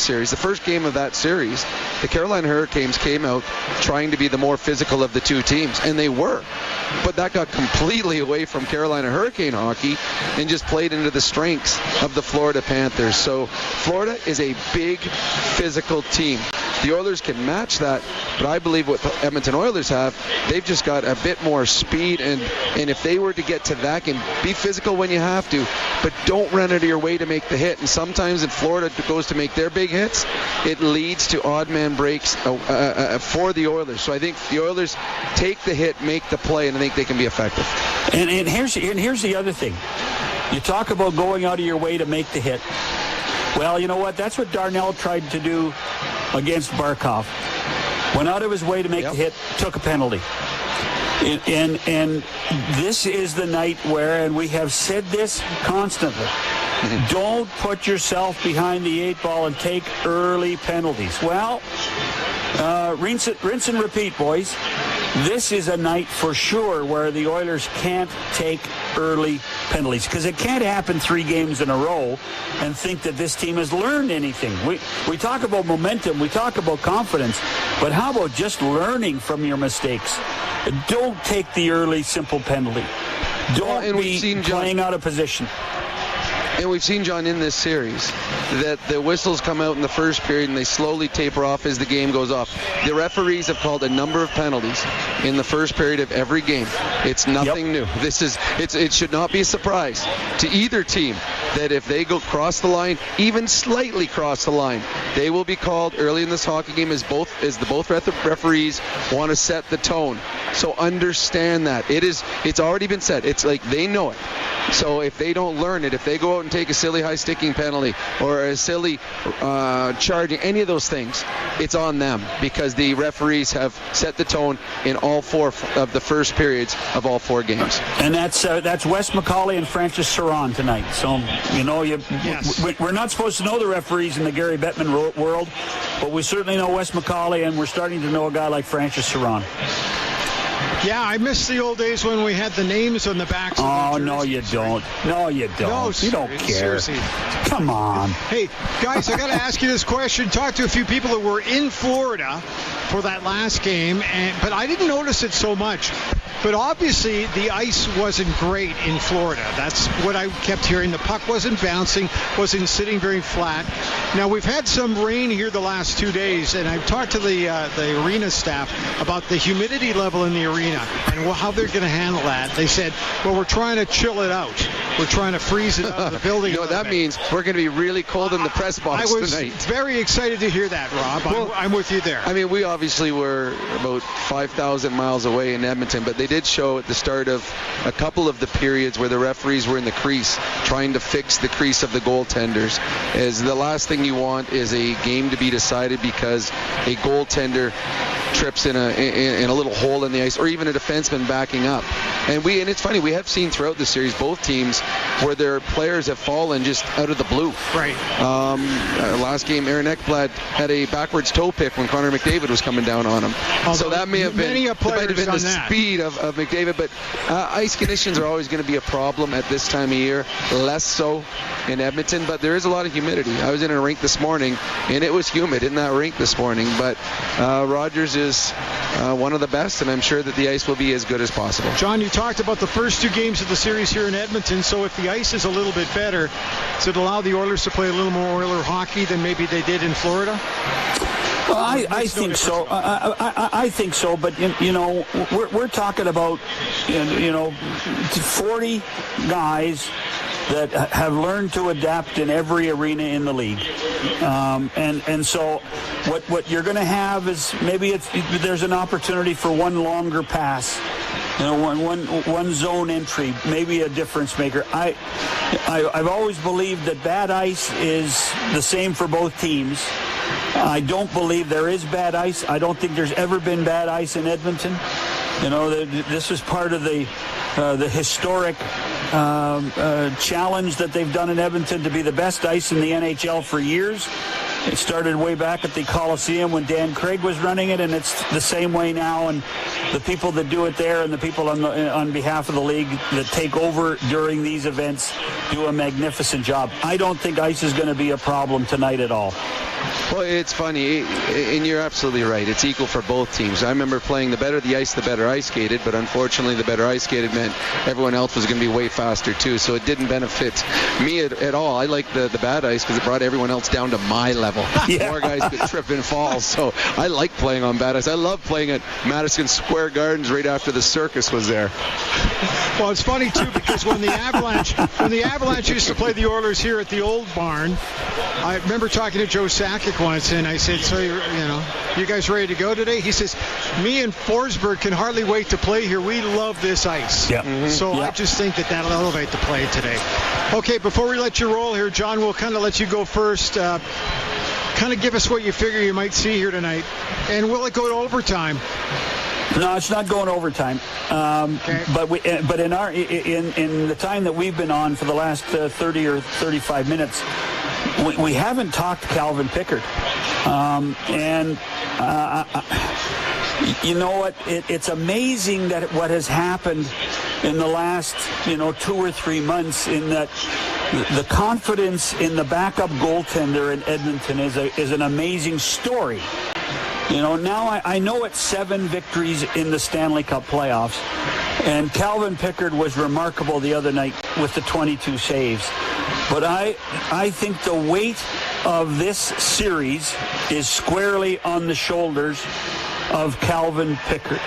series, the first game of that series, the Carolina Hurricanes came out trying to be the more physical of the two teams, and they were. But that got completely away from Carolina Hurricane hockey and just played into the strengths of the Florida Panthers. So Florida is a big physical team. The Oilers can match that, but I believe what the Edmonton Oilers have, they've just got a bit more speed, and if they were to get to that game, be physical when you have to, but don't run out of your way to make the hit. And sometimes if Florida goes to make their big hits, it leads to odd man breaks for the Oilers. So I think the Oilers take the hit, make the play, and I think they can be effective. And here's the other thing. You talk about going out of your way to make the hit. Well, you know what? That's what Darnell tried to do against Barkov. Went out of his way to make the hit, took a penalty. And this is the night where, and we have said this constantly, don't put yourself behind the 8 ball and take early penalties. Well, rinse and repeat, boys. This is a night for sure where the Oilers can't take early penalties, because it can't happen 3 games in a row and think that this team has learned anything. We talk about momentum, we talk about confidence, but how about just learning from your mistakes? Don't take the early, simple penalty. Don't be playing out of position. And we've seen, John, in this series that the whistles come out in the first period and they slowly taper off as the game goes off. The referees have called a number of penalties in the first period of every game. It's nothing new. It should not be a surprise to either team that if they go cross the line, even slightly cross the line, they will be called early in this hockey game as both referees want to set the tone. So understand that. It's already been said. It's like they know it. So if they don't learn it, if they go out and take a silly high sticking penalty or a silly charging, any of those things, it's on them, because the referees have set the tone in all 4 of the first periods of all 4 games. And that's Wes McCauley and Francis Serran tonight. So, we're not supposed to know the referees in the Gary Bettman world, but we certainly know Wes McCauley, and we're starting to know a guy like Francis Serran. Yeah, I miss the old days when we had the names on the backs of the jerseys. No, you don't. No, you don't. No, you don't care. Seriously. Come on. Hey, guys, I got to ask you this question. Talked to a few people that were in Florida for that last game, but I didn't notice it so much. But obviously, the ice wasn't great in Florida. That's what I kept hearing. The puck wasn't bouncing, wasn't sitting very flat. Now, we've had some rain here the last 2 days, and I've talked to the arena staff about the humidity level in the arena and how they're going to handle that. They said, well, we're trying to chill it out. We're trying to freeze it out of the building. That means we're going to be really cold in the press box tonight. I was very excited to hear that, Rob. Well, I'm with you there. I mean, we obviously were about 5,000 miles away in Edmonton, but they did show at the start of a couple of the periods where the referees were in the crease trying to fix the crease of the goaltenders. As the last thing you want is a game to be decided because a goaltender trips in a little hole in the ice, or even a defenseman backing up. And it's funny, we have seen throughout the series both teams where their players have fallen just out of the blue. Right. Last game, Aaron Ekblad had a backwards toe pick when Connor McDavid was coming down on him. So that may have been the speed of McDavid, but ice conditions are always going to be a problem at this time of year, less so in Edmonton, but there is a lot of humidity. I was in a rink this morning, and it was humid in that rink this morning, but Rogers is one of the best, and I'm sure that the ice will be as good as possible. John, you talked about the first 2 games of the series here in Edmonton, so if the ice is a little bit better, does it allow the Oilers to play a little more Oiler hockey than maybe they did in Florida? Well, I think so. I think so, but we're talking about 40 guys that have learned to adapt in every arena in the league, and so what you're going to have is maybe there's an opportunity for one longer pass, one zone entry, maybe a difference maker. I've always believed that bad ice is the same for both teams. I don't believe there is bad ice. I don't think there's ever been bad ice in Edmonton. This is part of the historic challenge that they've done in Edmonton to be the best ice in the NHL for years. It started way back at the Coliseum when Dan Craig was running it, and it's the same way now. And the people that do it there and the people on behalf of the league that take over during these events do a magnificent job. I don't think ice is going to be a problem tonight at all. Well, it's funny, and you're absolutely right. It's equal for both teams. I remember playing the better the ice, the better I skated, but unfortunately the better I skated meant everyone else was going to be way faster too, so it didn't benefit me at all. I like the bad ice because it brought everyone else down to my level. Yeah. More guys could trip and fall, so I like playing on bad ice. I love playing at Madison Square Gardens right after the circus was there. Well, it's funny too because when the Avalanche used to play the Oilers here at the old barn, I remember talking to Joe Sakic once, and I said, so you guys ready to go today? He says, me and Forsberg can hardly wait to play here. We love this ice. Yep. Mm-hmm. So yep. I just think that'll elevate the play today. Okay, before we let you roll here, John, we'll kind of let you go first. Kind of give us what you figure you might see here tonight. And will it go to overtime? No, it's not going overtime. Okay. But in the time that we've been on for the last 30 or 35 minutes, we haven't talked Calvin Pickard. You know what? It's amazing that what has happened in the last 2 or 3 months, in that the confidence in the backup goaltender in Edmonton is an amazing story. Now I know it's 7 victories in the Stanley Cup playoffs, and Calvin Pickard was remarkable the other night with the 22 saves. But I think the weight of this series is squarely on the shoulders of Calvin Pickard.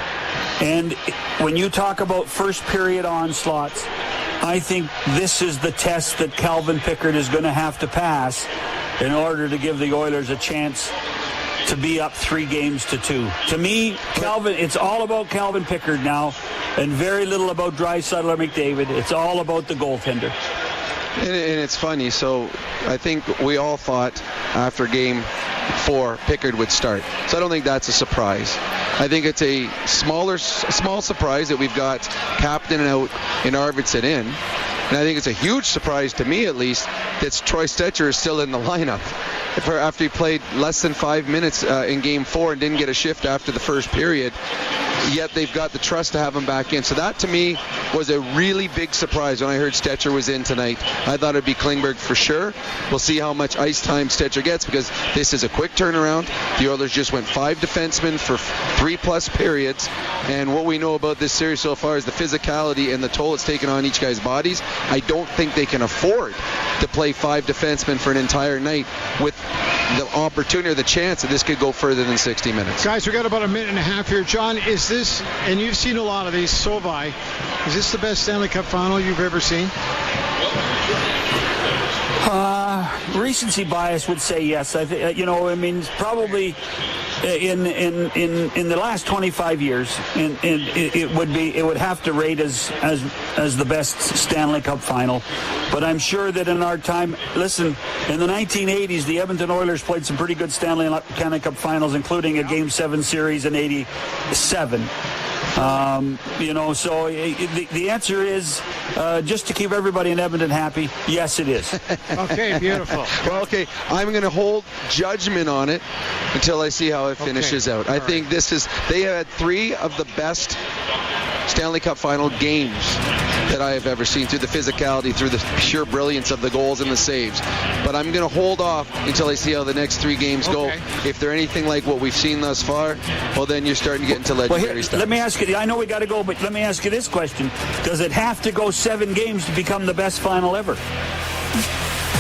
And when you talk about first period onslaughts, I think this is the test that Calvin Pickard is going to have to pass in order to give the Oilers a chance to be up 3-2. To me, it's all about Calvin Pickard now, and very little about Draisaitl or McDavid. It's all about the goaltender. And it's funny. So I think we all thought after Game 4 Pickard would start. So I don't think that's a surprise. I think it's a small surprise that we've got Captain out and Arvidsson in. And I think it's a huge surprise, to me at least, that Troy Stecher is still in the lineup after he played less than 5 minutes in Game 4 and didn't get a shift after the first period. Yet they've got the trust to have him back in. So that, to me, was a really big surprise when I heard Stecher was in tonight. I thought it'd be Klingberg for sure. We'll see how much ice time Stecher gets, because this is a quick turnaround. The Oilers just went 5 defensemen for 3+ periods. And what we know about this series so far is the physicality and the toll it's taken on each guy's bodies. I don't think they can afford to play 5 defensemen for an entire night with the opportunity or the chance that this could go further than 60 minutes. Guys, we got about a minute and a half here. John, is this, and you've seen a lot of these, so have I, is this the best Stanley Cup final you've ever seen? Recency bias would say yes. Probably in the last 25 years, and it would have to rate as the best Stanley Cup final. But I'm sure that in our time, listen, in the 1980s, the Edmonton Oilers played some pretty good Stanley Cup finals, including a Game 7 series in '87. So the answer is, just to keep everybody in Edmonton happy, yes, it is. Okay, beautiful. Well, okay, I'm going to hold judgment on it until I see how it finishes out. I think they had 3 of the best Stanley Cup final games that I have ever seen, through the physicality, through the sheer brilliance of the goals and the saves. But I'm going to hold off until I see how the next 3 games go. If they're anything like what we've seen thus far, well, then you're starting to get into legendary stuff. Let me ask you, I know we got to go, but let me ask you this question. Does it have to go 7 games to become the best final ever?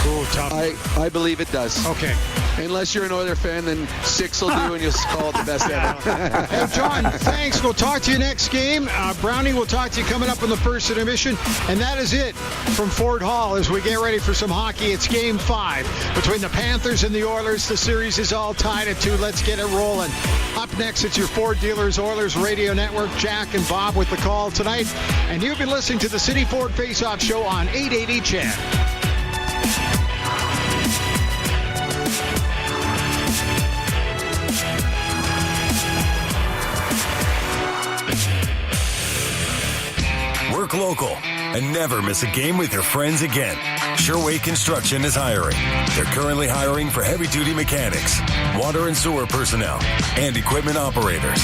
Ooh, tough. I believe it does. Okay. Unless you're an Oiler fan, then 6 will do, and you'll call it the best ever. Hey, John, thanks. We'll talk to you next game. Brownie, we'll talk to you coming up in the first intermission. And that is it from Ford Hall as we get ready for some hockey. It's Game 5 between the Panthers and the Oilers. The series is all tied at 2. Let's get it rolling. Up next, it's your Ford Dealers Oilers Radio Network. Jack and Bob with the call tonight. And you've been listening to the City Ford Face-Off Show on 880 CHED. Work local and never miss a game with your friends again. Sherway Construction is hiring. They're currently hiring for heavy-duty mechanics, water and sewer personnel, and equipment operators.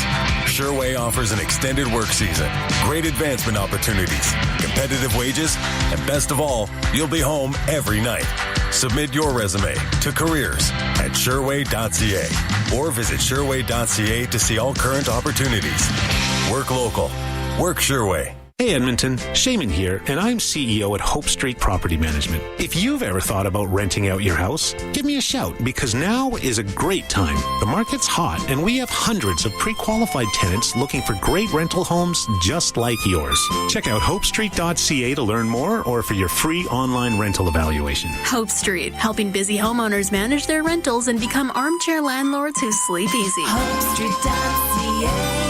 Sherway offers an extended work season, great advancement opportunities, competitive wages, and best of all, you'll be home every night. Submit your resume to careers@sherway.ca or visit sherway.ca to see all current opportunities. Work local. Work Sherway. Hey Edmonton, Shaman here, and I'm CEO at Hope Street Property Management. If you've ever thought about renting out your house, give me a shout because now is a great time. The market's hot and we have hundreds of pre-qualified tenants looking for great rental homes just like yours. Check out hopestreet.ca to learn more or for your free online rental evaluation. Hope Street, helping busy homeowners manage their rentals and become armchair landlords who sleep easy. hopestreet.ca.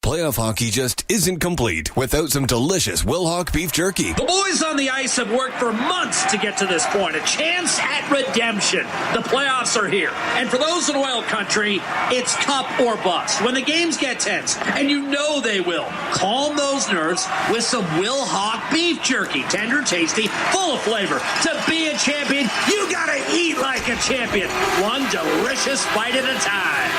Playoff hockey just isn't complete without some delicious Wilhauk beef jerky. The boys on the ice have worked for months to get to this point. A chance at redemption. The playoffs are here. And for those in oil country, it's cup or bust. When the games get tense, and you know they will, calm those nerves with some Wilhauk beef jerky. Tender, tasty, full of flavor. To be a champion, you gotta eat like a champion. One delicious bite at a time.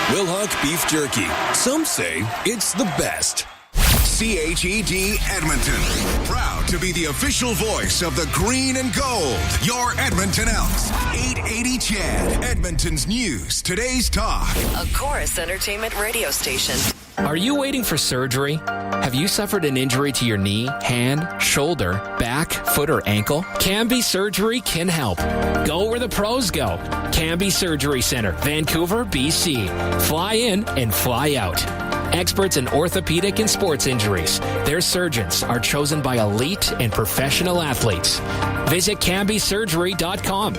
Wilhauk beef jerky. Some say it's the best. CHED Edmonton. Proud to be the official voice of the green and gold. Your Edmonton Elks. 880 Chad. Edmonton's news. Today's talk. A Chorus Entertainment radio station. Are you waiting for surgery? Have you suffered an injury to your knee, hand, shoulder, back, foot, or ankle? Canby Surgery can help. Go where the pros go. Canby Surgery Center, Vancouver, BC. Fly in and fly out. Experts in orthopedic and sports injuries. Their surgeons are chosen by elite and professional athletes. Visit CambySurgery.com.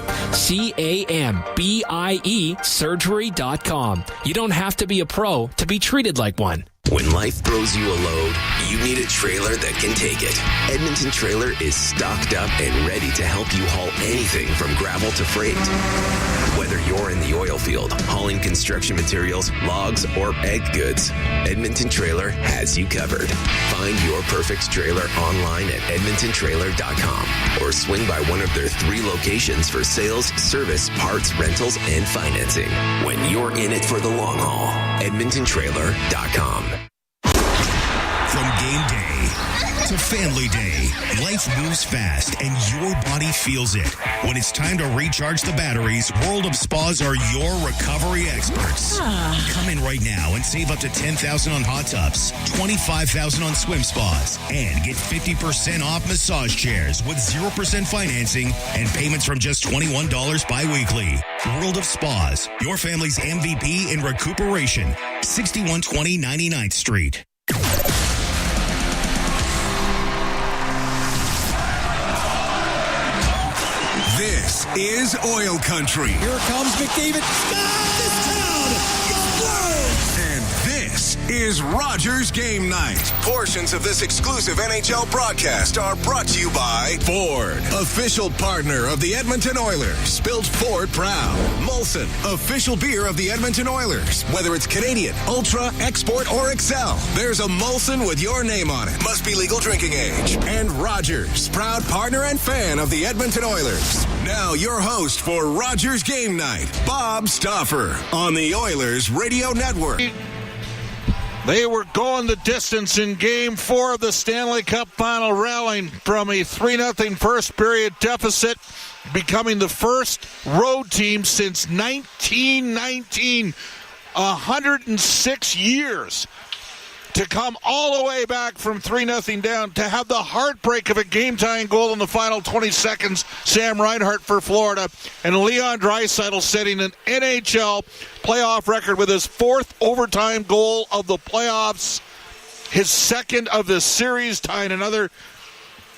CAMBIE Surgery.com. You don't have to be a pro to be treated like one. When life throws you a load, you need a trailer that can take it. Edmonton Trailer is stocked up and ready to help you haul anything from gravel to freight. Whether you're in the oil field, hauling construction materials, logs, or egg goods, Edmonton Trailer has you covered. Find your perfect trailer online at edmontontrailer.com or swing by one of their 3 locations for sales, service, parts, rentals, and financing. When you're in it for the long haul, edmontontrailer.com. From game day to family day, life moves fast and your body feels it. When it's time to recharge the batteries, World of Spas are your recovery experts. Come in right now and save up to $10,000 on hot tubs, $25,000 on swim spas, and get 50% off massage chairs with 0% financing and payments from just $21 bi-weekly. World of Spas, your family's MVP in recuperation. 6120 99th Street. This is Oil Country. Here comes McDavid. This town explodes! And this is Rogers Game Night. Portions of this exclusive NHL broadcast are brought to you by Ford, official partner of the Edmonton Oilers. Built Ford proud. Molson, official beer of the Edmonton Oilers. Whether it's Canadian, Ultra, Export, or Excel, there's a Molson with your name on it. Must be legal drinking age. And Rogers, proud partner and fan of the Edmonton Oilers. Now your host for Rogers Game Night, Bob Stauffer, on the Oilers Radio Network. They were going the distance in Game 4 of the Stanley Cup Final, rallying from a 3-0 first period deficit, becoming the first road team since 1919, 106 years, to come all the way back from 3-0 down, to have the heartbreak of a game-tying goal in the final 20 seconds, Sam Reinhart for Florida, and Leon Draisaitl setting an NHL playoff record with his 4th overtime goal of the playoffs, his 2nd of the series, tying another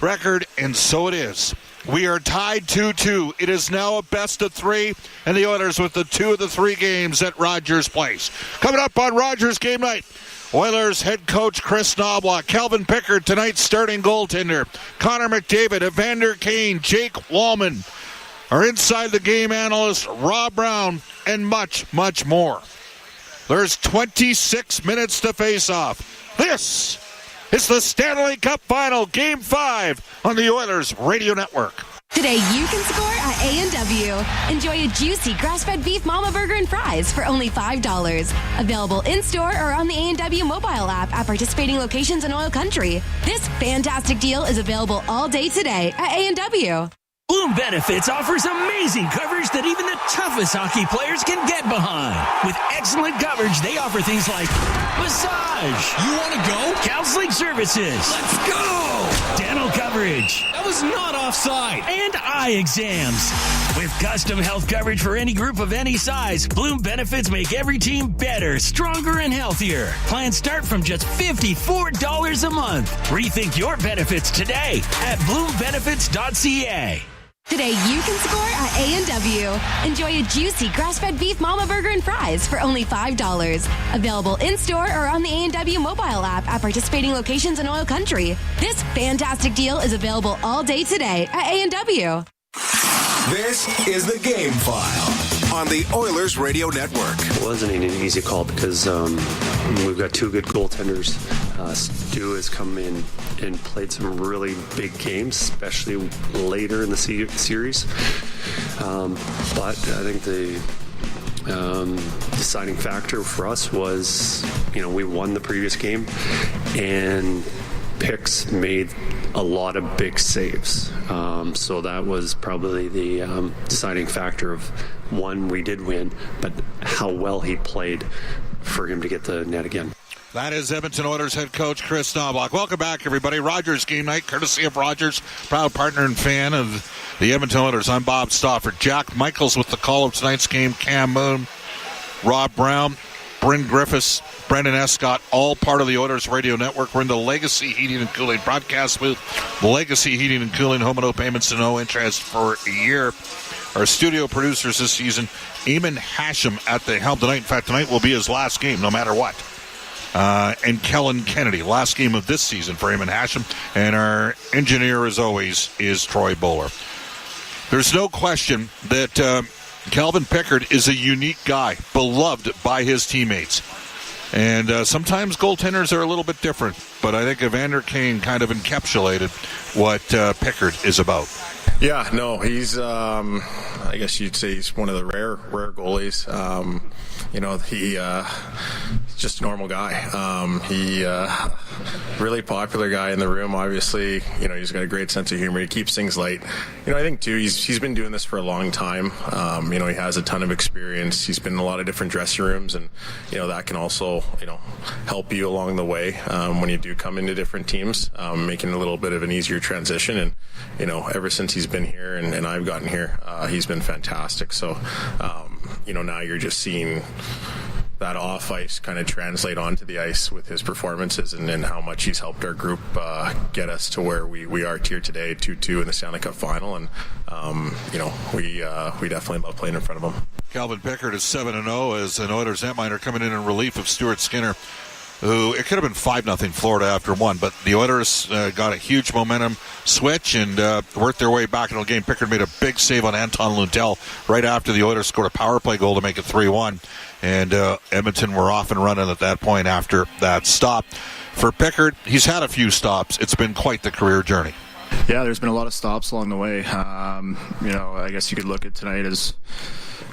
record, and so it is. We are tied 2-2. It is now a best of 3, and the Oilers with the 2 of the 3 games at Rogers Place. Coming up on Rogers Game Night, Oilers head coach Chris Knobloch, Calvin Pickard, tonight's starting goaltender, Connor McDavid, Evander Kane, Jake Wallman, our inside the game analyst Rob Brown, and much, much more. There's 26 minutes to face off. This It's the Stanley Cup Final, Game 5 on the Oilers Radio Network. Today you can score at A&W. Enjoy a juicy grass-fed beef mama burger and fries for only $5. Available in-store or on the A&W mobile app at participating locations in Oil Country. This fantastic deal is available all day today at A&W. Bloom Benefits offers amazing coverage that even the toughest hockey players can get behind. With excellent coverage, they offer things like massage. You want to go? Counseling services. Let's go! Dental coverage. That was not offside. And eye exams. With custom health coverage for any group of any size, Bloom Benefits make every team better, stronger, and healthier. Plans start from just $54 a month. Rethink your benefits today at bloombenefits.ca. Today you can score at A&W. Enjoy a juicy grass-fed beef mama burger and fries for only $5. Available in-store or on the A&W mobile app at participating locations in Oil Country. This fantastic deal is available all day today at A&W. This is the Game File on the Oilers Radio Network. It wasn't an easy call because we've got two good goaltenders. Stu has come in and played some really big games, especially later in the series. But I think the deciding factor for us was, we won the previous game, and Picks made a lot of big saves. So that was probably the deciding factor of, one, we did win, but how well he played for him to get the net again. That is Edmonton Oilers head coach Chris Knobloch. Welcome back, everybody. Rogers Game Night, courtesy of Rogers, proud partner and fan of the Edmonton Oilers. I'm Bob Stauffer. Jack Michaels with the call of tonight's game. Cam Moon, Rob Brown, Bryn Griffiths, Brendan Escott, all part of the Oilers Radio Network. We're in the Legacy Heating and Cooling broadcast booth. Legacy Heating and Cooling, home and no payments and no interest for a year. Our studio producers this season, Eamon Hashem at the helm tonight. In fact, tonight will be his last game, no matter what. And Kellen Kennedy, last game of this season for Eamon Hashem. And our engineer, as always, is Troy Bowler. There's no question that Calvin Pickard is a unique guy, beloved by his teammates. And sometimes goaltenders are a little bit different, but I think Evander Kane kind of encapsulated what Pickard is about. Yeah, no, he's, I guess you'd say he's one of the rare goalies. He's just a normal guy. He really popular guy in the room, obviously. He's got a great sense of humor. He keeps things light. I think, too, he's been doing this for a long time. He has a ton of experience. He's been in a lot of different dressing rooms, and, that can also, help you along the way when you do come into different teams, making a little bit of an easier transition. And, ever since he's been here and I've gotten here, he's been fantastic. So, now you're just seeing that off ice kind of translate onto the ice with his performances and how much he's helped our group get us to where we are here today, 2-2 in the Stanley Cup Final. And, we definitely love playing in front of him. Calvin Pickard is 7-0 as an Oilers netminder coming in relief of Stuart Skinner, who it could have been 5-0 Florida after one, but the Oilers got a huge momentum switch and worked their way back into the game. Pickard made a big save on Anton Lundell right after the Oilers scored a power play goal to make it 3-1, and Edmonton were off and running at that point after that stop. For Pickard, he's had a few stops. It's been quite the career journey. Yeah, there's been a lot of stops along the way. I guess you could look at tonight as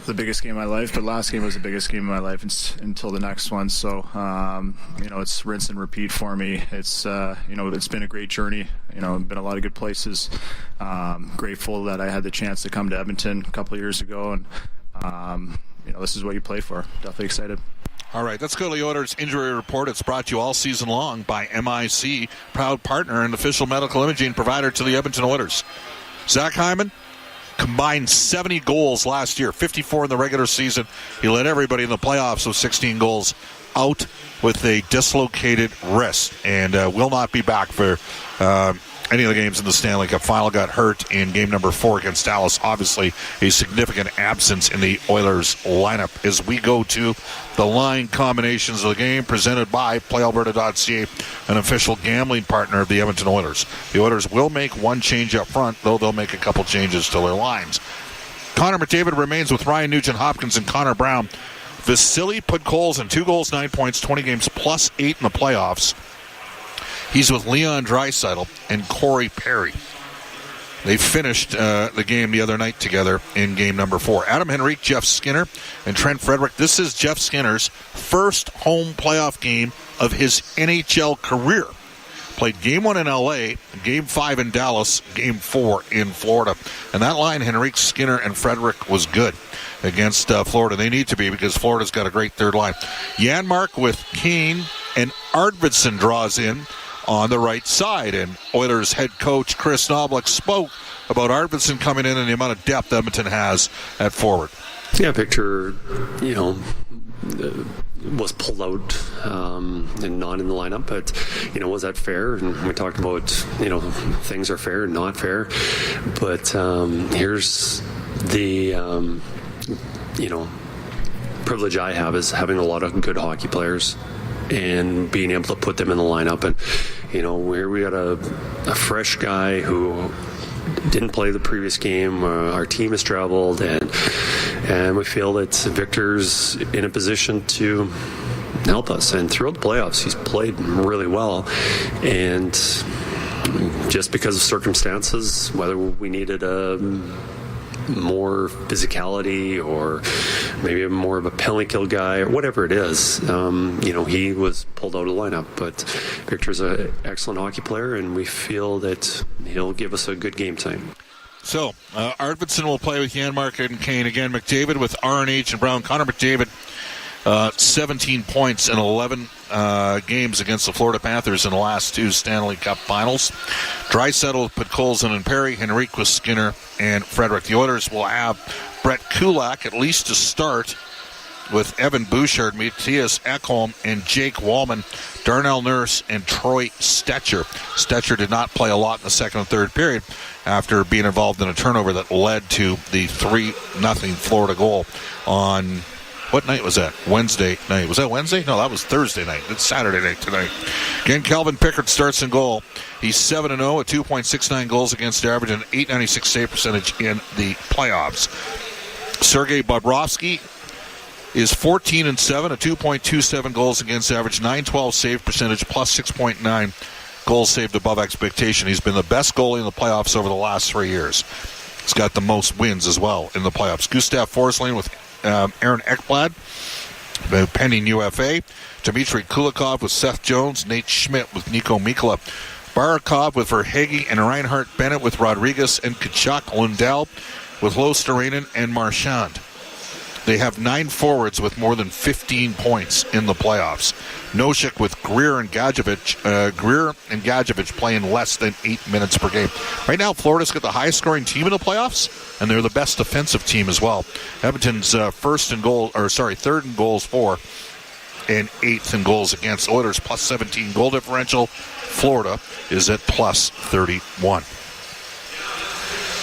the biggest game of my life, but last game was the biggest game of my life until the next one. So, it's rinse and repeat for me. It's, it's been a great journey. Been a lot of good places. Grateful that I had the chance to come to Edmonton a couple of years ago, and this is what you play for. Definitely excited. All right, let's go to the Oilers Injury Report. It's brought to you all season long by MIC, proud partner and official medical imaging provider to the Edmonton Oilers. Zach Hyman combined 70 goals last year, 54 in the regular season. He led everybody in the playoffs with 16 goals, out with a dislocated wrist, and will not be back for any of the games in the Stanley Cup Final. Got hurt in game number 4 against Dallas. Obviously, a significant absence in the Oilers lineup. As we go to the line combinations of the game, presented by PlayAlberta.ca, an official gambling partner of the Edmonton Oilers. The Oilers will make one change up front, though they'll make a couple changes to their lines. Connor McDavid remains with Ryan Nugent-Hopkins and Connor Brown. Vasily Podkolzin, 2 goals, 9 points, 20 games, plus 8 in the playoffs. He's with Leon Draisaitl and Corey Perry. They finished the game the other night together in game number 4. Adam Henrique, Jeff Skinner, and Trent Frederick. This is Jeff Skinner's first home playoff game of his NHL career. Played game 1 in L.A., game 5 in Dallas, game 4 in Florida. And that line, Henrique, Skinner, and Frederick, was good against Florida. They need to be because Florida's got a great third line. Janmark with Kane and Arvidsson draws in on the right side. And Oilers head coach Chris Knobloch spoke about Arvidsson coming in and the amount of depth Edmonton has at forward. Yeah, Victor, was pulled out and not in the lineup, but was that fair? And we talked about things are fair and not fair, but here's the privilege I have is having a lot of good hockey players and being able to put them in the lineup. And where we got a fresh guy who didn't play the previous game. Our team has traveled, and we feel that Victor's in a position to help us. And throughout the playoffs, he's played really well. And just because of circumstances, whether we needed more physicality or maybe more of a penalty kill guy or whatever it is, he was pulled out of the lineup. But Victor's an excellent hockey player, and we feel that he'll give us a good game time. So Arvidsson will play with Janmark and Kane again. McDavid with RNH and Brown. Connor McDavid 17 points in 11 games against the Florida Panthers in the last 2 Stanley Cup finals. Draisaitl with Podkolzin and Perry. Henrique with Skinner and Frederick. The Oilers will have Brett Kulak at least to start with Evan Bouchard, Matthias Ekholm, and Jake Wallman, Darnell Nurse, and Troy Stetcher. Stetcher did not play a lot in the second and third period after being involved in a turnover that led to the 3-0 Florida goal on... What night was that? Wednesday night. Was that Wednesday? No, that was Thursday night. It's Saturday night tonight. Again, Calvin Pickard starts in goal. He's 7-0 at 2.69 goals against average and 896 save percentage in the playoffs. Sergei Bobrovsky is 14-7 at 2.27 goals against average, 912 save percentage, plus 6.9 goals saved above expectation. He's been the best goalie in the playoffs over the last 3 years. He's got the most wins as well in the playoffs. Gustav Forsling with Aaron Ekblad, pending UFA. Dmitry Kulikov with Seth Jones. Nate Schmidt with Nico Mikkola. Barakov with Verhaeghe and Reinhart Bennett with Rodriguez and Kachuk. Lundell with Losterainen and Marchand. They have 9 forwards with more than 15 points in the playoffs. Nosek with Greer and Gadjevich. Greer and Gadjevich playing less than 8 minutes per game. Right now, Florida's got the highest scoring team in the playoffs, and they're the best defensive team as well. Edmonton's third in goals for and 8th in goals against. Oilers plus 17 goal differential. Florida is at plus 31.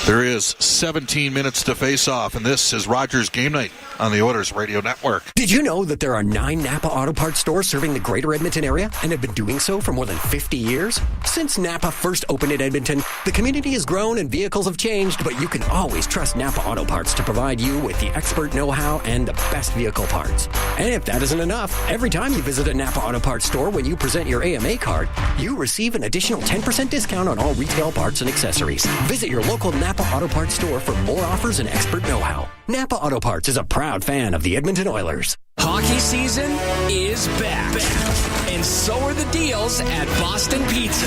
There is 17 minutes to face off, and this is Rogers Game Night on the Oilers Radio Network. Did you know that there are 9 Napa Auto Parts stores serving the greater Edmonton area and have been doing so for more than 50 years? Since Napa first opened in Edmonton, the community has grown and vehicles have changed, but you can always trust Napa Auto Parts to provide you with the expert know-how and the best vehicle parts. And if that isn't enough, every time you visit a Napa Auto Parts store when you present your AMA card, you receive an additional 10% discount on all retail parts and accessories. Visit your local Napa Auto Parts store for more offers and expert know-how. Napa Auto Parts is a proud fan of the Edmonton Oilers. Hockey season is back. And so are the deals at Boston Pizza.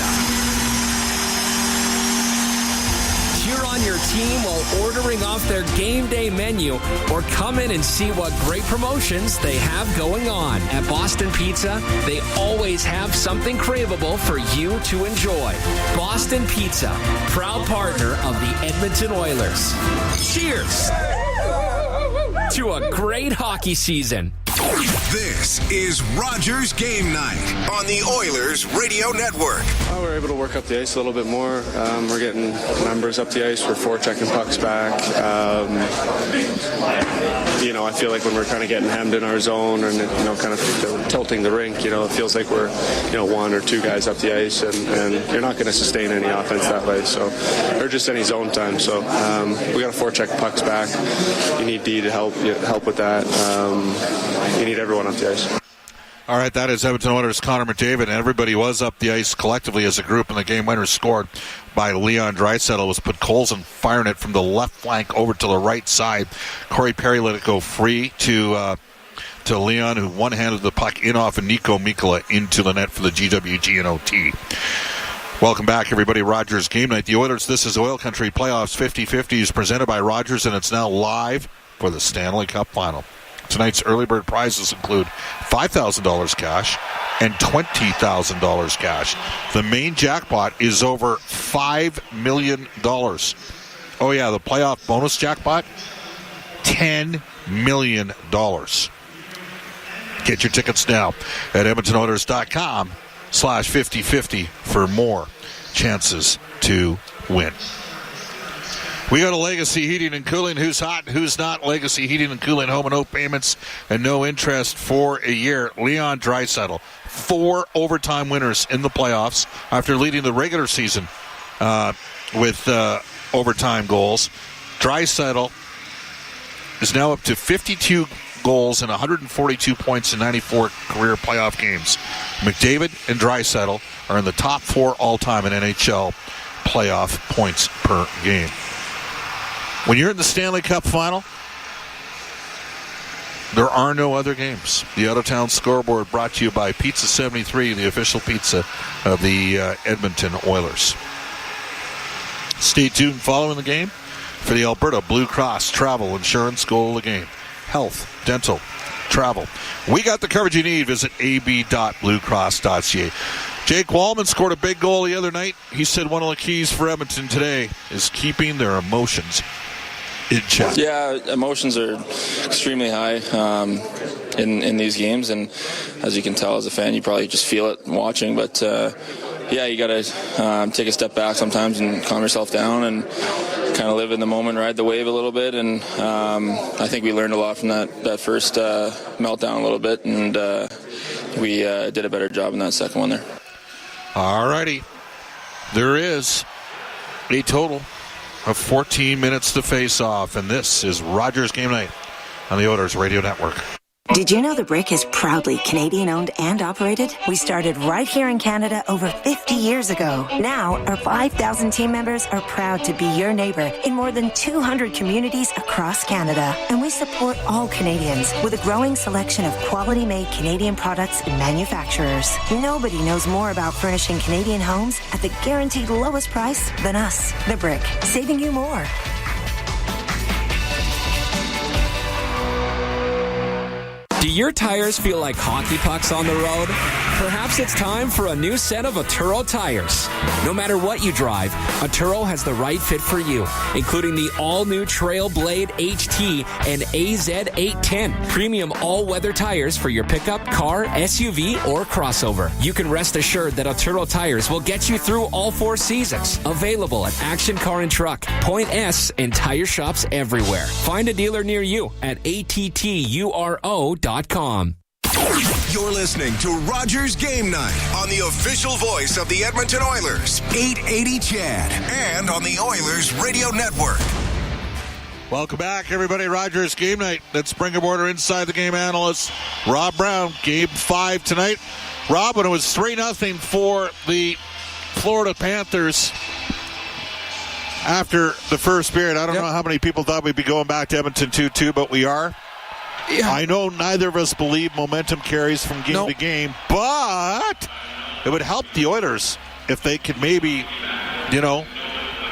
Cheer on your team while ordering off their game day menu, or come in and see what great promotions they have going on. At Boston Pizza, they always have something craveable for you to enjoy. Boston Pizza, proud partner of the Edmonton Oilers. Cheers to a great hockey season. This is Rogers Game Night on the Oilers Radio Network. We're able to work up the ice a little bit more. We're getting numbers up the ice. We're forechecking pucks back. I feel like when we're kind of getting hemmed in our zone and kind of tilting the rink, it feels like we're 1 or 2 guys up the ice, and you're not going to sustain any offense that way. So, or just any zone time. So we got to forecheck pucks back. You need D to help with that. You need everyone up the ice. All right, that is Edmonton Oilers' Connor McDavid, and everybody was up the ice collectively as a group, and the game winner scored by Leon Draisaitl was put Colson firing it from the left flank over to the right side. Corey Perry let it go free to Leon, who one-handed the puck in off of Nico Mikkola into the net for the GWG and OT. Welcome back, everybody. Rogers Game Night. The Oilers, This Is Oil Country Playoffs 50-50 is presented by Rogers, and it's now live for the Stanley Cup Final. Tonight's early bird prizes include $5,000 cash and $20,000 cash. The main jackpot is over $5 million. Oh, yeah, the playoff bonus jackpot, $10 million. Get your tickets now at EdmontonOilers.com/5050 for more chances to win. We go to Legacy Heating and Cooling. Who's hot and who's not? Legacy Heating and Cooling, home and no payments and no interest for a year. Leon Draisaitl, 4 overtime winners in the playoffs after leading the regular season with overtime goals. Draisaitl is now up to 52 goals and 142 points in 94 career playoff games. McDavid and Draisaitl are in the top 4 all-time in NHL playoff points per game. When you're in the Stanley Cup Final, there are no other games. The out-of-town scoreboard brought to you by Pizza 73, the official pizza of the Edmonton Oilers. Stay tuned following the game for the Alberta Blue Cross Travel Insurance Goal of the Game. Health, dental, travel. We got the coverage you need. Visit ab.bluecross.ca. Jake Wallman scored a big goal the other night. He said one of the keys for Edmonton today is keeping their emotions in check. Yeah, emotions are extremely high in these games, and as you can tell as a fan, you probably just feel it watching. But yeah, you got to take a step back sometimes and calm yourself down and kind of live in the moment, ride the wave a little bit. And I think we learned a lot from that first meltdown a little bit, and we did a better job in that second one there. All righty. There is a total of 14 minutes to face off, and this is Rogers Game Night on the Oilers Radio Network. Did you know The Brick is proudly Canadian-owned and operated? We started right here in Canada over 50 years ago. Now, our 5,000 team members are proud to be your neighbor in more than 200 communities across Canada. And we support all Canadians with a growing selection of quality-made Canadian products and manufacturers. Nobody knows more about furnishing Canadian homes at the guaranteed lowest price than us. The Brick, saving you more. Do your tires feel like hockey pucks on the road? Perhaps it's time for a new set of Atturo tires. No matter what you drive, Atturo has the right fit for you, including the all-new Trailblade HT and AZ810, premium all-weather tires for your pickup, car, SUV, or crossover. You can rest assured that Atturo tires will get you through all 4 seasons. Available at Action Car and Truck, Point S, and tire shops everywhere. Find a dealer near you at atturo.com. You're listening to Rogers Game Night on the official voice of the Edmonton Oilers, 880 CHAD, and on the Oilers Radio Network. Welcome back, everybody. Rogers Game Night. Let's bring aboard our Inside the Game analyst, Rob Brown. Game 5 tonight. Rob, when it was 3-0 for the Florida Panthers after the first period, I don't know how many people thought we'd be going back to Edmonton 2-2, but we are. Yeah. I know neither of us believe momentum carries from game to game, but it would help the Oilers if they could maybe,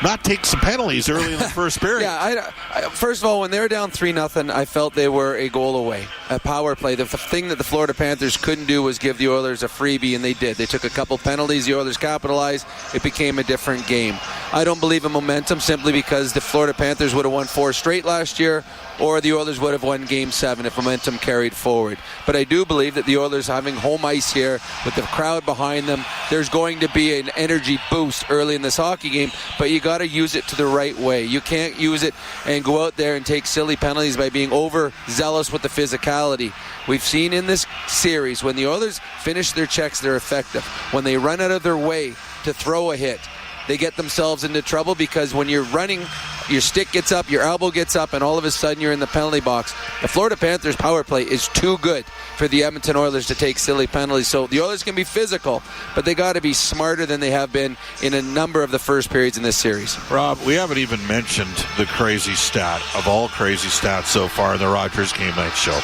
not take some penalties early in the first period. Yeah, first of all, when they were down 3-0, I felt they were a goal away, a power play. The thing that the Florida Panthers couldn't do was give the Oilers a freebie, and they did. They took a couple penalties. The Oilers capitalized. It became a different game. I don't believe in momentum simply because the Florida Panthers would have won 4 straight last year, or the Oilers would have won Game 7 if momentum carried forward. But I do believe that the Oilers having home ice here with the crowd behind them, there's going to be an energy boost early in this hockey game, but you got to use it to the right way. You can't use it and go out there and take silly penalties by being overzealous with the physicality. We've seen in this series when the Oilers finish their checks, they're effective. When they run out of their way to throw a hit, they get themselves into trouble because when you're running your stick gets up, your elbow gets up, and all of a sudden you're in the penalty box. The Florida Panthers power play is too good for the Edmonton Oilers to take silly penalties. So the Oilers can be physical, but they got to be smarter than they have been in a number of the first periods in this series. Rob, we haven't even mentioned the crazy stat of all crazy stats so far in the Rogers Game Night Show.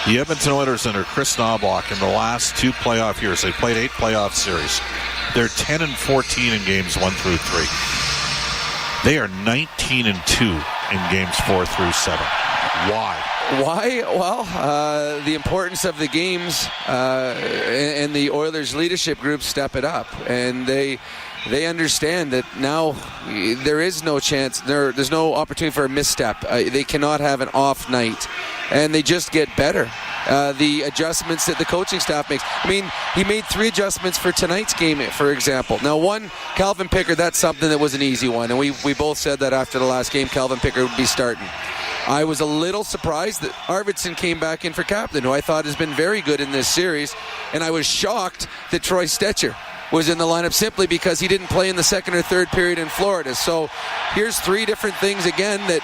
The Edmonton Oilers under Chris Knobloch in the last 2 playoff years, they played 8 playoff series. They're 10-14 in games 1 through 3. They are 19-2 in games 4 through 7. Why? Well, the importance of the games and the Oilers leadership group step it up, and they understand that now there is no chance. There's no opportunity for a misstep. They cannot have an off night, and they just get better. The adjustments that the coaching staff makes. I mean, he made 3 adjustments for tonight's game, for example. Now, one, Calvin Pickard, that's something that was an easy one, and we both said that after the last game, Calvin Pickard would be starting. I was a little surprised that Arvidsson came back in for captain, who I thought has been very good in this series, and I was shocked that Troy Stecher was in the lineup simply because he didn't play in the second or third period in Florida. So here's 3 different things again that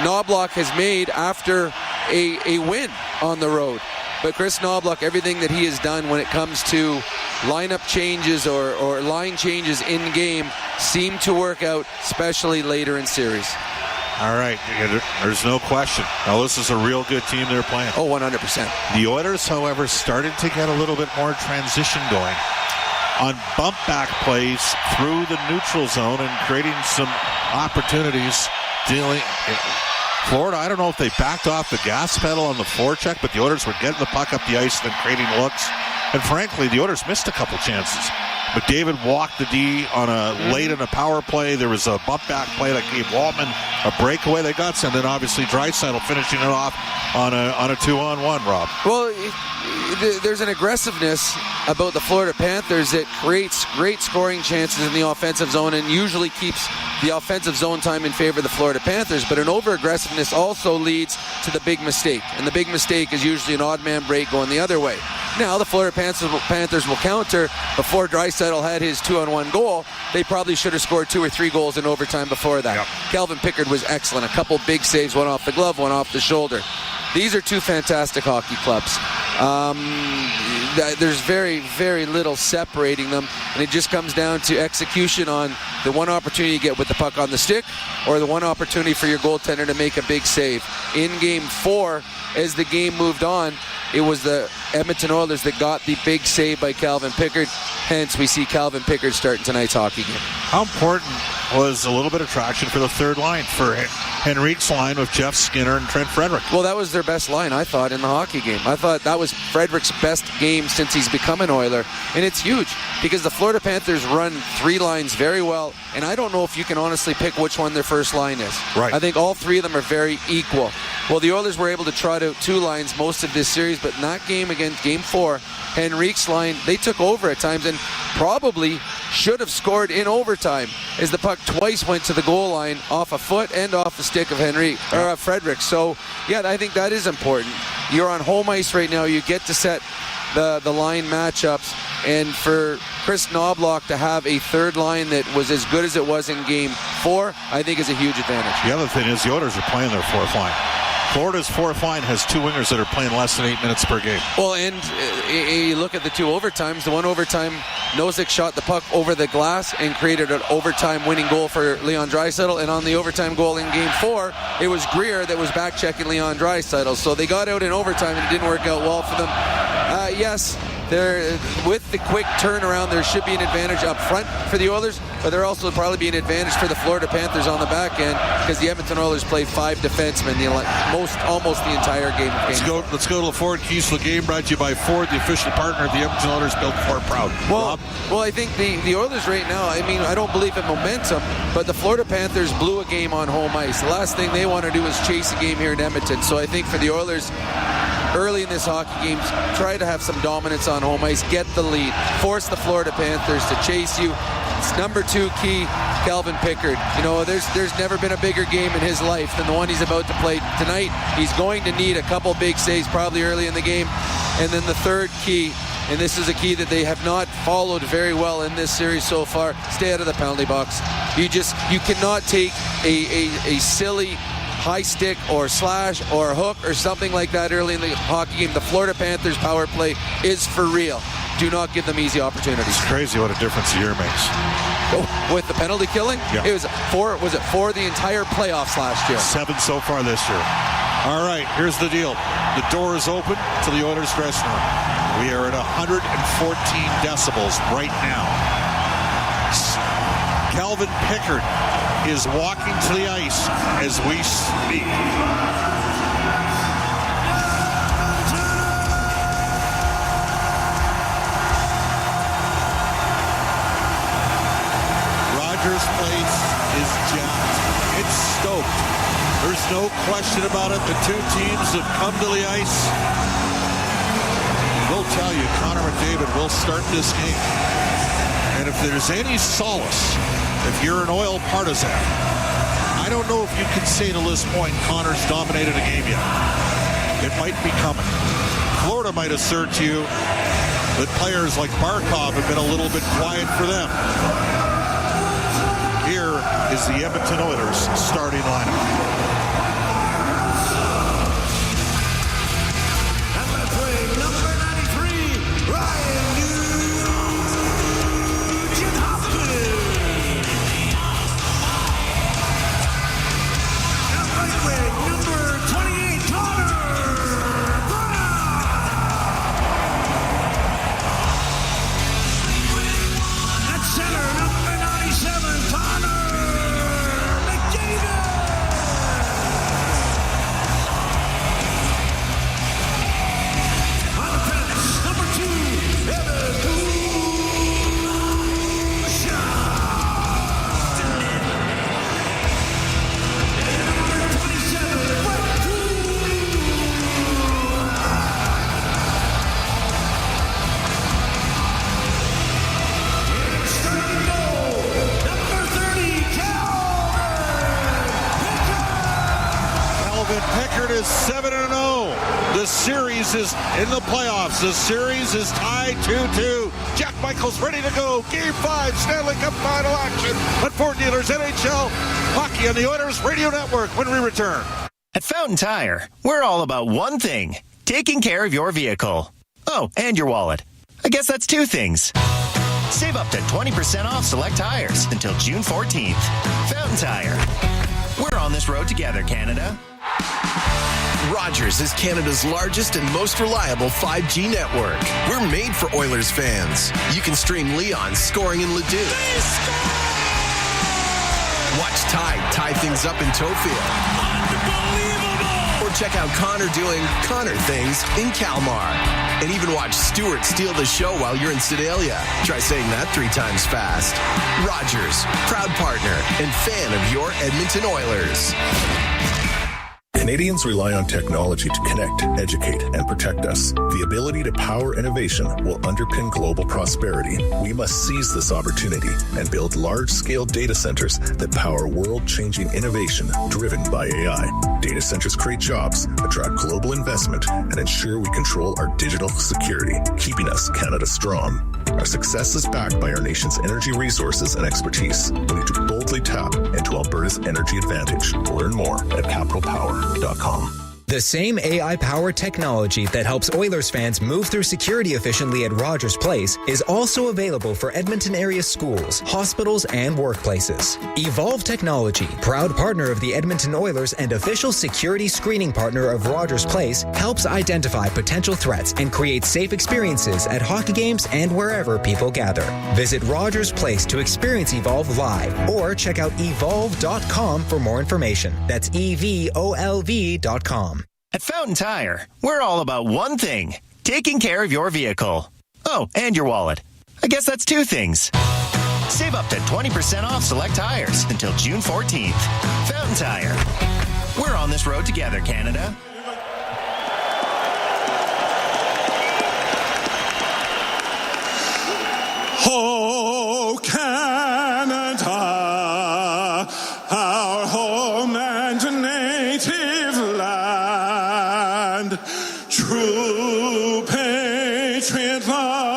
Knobloch has made after a win on the road. But Chris Knobloch, everything that he has done when it comes to lineup changes or line changes in game seem to work out, especially later in series. All right, there's no question. Now, this is a real good team they're playing. Oh, 100%. The Oilers, however, started to get a little bit more transition going on bump back plays through the neutral zone and creating some opportunities. Florida, I don't know if they backed off the gas pedal on the forecheck, but the Oilers were getting the puck up the ice and then creating looks. And frankly, the Oilers missed a couple chances. McDavid walked the D on late in a power play. There was a bump back play that gave Waltman a breakaway. They got some. Then obviously Draisaitl finishing it off on a 2-on-1, Rob. Well, there's an aggressiveness about the Florida Panthers that creates great scoring chances in the offensive zone and usually keeps the offensive zone time in favor of the Florida Panthers. But an over-aggressiveness also leads to the big mistake. And the big mistake is usually an odd man break going the other way. Now, the Florida Panthers will counter. Before Draisaitl had his 2-on-1 goal, they probably should have scored 2 or 3 goals in overtime before that. Yep. Calvin Pickard was excellent. A couple big saves, one off the glove, one off the shoulder. These are 2 fantastic hockey clubs. There's very, very little separating them, and it just comes down to execution on the one opportunity you get with the puck on the stick or the one opportunity for your goaltender to make a big save. In Game 4, as the game moved on, it was the Edmonton Oilers that got the big save by Calvin Pickard. Hence, we see Calvin Pickard starting tonight's hockey game. How important was a little bit of traction for the third line, for Henrique's line with Jeff Skinner and Trent Frederick? Well, that was their best line, I thought, in the hockey game. I thought that was Frederick's best game since he's become an Oiler. And it's huge because the Florida Panthers run 3 lines very well, and I don't know if you can honestly pick which one their first line is. Right. I think all 3 of them are very equal. Well, the Oilers were able to trot out 2 lines most of this series, but in that game against Game 4, Henrique's line, they took over at times and probably should have scored in overtime as the puck twice went to the goal line off a foot and off the stick of Frederick. So, yeah, I think that is important. You're on home ice right now. You get to set the line matchups, and for Chris Knobloch to have a third line that was as good as it was in Game 4, I think is a huge advantage. The other thing is the Oilers are playing their fourth line. Florida's fourth line has 2 wingers that are playing less than 8 minutes per game. Well, and you look at the 2 overtimes. The one overtime, Nosek shot the puck over the glass and created an overtime winning goal for Leon Draisaitl. And on the overtime goal in Game 4, it was Greer that was back-checking Leon Draisaitl. So they got out in overtime and it didn't work out well for them. Yes, with the quick turnaround, there should be an advantage up front for the Oilers, but there also probably be an advantage for the Florida Panthers on the back end because the Edmonton Oilers play 5 defensemen almost the entire game. Let's go to the Ford Keys to the game, brought to you by Ford, the official partner of the Edmonton Oilers, built Ford proud. Well, I think the Oilers right now, I mean, I don't believe in momentum, but the Florida Panthers blew a game on home ice. The last thing they want to do is chase a game here in Edmonton. So I think for the Oilers, early in this hockey game, try to have some dominance on home ice, get the lead, force the Florida Panthers to chase you. It's number 2 key, Calvin Pickard. You know, there's never been a bigger game in his life than the one he's about to play tonight. He's going to need a couple big saves probably early in the game. And then the third key and this is a key that they have not followed very well in this series so far. Stay out of the penalty box. You cannot take a silly high stick or slash or hook or something like that early in the hockey game. The Florida Panthers power play is for real. Do not give them easy opportunities. It's crazy what a difference a year makes. Oh, with the penalty killing? Yeah. It was four the entire playoffs last year? 7 so far this year. All right, here's the deal. The door is open to the Oilers dressing room. We are at 114 decibels right now. Calvin Pickard is walking to the ice as we speak. Rogers Place is jacked. It's stoked. There's no question about it. The two teams have come to the ice. We'll tell you, Connor McDavid will start this game. And if there's any solace, if you're an Oil partisan, I don't know if you can say to this point Connor's dominated a game yet. It might be coming. Florida might assert to you that players like Barkov have been a little bit quiet for them. Here is the Edmonton Oilers starting lineup. Pickard is 7-0. The series is in the playoffs. The series is tied 2-2. Jack Michael's ready to go. Game 5, Stanley Cup final action at Ford Dealers NHL Hockey on the Oilers Radio Network when we return. At Fountain Tire, we're all about one thing, taking care of your vehicle. Oh, and your wallet. I guess that's 2 things. Save up to 20% off select tires until June 14th. Fountain Tire. We're on this road together, Canada. Rogers is Canada's largest and most reliable 5G network. We're made for Oilers fans. You can stream Leon scoring in Leduc. Watch Tide tie things up in Tofield. Unbelievable! Or check out Connor doing Connor things in Kalmar. And even watch Stewart steal the show while you're in Sedalia. Try saying that 3 times fast. Rogers, proud partner and fan of your Edmonton Oilers. Canadians rely on technology to connect, educate, and protect us. The ability to power innovation will underpin global prosperity. We must seize this opportunity and build large-scale data centers that power world-changing innovation driven by AI. Data centers create jobs, attract global investment, and ensure we control our digital security, keeping us Canada strong. Our success is backed by our nation's energy resources and expertise. We need to boldly tap into Alberta's energy advantage. Learn more at capitalpower.com. The same AI-powered technology that helps Oilers fans move through security efficiently at Rogers Place is also available for Edmonton area schools, hospitals, and workplaces. Evolve Technology, proud partner of the Edmonton Oilers and official security screening partner of Rogers Place, helps identify potential threats and create safe experiences at hockey games and wherever people gather. Visit Rogers Place to experience Evolve live or check out evolve.com for more information. That's EVOLV.com. At Fountain Tire, we're all about one thing, taking care of your vehicle. Oh, and your wallet. I guess that's 2 things. Save up to 20% off select tires until June 14th. Fountain Tire. We're on this road together, Canada. Oh, Canada, our home and native land, true patriot love.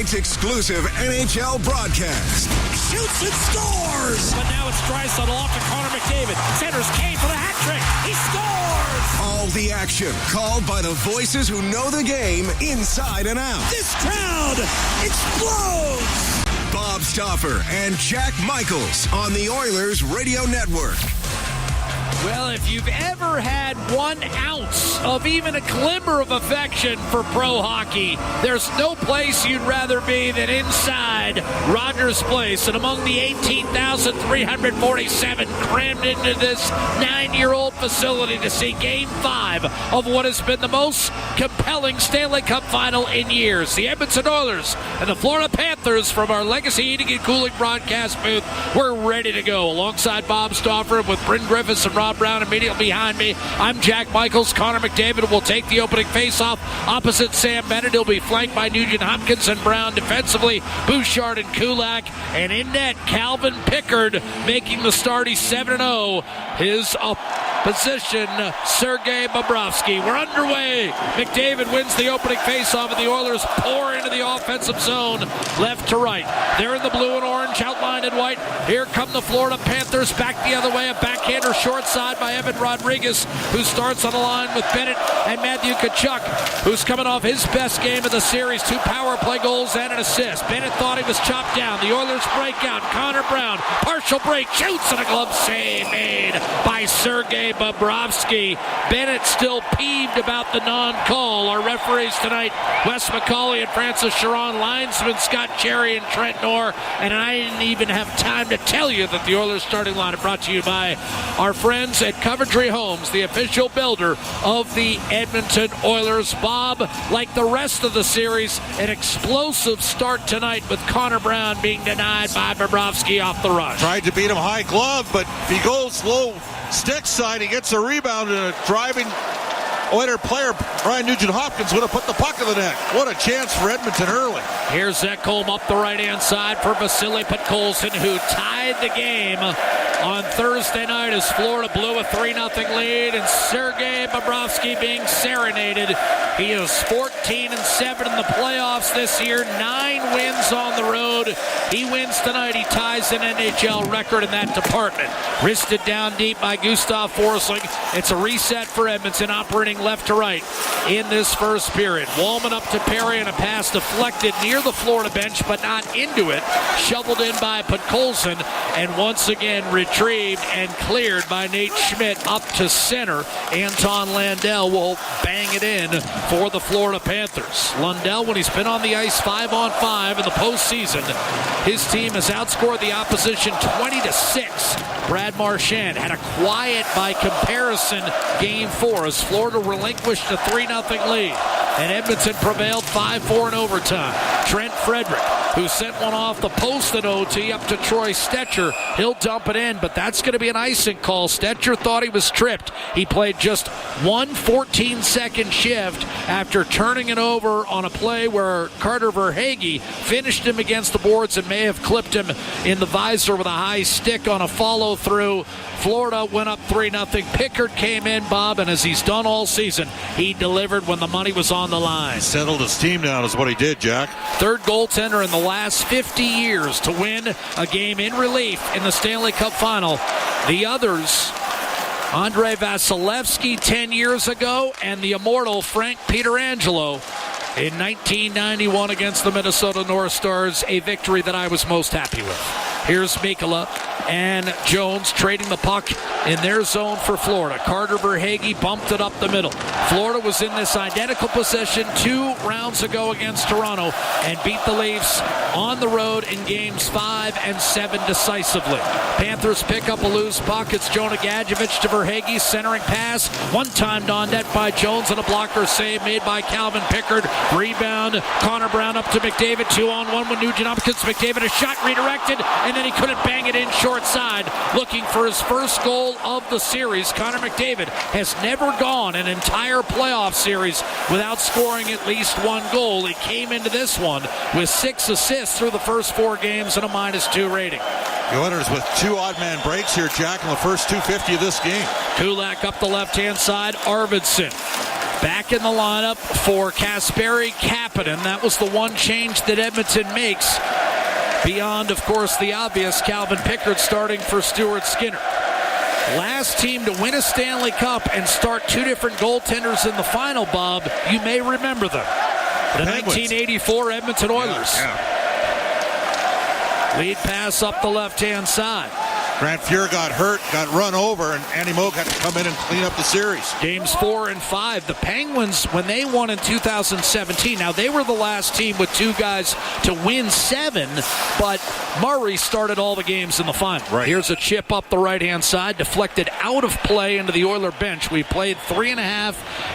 night's exclusive NHL broadcast. Shoots and scores! But now it's Draisaitl off to Connor McDavid. Centers Kane for the hat trick. He scores! All the action called by the voices who know the game inside and out. This crowd explodes! Bob Stauffer and Jack Michaels on the Oilers Radio Network. Well, if you've ever had 1 ounce of even a glimmer of affection for pro hockey, there's no place you'd rather be than inside Rogers Place. And among the 18,347 crammed into this 9-year-old facility to see Game 5 of what has been the most compelling Stanley Cup final in years. The Edmonton Oilers and the Florida Panthers from our Legacy Heating and Cooling broadcast booth, we're ready to go. Alongside Bob Stauffer with Bryn Griffiths and Rob Brown immediately behind me, I'm Jack Michaels. Connor McDavid will take the opening faceoff opposite Sam Bennett. He'll be flanked by Nugent Hopkins and Brown. Defensively, Bouchard and Kulak. And in net, Calvin Pickard making the start. He's 7-0. His opposition, Sergei Bobrovsky. We're underway. McDavid wins the opening faceoff, and the Oilers pour into the offensive zone, left to right. They're in the blue and orange, outlined in white. Here come the Florida Panthers back the other way. A backhander short side by Evan Rodriguez, who starts on the line with Bennett and Matthew Tkachuk, who's coming off his best game of the series. 2 power play goals and an assist. Bennett thought he was chopped down. The Oilers break out. Connor Brown, partial break, shoots, and a glove save made by Sergei Bobrovsky. Bennett still peeved about the non-call. Our referees tonight, Wes McCauley and Francis Sharon, linesmen Scott Cherry and Trent Knorr. And I didn't even have time to tell you that the Oilers starting line is brought to you by our friends at Coventry Homes, the official builder of the Edmonton Oilers. Bob, like the rest of the series, an explosive start tonight with Connor Brown being denied by Bobrovsky off the rush. Tried to beat him high glove, but if he goes low stick side, he gets a rebound, and a driving Oiler player, Brian Nugent-Hopkins, would have put the puck in the net. What a chance for Edmonton early. Here's Ekholm up the right-hand side for Vasily Podkolzin, who tied the game on Thursday night as Florida blew a 3-0 lead, and Sergei Bobrovsky being serenaded. He is 14-7 in the playoffs this year, 9 wins on the road. He wins tonight. He ties an NHL record in that department. Wristed down deep by Gustav Forsling. It's a reset for Edmonton, operating left to right in this first period. Wallman up to Perry, and a pass deflected near the Florida bench, but not into it. Shoveled in by Podkolzin, and once again retrieved and cleared by Nate Schmidt up to center. Anton Lundell will bang it in for the Florida Panthers. Lundell, when he's been on the ice 5-on-5 in the postseason, his team has outscored the opposition 20-6. Brad Marchand had a quiet by comparison Game 4 as Florida relinquished a 3-0 lead, and Edmonton prevailed 5-4 in overtime. Trent Frederick, who sent one off the post in OT up to Troy Stetcher. He'll dump it in, but that's going to be an icing call. Stetcher thought he was tripped. He played just one 14-second shift after turning it over on a play where Carter Verhaeghe finished him against the boards and may have clipped him in the visor with a high stick on a follow-through. Florida went up 3-0. Pickard came in, Bob, and as he's done all season, he delivered when the money was on the line. Settled his team down is what he did, Jack. Third goaltender in the last 50 years to win a game in relief in the Stanley Cup final. The others, Andrei Vasilevsky 10 years ago, and the immortal Frank Pietrangelo in 1991 against the Minnesota North Stars, a victory that I was most happy with. Here's Mikkola and Jones trading the puck in their zone for Florida. Carter Verhaeghe bumped it up the middle. Florida was in this identical possession 2 rounds ago against Toronto and beat the Leafs on the road in games 5 and 7 decisively. Panthers pick up a loose puck. It's Jonah Gadjevich to Verhaeghe, centering pass. One-timed on net by Jones, and a blocker save made by Calvin Pickard. Rebound, Connor Brown up to McDavid. 2-on-1 with Nugent Hopkins. McDavid, a shot redirected, and then he couldn't bang it in short side. Looking for his first goal of the series. Connor McDavid has never gone an entire playoff series without scoring at least 1 goal. He came into this one with 6 assists through the first 4 games and a -2 rating. The Oilers with 2 odd man breaks here, Jack, in the first 250 of this game. Kulak up the left-hand side. Arvidsson Back in the lineup for Kasperi Kapanen. That was the one change that Edmonton makes. Beyond, of course, the obvious, Calvin Pickard starting for Stuart Skinner. Last team to win a Stanley Cup and start two different goaltenders in the final, Bob. You may remember them. The 1984 Edmonton Oilers. Lead pass up the left-hand side. Grant Fuhr got hurt, got run over, and Andy Moog had to come in and clean up the series. Games 4 and 5. The Penguins, when they won in 2017, now they were the last team with two guys to win 7, but Murray started all the games in the final. Right. Here's a chip up the right-hand side, deflected out of play into the Oiler bench. We played 3.5,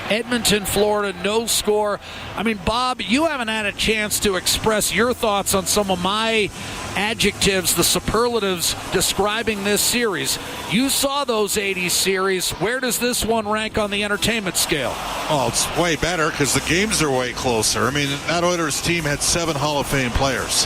Edmonton, Florida, no score. I mean, Bob, you haven't had a chance to express your thoughts on some of my adjectives, the superlatives describing this series. You saw those 80s series. Where does this one rank on the entertainment scale? Oh, it's way better because the games are way closer. I mean, that Oilers team had 7 Hall of Fame players,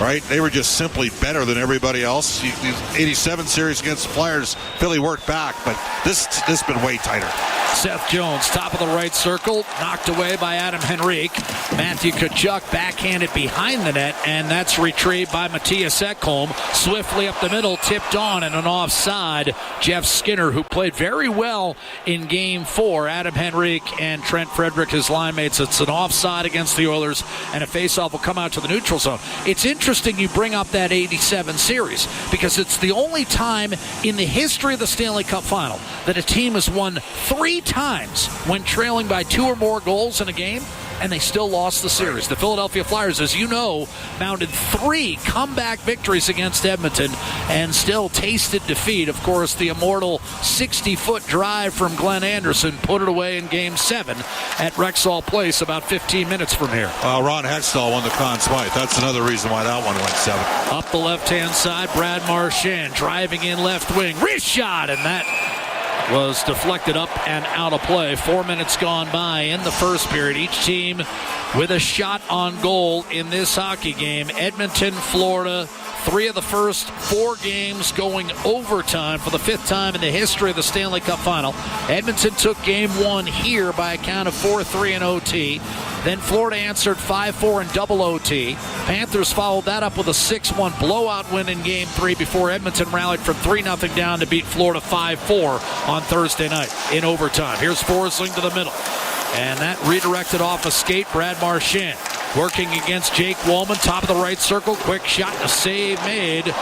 right? They were just simply better than everybody else. The 87 series against the Flyers, Philly worked back, but this has been way tighter. Seth Jones, top of the right circle, knocked away by Adam Henrique. Matthew Tkachuk backhanded behind the net, and that's retrieved by Matthias Ekholm. Swiftly up the middle, tipped on, and an offside. Jeff Skinner, who played very well in Game 4. Adam Henrique and Trent Frederick, his line mates. It's an offside against the Oilers, and a faceoff will come out to the neutral zone. It's interesting you bring up that 87 series, because it's the only time in the history of the Stanley Cup Final that a team has won 3 times when trailing by 2 or more goals in a game, and they still lost the series. The Philadelphia Flyers, as you know, mounted 3 comeback victories against Edmonton and still tasted defeat. Of course, the immortal 60-foot drive from Glenn Anderson put it away in Game 7 at Rexall Place about 15 minutes from here. Ron Hextall won the Conn Smythe. That's another reason why that one went 7. Up the left-hand side, Brad Marchand driving in left wing. Wrist shot, and that was deflected up and out of play. 4 minutes gone by in the first period. Each team with a shot on goal in this hockey game. Edmonton, Florida, 3 of the first 4 games going overtime for the 5th time in the history of the Stanley Cup Final. Edmonton took Game 1 here by a count of 4-3 in OT. Then Florida answered 5-4 in double OT. Panthers followed that up with a 6-1 blowout win in Game 3 before Edmonton rallied from 3-0 down to beat Florida 5-4 on Thursday night in overtime. Here's Forsling to the middle. And that redirected off a skate. Brad Marchand working against Jake Wollman. Top of the right circle. Quick shot and a save made.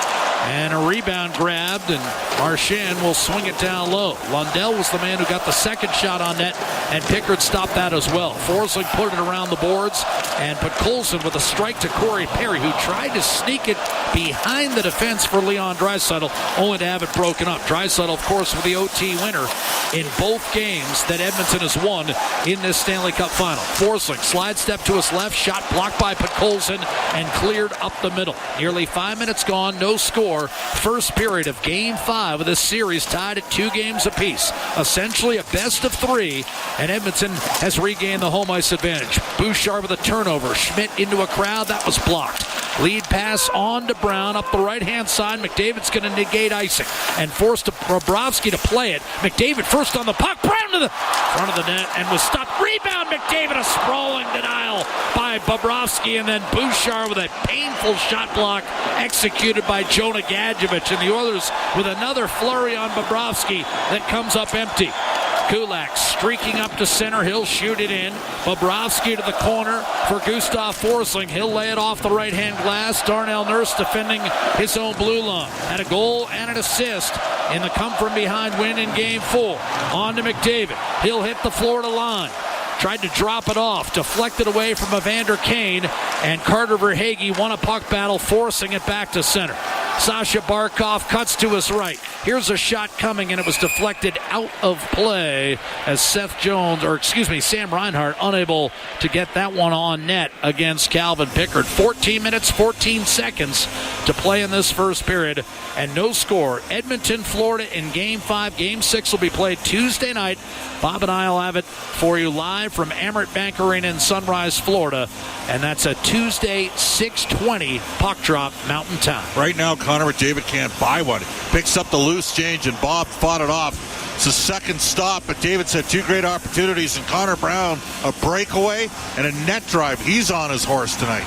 And a rebound grabbed, and Marchand will swing it down low. Lundell was the man who got the second shot on net, and Pickard stopped that as well. Forsling put it around the boards, and put Coulson with a strike to Corey Perry, who tried to sneak it behind the defense for Leon Draisaitl, only to have it broken up. Draisaitl, of course, with the OT winner in both games that Edmonton has won in this Stanley Cup Final. Forsling, slide step to his left, shot blocked by Podkolzin, and cleared up the middle. Nearly 5 minutes gone, no score. First period of Game 5 of this series tied at 2 games apiece. Essentially a best of 3, and Edmonton has regained the home ice advantage. Bouchard with a turnover. Schmidt into a crowd. That was blocked. Lead pass on to Brown up the right-hand side. McDavid's going to negate icing and force Bobrovsky to play it. McDavid first on the puck. Brown to the front of the net and was stopped. Rebound McDavid. A sprawling denial by Bobrovsky, and then Bouchard with a painful shot block executed by Jonah Gadjevich, and the Oilers with another flurry on Bobrovsky that comes up empty. Kulak streaking up to center. He'll shoot it in. Bobrovsky to the corner for Gustav Forsling. He'll lay it off the right-hand glass. Darnell Nurse defending his own blue line. Had a goal and an assist in the come-from-behind win in Game 4. On to McDavid. He'll hit the Florida line. Tried to drop it off, deflected away from Evander Kane, and Carter Verhaeghe won a puck battle, forcing it back to center. Sasha Barkov cuts to his right. Here's a shot coming, and it was deflected out of play as Sam Reinhart unable to get that one on net against Calvin Pickard. 14 minutes, 14 seconds to play in this first period, and no score. Edmonton, Florida in Game 5. Game 6 will be played Tuesday night. Bob and I will have it for you live from Amerant Bank Arena in Sunrise, Florida, and that's a Tuesday 6:20 puck drop Mountain Time. Right now, Connor McDavid can't buy one. Picks up the loose change, and Bob fought it off. It's a second stop, but David's had two great opportunities, and Connor Brown, a breakaway and a net drive. He's on his horse tonight.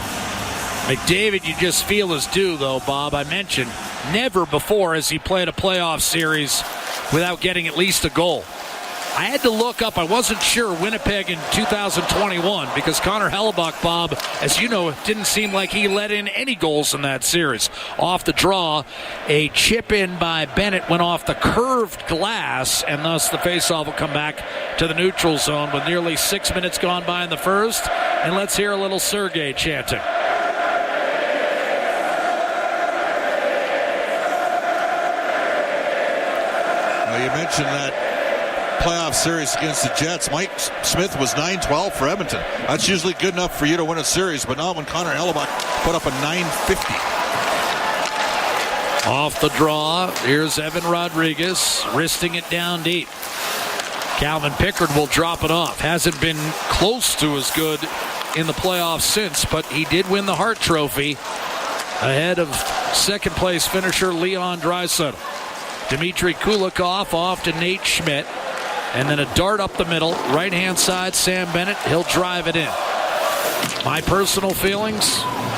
McDavid, you just feel his due, though, Bob. I mentioned never before has he played a playoff series without getting at least a goal. I had to look up. I wasn't sure Winnipeg in 2021 because Connor Hellebuyck, Bob, as you know, didn't seem like he let in any goals in that series. Off the draw, a chip in by Bennett went off the curved glass, and thus the faceoff will come back to the neutral zone with nearly 6 minutes gone by in the first. And let's hear a little Sergei chanting. You mentioned that playoff series against the Jets. Mike Smith was 9-12 for Edmonton. That's usually good enough for you to win a series, but not when Connor Hellebuyck put up a 950. Off the draw, here's Evan Rodriguez, wristing it down deep. Calvin Pickard will drop it off. Hasn't been close to as good in the playoffs since, but he did win the Hart Trophy ahead of second-place finisher Leon Draisaitl. Dmitry Kulikov off to Nate Schmidt. And then a dart up the middle. Right-hand side, Sam Bennett. He'll drive it in. My personal feelings,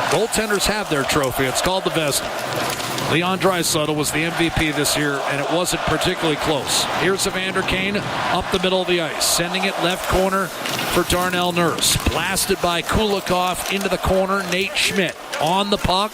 goaltenders have their trophy. It's called the Vezina. Leon Draisaitl was the MVP this year, and it wasn't particularly close. Here's Evander Kane up the middle of the ice, sending it left corner for Darnell Nurse. Blasted by Kulikov into the corner. Nate Schmidt on the puck,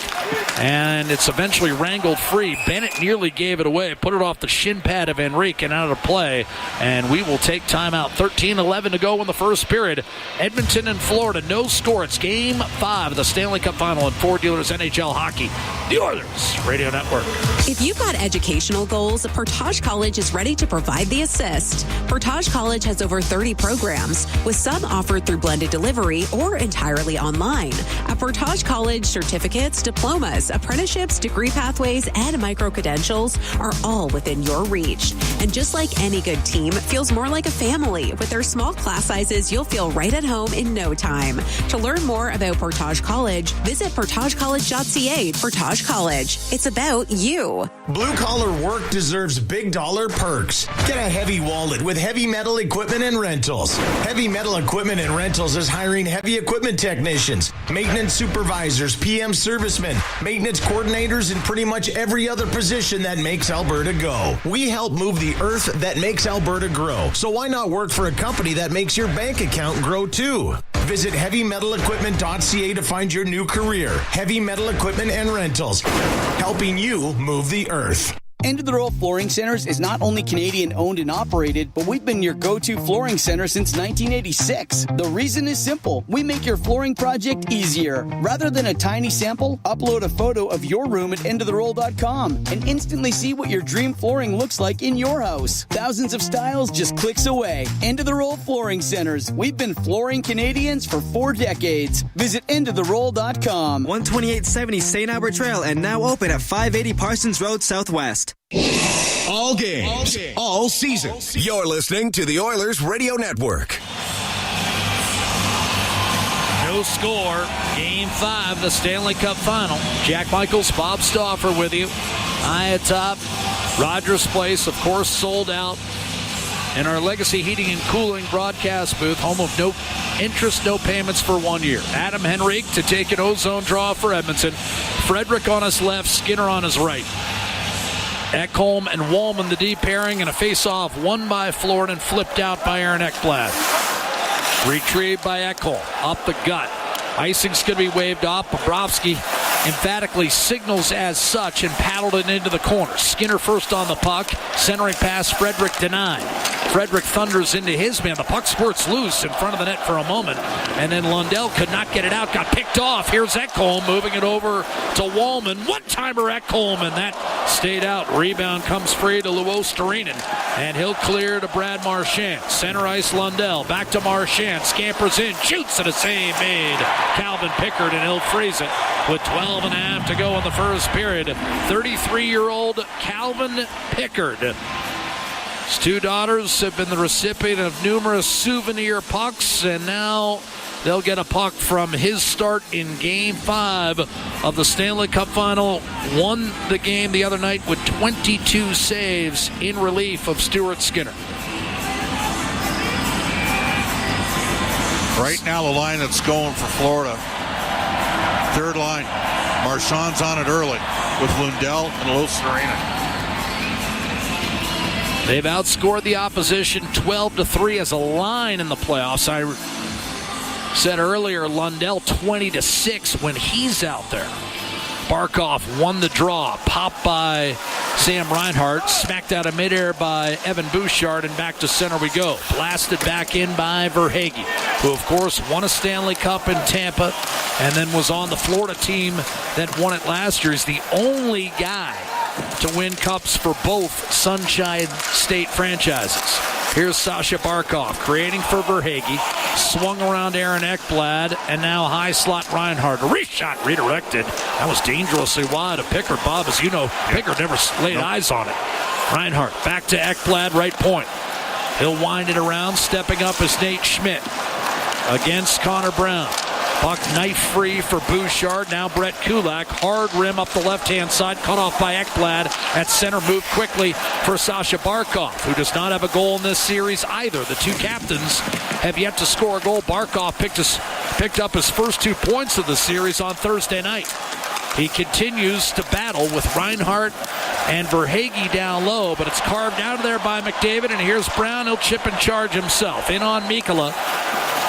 and it's eventually wrangled free. Bennett nearly gave it away, put it off the shin pad of Henrique and out of play, and we will take timeout. 13-11 to go in the first period. Edmonton and Florida, no score. It's Game 5 of the Stanley Cup Final in Ford Dealers NHL Hockey. The Oilers Radio Network. If you've got educational goals, Portage College is ready to provide the assist. Portage College has over 30 programs, with some offered through blended delivery or entirely online. At Portage College, certificates, diplomas, apprenticeships, degree pathways, and micro-credentials are all within your reach. And just like any good team, it feels more like a family. With their small class sizes, you'll feel right at home in no time. To learn more about Portage College, visit portagecollege.ca. Portage College. It's about you. Blue collar work deserves big dollar perks. Get a heavy wallet with Heavy Metal Equipment and Rentals. Heavy Metal Equipment and Rentals is hiring heavy equipment technicians, maintenance supervisors, PM servicemen, maintenance coordinators, and pretty much every other position that makes Alberta go. We help move the earth that makes Alberta grow. So why not work for a company that makes your bank account grow too? Visit heavymetalequipment.ca to find your new career. Heavy Metal Equipment and Rentals, helping you move the earth. End of the Road Flooring Centers is not only Canadian owned and operated, but we've been your go-to flooring center since 1986. The reason is simple. We make your flooring project easier. Rather than a tiny sample, upload a photo of your room at endoftheroll.com and instantly see what your dream flooring looks like in your house. Thousands of styles just clicks away. End of the Roll Flooring Centers. We've been flooring Canadians for 4 decades. Visit endoftheroll.com. 12870 St. Albert Trail and now open at 580 Parsons Road Southwest. All games, all season. You're listening to the Oilers Radio Network. No score. Game 5, the Stanley Cup Final. Jack Michaels, Bob Stauffer with you. High atop Rogers Place, of course, sold out. In our Legacy Heating and Cooling broadcast booth, home of no interest, no payments for 1 year. Adam Henrique to take an ozone draw for Edmonton. Frederick on his left, Skinner on his right. Ekholm and Wallman, the deep pairing, and a face-off won by Florida and flipped out by Aaron Ekblad. Retrieved by Ekholm, up the gut. Icing's going to be waved off. Bobrovsky emphatically signals as such and paddled it into the corner. Skinner first on the puck. Centering pass, Frederick denied. Frederick thunders into his man. The puck squirts loose in front of the net for a moment. And then Lundell could not get it out. Got picked off. Here's Ekholm moving it over to Wallman. One-timer Ekholm, and that stayed out. Rebound comes free to Luostarinen. And he'll clear to Brad Marchand. Center ice Lundell. Back to Marchand. Scampers in. Shoots, and a save made. Calvin Pickard, and he'll freeze it with 12 and a half to go in the first period. 33-year-old Calvin Pickard. His 2 daughters have been the recipient of numerous souvenir pucks, and now they'll get a puck from his start in Game 5 of the Stanley Cup Final. Won the game the other night with 22 saves in relief of Stuart Skinner. Right now, the line that's going for Florida, third line. Marchand's on it early with Lundell and Lucerina. They've outscored the opposition 12-3 as a line in the playoffs. I said earlier, Lundell 20-6 when he's out there. Barkov won the draw, popped by Sam Reinhart, smacked out of midair by Evan Bouchard, and back to center we go. Blasted back in by Verhaeghe, who of course won a Stanley Cup in Tampa and then was on the Florida team that won it last year. He's the only guy to win cups for both Sunshine State franchises. Here's Sasha Barkov creating for Verhaeghe. Swung around Aaron Ekblad, and now high slot Reinhart. A reshot redirected. That was dangerously wide. A Pickard, Bob, as you know, Pickard never laid eyes on it. Reinhart back to Ekblad, right point. He'll wind it around, stepping up as Nate Schmidt against Connor Brown. Puck knife free for Bouchard. Now Brett Kulak. Hard rim up the left-hand side. Cut off by Ekblad. At center, move quickly for Sasha Barkov, who does not have a goal in this series either. The two captains have yet to score a goal. Barkov picked up his first 2 points of the series on Thursday night. He continues to battle with Reinhart and Verhaeghe down low, but it's carved out of there by McDavid, and here's Brown. He'll chip and charge himself. In on Mikkola.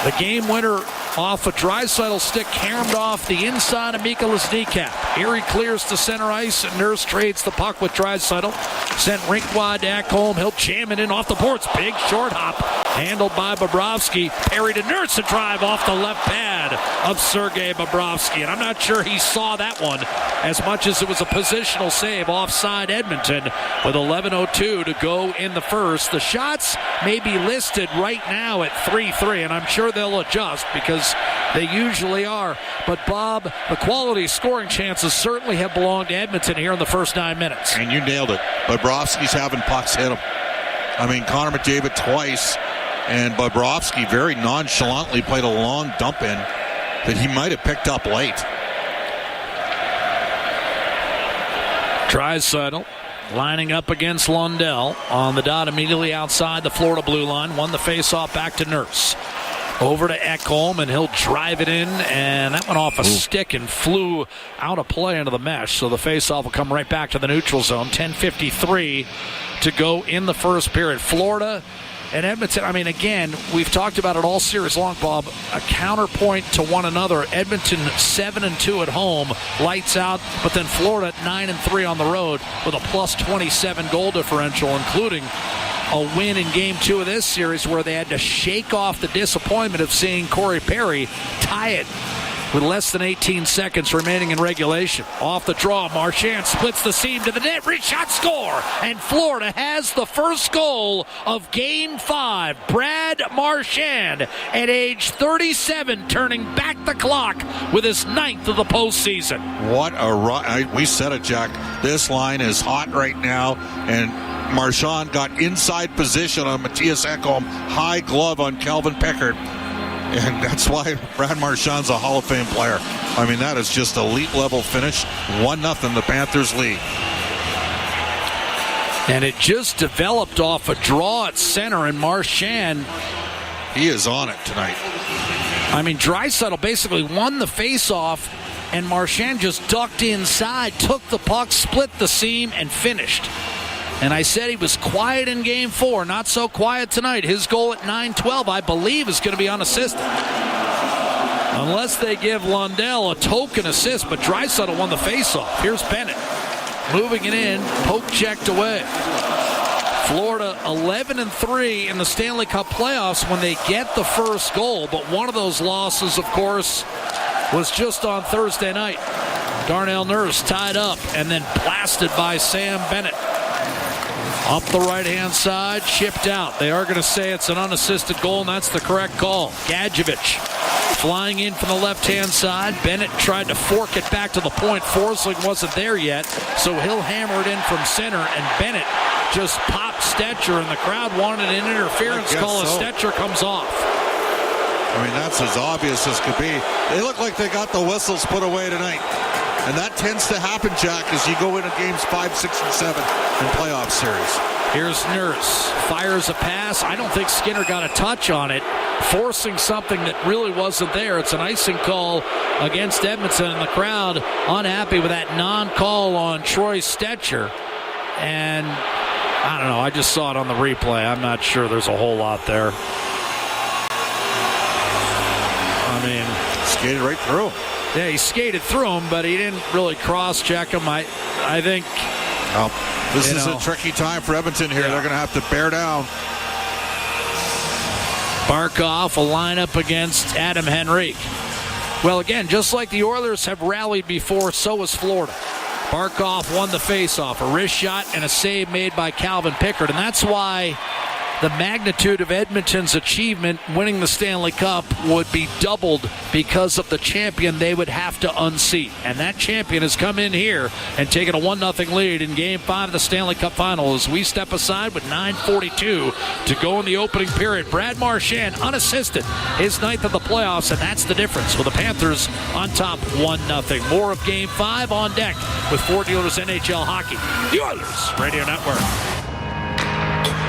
The game winner off a Draisaitl stick, hammered off the inside of Mikkola's kneecap. Here he clears to center ice, and Nurse trades the puck with Draisaitl. Sent rink wide to Ekholm. He'll jam it in off the boards. Big short hop, handled by Bobrovsky. Parry to Nurse, a drive off the left pad of Sergei Bobrovsky. And I'm not sure he saw that one as much as it was a positional save offside Edmonton with 11:02 to go in the first. The shots may be listed right now at 3-3, and I'm sure they'll adjust because they usually are. But Bob, the quality scoring chances certainly have belonged to Edmonton here in the first 9 minutes. And you nailed it. Bobrovsky's having pucks hit him. I mean, Connor McDavid twice, and Bobrovsky very nonchalantly played a long dump in that he might have picked up late. Draisaitl lining up against Lundell on the dot immediately outside the Florida blue line. Won the faceoff back to Nurse. Over to Ekholm, and he'll drive it in, and that went off a stick and flew out of play into the mesh. So the faceoff will come right back to the neutral zone. 10:53 to go in the first period. Florida and Edmonton, I mean, again, we've talked about it all series long, Bob, a counterpoint to one another. Edmonton 7-2 at home, lights out, but then Florida 9-3 on the road with a plus 27 goal differential, including a win in Game 2 of this series where they had to shake off the disappointment of seeing Corey Perry tie it with less than 18 seconds remaining in regulation. Off the draw, Marchand splits the seam to the net, reshot, score, and Florida has the first goal of Game 5. Brad Marchand, at age 37, turning back the clock with his 9th of the postseason. What a run. We said it, Jack. This line is hot right now, and Marchand got inside position on Matthias Ekholm, high glove on Calvin Pickard. And that's why Brad Marchand's a Hall of Fame player. I mean, that is just elite level finish. 1-0 the Panthers lead. And it just developed off a draw at center, and Marchand, he is on it tonight. I mean, Draisaitl basically won the face-off, and Marchand just ducked inside, took the puck, split the seam, and finished. And I said he was quiet in Game 4. Not so quiet tonight. His goal at 9:12, I believe, is going to be unassisted. Unless they give Lundell a token assist, but Draisaitl won the faceoff. Here's Bennett. Moving it in, poke checked away. Florida 11-3 in the Stanley Cup playoffs when they get the first goal. But one of those losses, of course, was just on Thursday night. Darnell Nurse tied up and then blasted by Sam Bennett. Up the right-hand side, chipped out. They are going to say it's an unassisted goal, and that's the correct call. Gadjevich flying in from the left-hand side. Bennett tried to fork it back to the point. Forsling wasn't there yet, so he'll hammer it in from center, and Bennett just popped Stetcher, and the crowd wanted an interference call as Stetcher comes off. I mean, that's as obvious as could be. They look like they got the whistles put away tonight. And that tends to happen, Jack, as you go into games 5, 6, and 7 in playoff series. Here's Nurse. Fires a pass. I don't think Skinner got a touch on it, forcing something that really wasn't there. It's an icing call against Edmonton, and the crowd unhappy with that non-call on Troy Stetcher. And I don't know. I just saw it on the replay. I'm not sure there's a whole lot there. I mean, skated right through him. Yeah, he skated through him, but he didn't really cross-check him. I think... Well, this is a tricky time for Edmonton here. Yeah. They're going to have to bear down. Barkov, a lineup against Adam Henrique. Well, again, just like the Oilers have rallied before, so has Florida. Barkov won the faceoff, a wrist shot and a save made by Calvin Pickard, and that's why the magnitude of Edmonton's achievement winning the Stanley Cup would be doubled because of the champion they would have to unseat. And that champion has come in here and taken a 1-0 lead in Game 5 of the Stanley Cup Final as we step aside with 9:42 to go in the opening period. Brad Marchand unassisted, his 9th of the playoffs, and that's the difference with the Panthers on top 1-0. More of Game 5 on deck with Ford Dealers NHL Hockey, the Oilers Radio Network.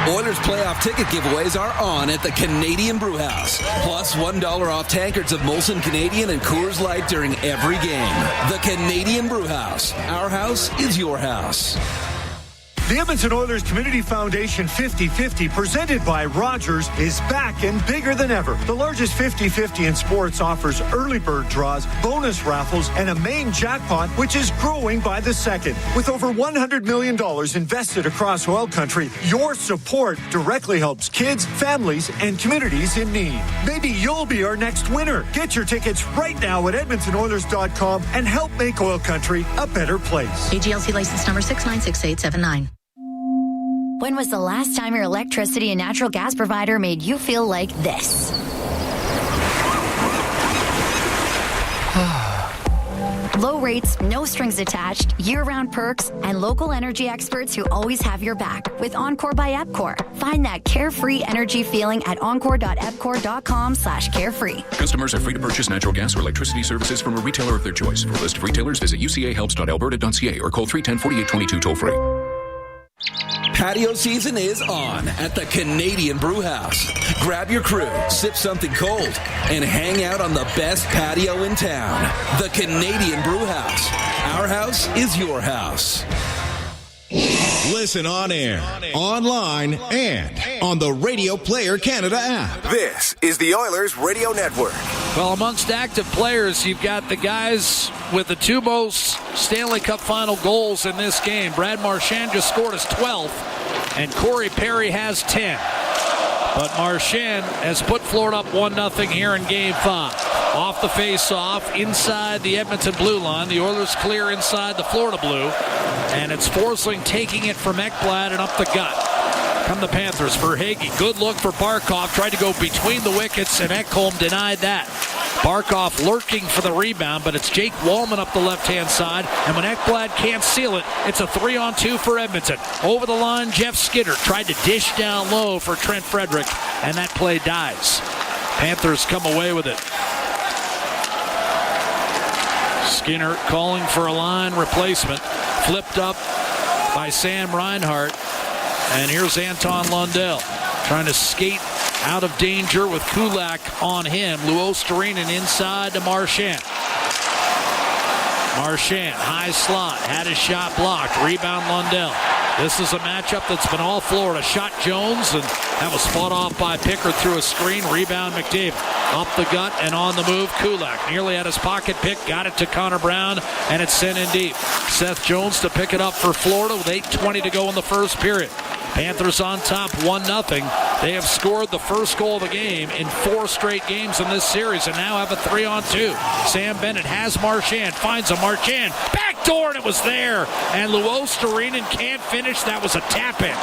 Oilers playoff ticket giveaways are on at the Canadian Brewhouse. Plus $1 off tankards of Molson Canadian and Coors Light during every game. The Canadian Brewhouse. Our house is your house. The Edmonton Oilers Community Foundation 50-50, presented by Rogers, is back and bigger than ever. The largest 50-50 in sports offers early bird draws, bonus raffles, and a main jackpot, which is growing by the second. With over $100 million invested across oil country, your support directly helps kids, families, and communities in need. Maybe you'll be our next winner. Get your tickets right now at EdmontonOilers.com and help make oil country a better place. AGLC license number 696879. When was the last time your electricity and natural gas provider made you feel like this? Low rates, no strings attached, year-round perks, and local energy experts who always have your back with Encore by EPCOR. Find that carefree energy feeling at encore.epcor.com/carefree. Customers are free to purchase natural gas or electricity services from a retailer of their choice. For a list of retailers, visit ucahelps.alberta.ca or call 310-4822 toll-free. Patio season is on at the Canadian Brewhouse. Grab your crew, sip something cold, and hang out on the best patio in town. The Canadian Brewhouse. Our house is your house. Listen on air, online, and on the Radio Player Canada app. This is the Oilers Radio Network. Well, amongst active players, you've got the guys with the two most Stanley Cup Final goals in this game. Brad Marchand just scored his 12th, and Corey Perry has 10. But Marchand has put Florida up 1-0 here in Game 5. Off the face-off, inside the Edmonton blue line. The Oilers clear inside the Florida blue. And it's Forsling taking it from Ekblad and up the gut. Come the Panthers for Hagee. Good look for Barkov. Tried to go between the wickets, and Ekholm denied that. Barkov lurking for the rebound, but it's Jake Wallman up the left-hand side. And when Ekblad can't seal it, it's a 3-on-2 for Edmonton. Over the line, Jeff Skinner tried to dish down low for Trent Frederick, and that play dies. Panthers come away with it. Skinner calling for a line replacement. Flipped up by Sam Reinhart. And here's Anton Lundell trying to skate out of danger with Kulak on him. Luostarinen inside to Marchand. Marchand, high slot, had his shot blocked. Rebound Lundell. This is a matchup that's been all Florida. Shot Jones, and that was fought off by Pickard through a screen. Rebound McDavid. Up the gut and on the move, Kulak. Nearly had his pocket pick, got it to Connor Brown, and it's sent in deep. Seth Jones to pick it up for Florida with 8:20 to go in the first period. Panthers on top 1-0. They have scored the first goal of the game in 4 straight games in this series and now have a 3-on-2. Sam Bennett has Marchand, finds a Marchand. Backdoor, and it was there. And Luostarinen can't finish. That was a tap-in.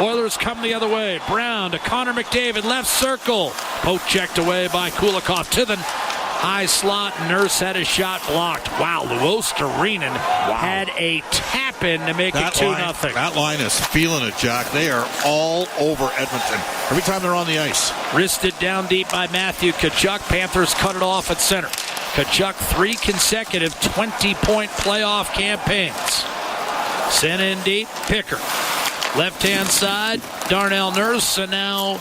Oilers come the other way. Brown to Connor McDavid, left circle. Poke checked away by Kulikov to the high slot. Nurse had a shot blocked. Wow, Luostarinen had a tap-in to make it 2-0. That line is feeling it, Jack. They are all over Edmonton every time they're on the ice. Wristed down deep by Matthew Tkachuk. Panthers cut it off at center. Tkachuk 3 consecutive 20-point playoff campaigns. Sent in deep, Pickard. Left-hand side, Darnell Nurse, and now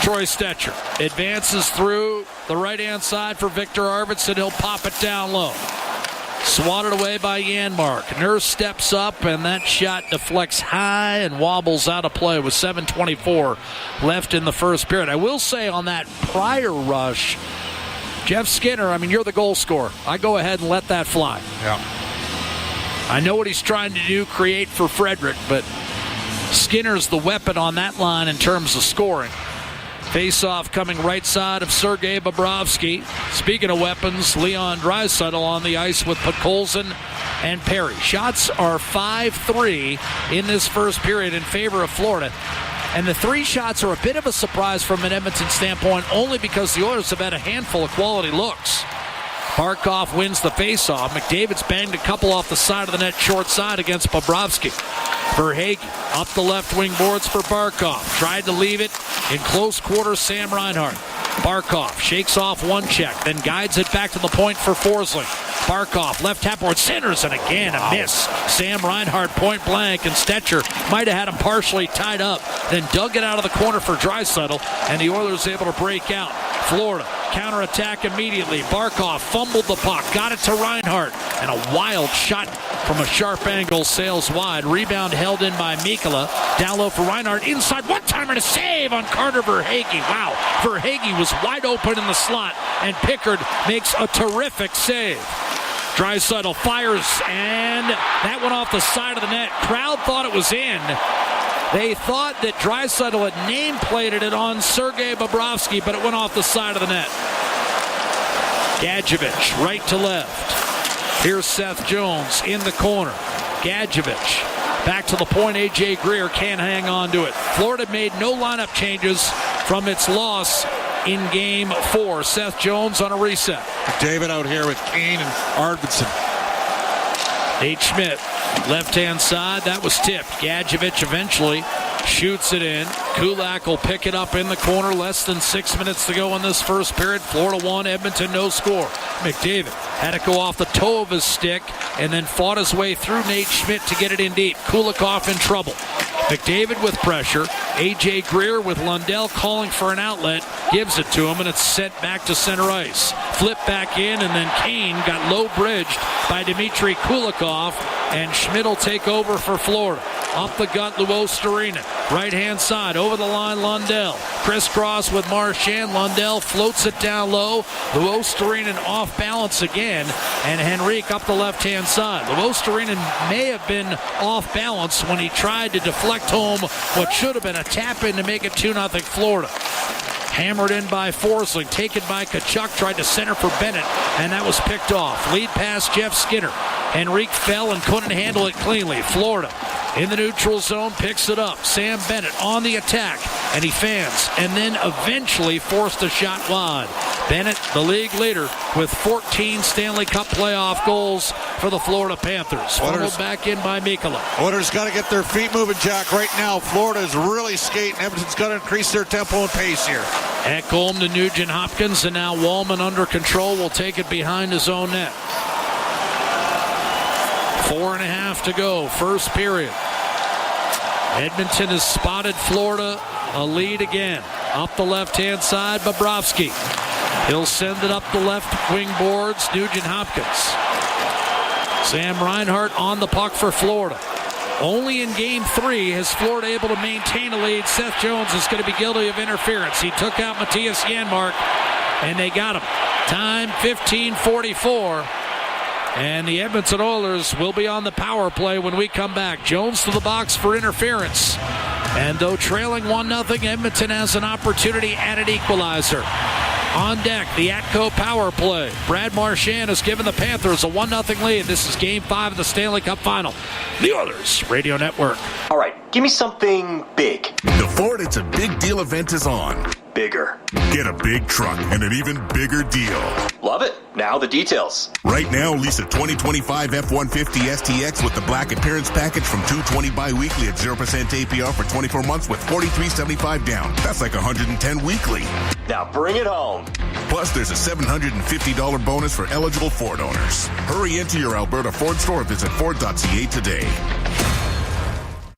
Troy Stetcher. Advances through the right-hand side for Victor Arvidsson. He'll pop it down low. Swatted away by Janmark. Nurse steps up, and that shot deflects high and wobbles out of play with 7:24 left in the first period. I will say on that prior rush, Jeff Skinner, you're the goal scorer. I go ahead and let that fly. Yeah. I know what he's trying to do, create for Frederick, but Skinner's the weapon on that line in terms of scoring. Face-off coming right side of Sergei Bobrovsky. Speaking of weapons, Leon Draisaitl on the ice with Podkolzin and Perry. Shots are 5-3 in this first period in favor of Florida. And the 3 shots are a bit of a surprise from an Edmonton standpoint, only because the Oilers have had a handful of quality looks. Barkov wins the faceoff. McDavid's banged a couple off the side of the net short side against Bobrovsky. Verhaeghe up the left wing boards for Barkov. Tried to leave it in close quarters, Sam Reinhart. Barkov shakes off one check, then guides it back to the point for Forsling. Barkov, left tap board, centers, and again a miss. Sam Reinhart point blank, and Stetcher might have had him partially tied up, then dug it out of the corner for Draisaitl, and the Oilers able to break out. Florida counterattack immediately. Barkov fumbled the puck, got it to Reinhart, and a wild shot from a sharp angle sails wide. Rebound held in by Mikkola. Down low for Reinhart, inside one-timer to save on Carter Verhaeghe. Wow, Verhaeghe was wide open in the slot, and Pickard makes a terrific save. Draisaitl fires, and that went off the side of the net. Crowd thought it was in. They thought that Draisaitl had name-plated it on Sergei Bobrovsky, but it went off the side of the net. Gadjevich, right to left. Here's Seth Jones in the corner. Gadjevich back to the point. A.J. Greer can't hang on to it. Florida made no lineup changes from its loss in Game 4. Seth Jones on a reset. David out here with Kane and Arvidsson. Nate Schmidt, left-hand side. That was tipped. Gadjevich eventually shoots it in. Kulak will pick it up in the corner. Less than 6 minutes to go in this first period. Florida 1, Edmonton no score. McDavid had to go off the toe of his stick and then fought his way through Nate Schmidt to get it in deep. Kulikov in trouble. McDavid with pressure. A.J. Greer with Lundell calling for an outlet. Gives it to him, and it's sent back to center ice. Flip back in, and then Kane got low-bridged by Dmitry Kulikov, and Schmidt will take over for Florida. Up the gut, Luostarinen. Right-hand side, over the line, Lundell. Crisscross with Marchand. Lundell floats it down low. Luostarinen off balance again, and Henrique up the left-hand side. Luostarinen may have been off balance when he tried to deflect home what should have been a tap-in to make it 2-0 Florida. Hammered in by Forsling, taken by Tkachuk, tried to center for Bennett, and that was picked off. Lead pass, Jeff Skinner. Henrique fell and couldn't handle it cleanly. Florida in the neutral zone, picks it up. Sam Bennett on the attack, and he fans, and then eventually forced a shot wide. Bennett, the league leader, with 14 Stanley Cup playoff goals for the Florida Panthers. Funneled back in by Mikkola. Oilers got to get their feet moving, Jack. Right now, Florida is really skating. Edmonton's got to increase their tempo and pace here. Ekholm to Nugent Hopkins, and now Wallman under control will take it behind his own net. 4.5 to go, first period. Edmonton has spotted Florida a lead again. Up the left-hand side, Bobrovsky. He'll send it up the left wing boards, Nugent Hopkins. Sam Reinhart on the puck for Florida. Only in Game 3 is Florida able to maintain a lead. Seth Jones is going to be guilty of interference. He took out Matthias Janmark, and they got him. Time 15:44. And the Edmonton Oilers will be on the power play when we come back. Jones to the box for interference. And though trailing 1-0, Edmonton has an opportunity at an equalizer. On deck, the Atco power play. Brad Marchand has given the Panthers a 1-0 lead. This is Game 5 of the Stanley Cup Final. The Oilers Radio Network. All right, give me something big. The Ford It's a Big Deal event is on. Bigger. Get a big truck and an even bigger deal. Love it. Now the details. Right now, lease a 2025 F-150 STX with the Black Appearance Package from $220 bi-weekly at 0% APR for 24 months with $43.75 down. That's like $110 weekly. Now bring it home. Plus, there's a $750 bonus for eligible Ford owners. Hurry into your Alberta Ford store. Visit Ford.ca today.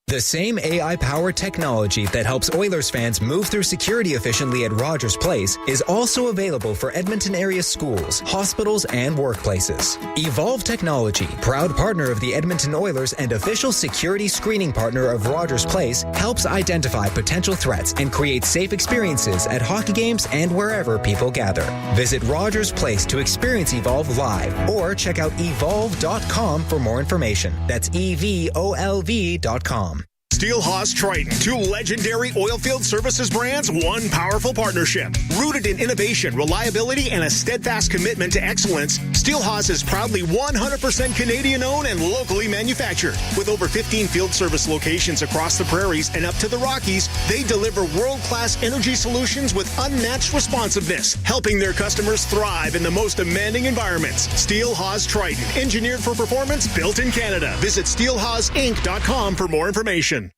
The same AI-powered technology that helps Oilers fans move through security efficiently at Rogers Place is also available for Edmonton area schools, hospitals, and workplaces. Evolve Technology, proud partner of the Edmonton Oilers and official security screening partner of Rogers Place, helps identify potential threats and create safe experiences at hockey games and wherever people gather. Visit Rogers Place to experience Evolve live or check out evolve.com for more information. That's EVOLV.com. Steelhaus Triton, two legendary oilfield services brands, one powerful partnership. Rooted in innovation, reliability, and a steadfast commitment to excellence, Steelhaus is proudly 100% Canadian-owned and locally manufactured. With over 15 field service locations across the prairies and up to the Rockies, they deliver world-class energy solutions with unmatched responsiveness, helping their customers thrive in the most demanding environments. Steelhaus Triton, engineered for performance, built in Canada. Visit steelhausinc.com for more information.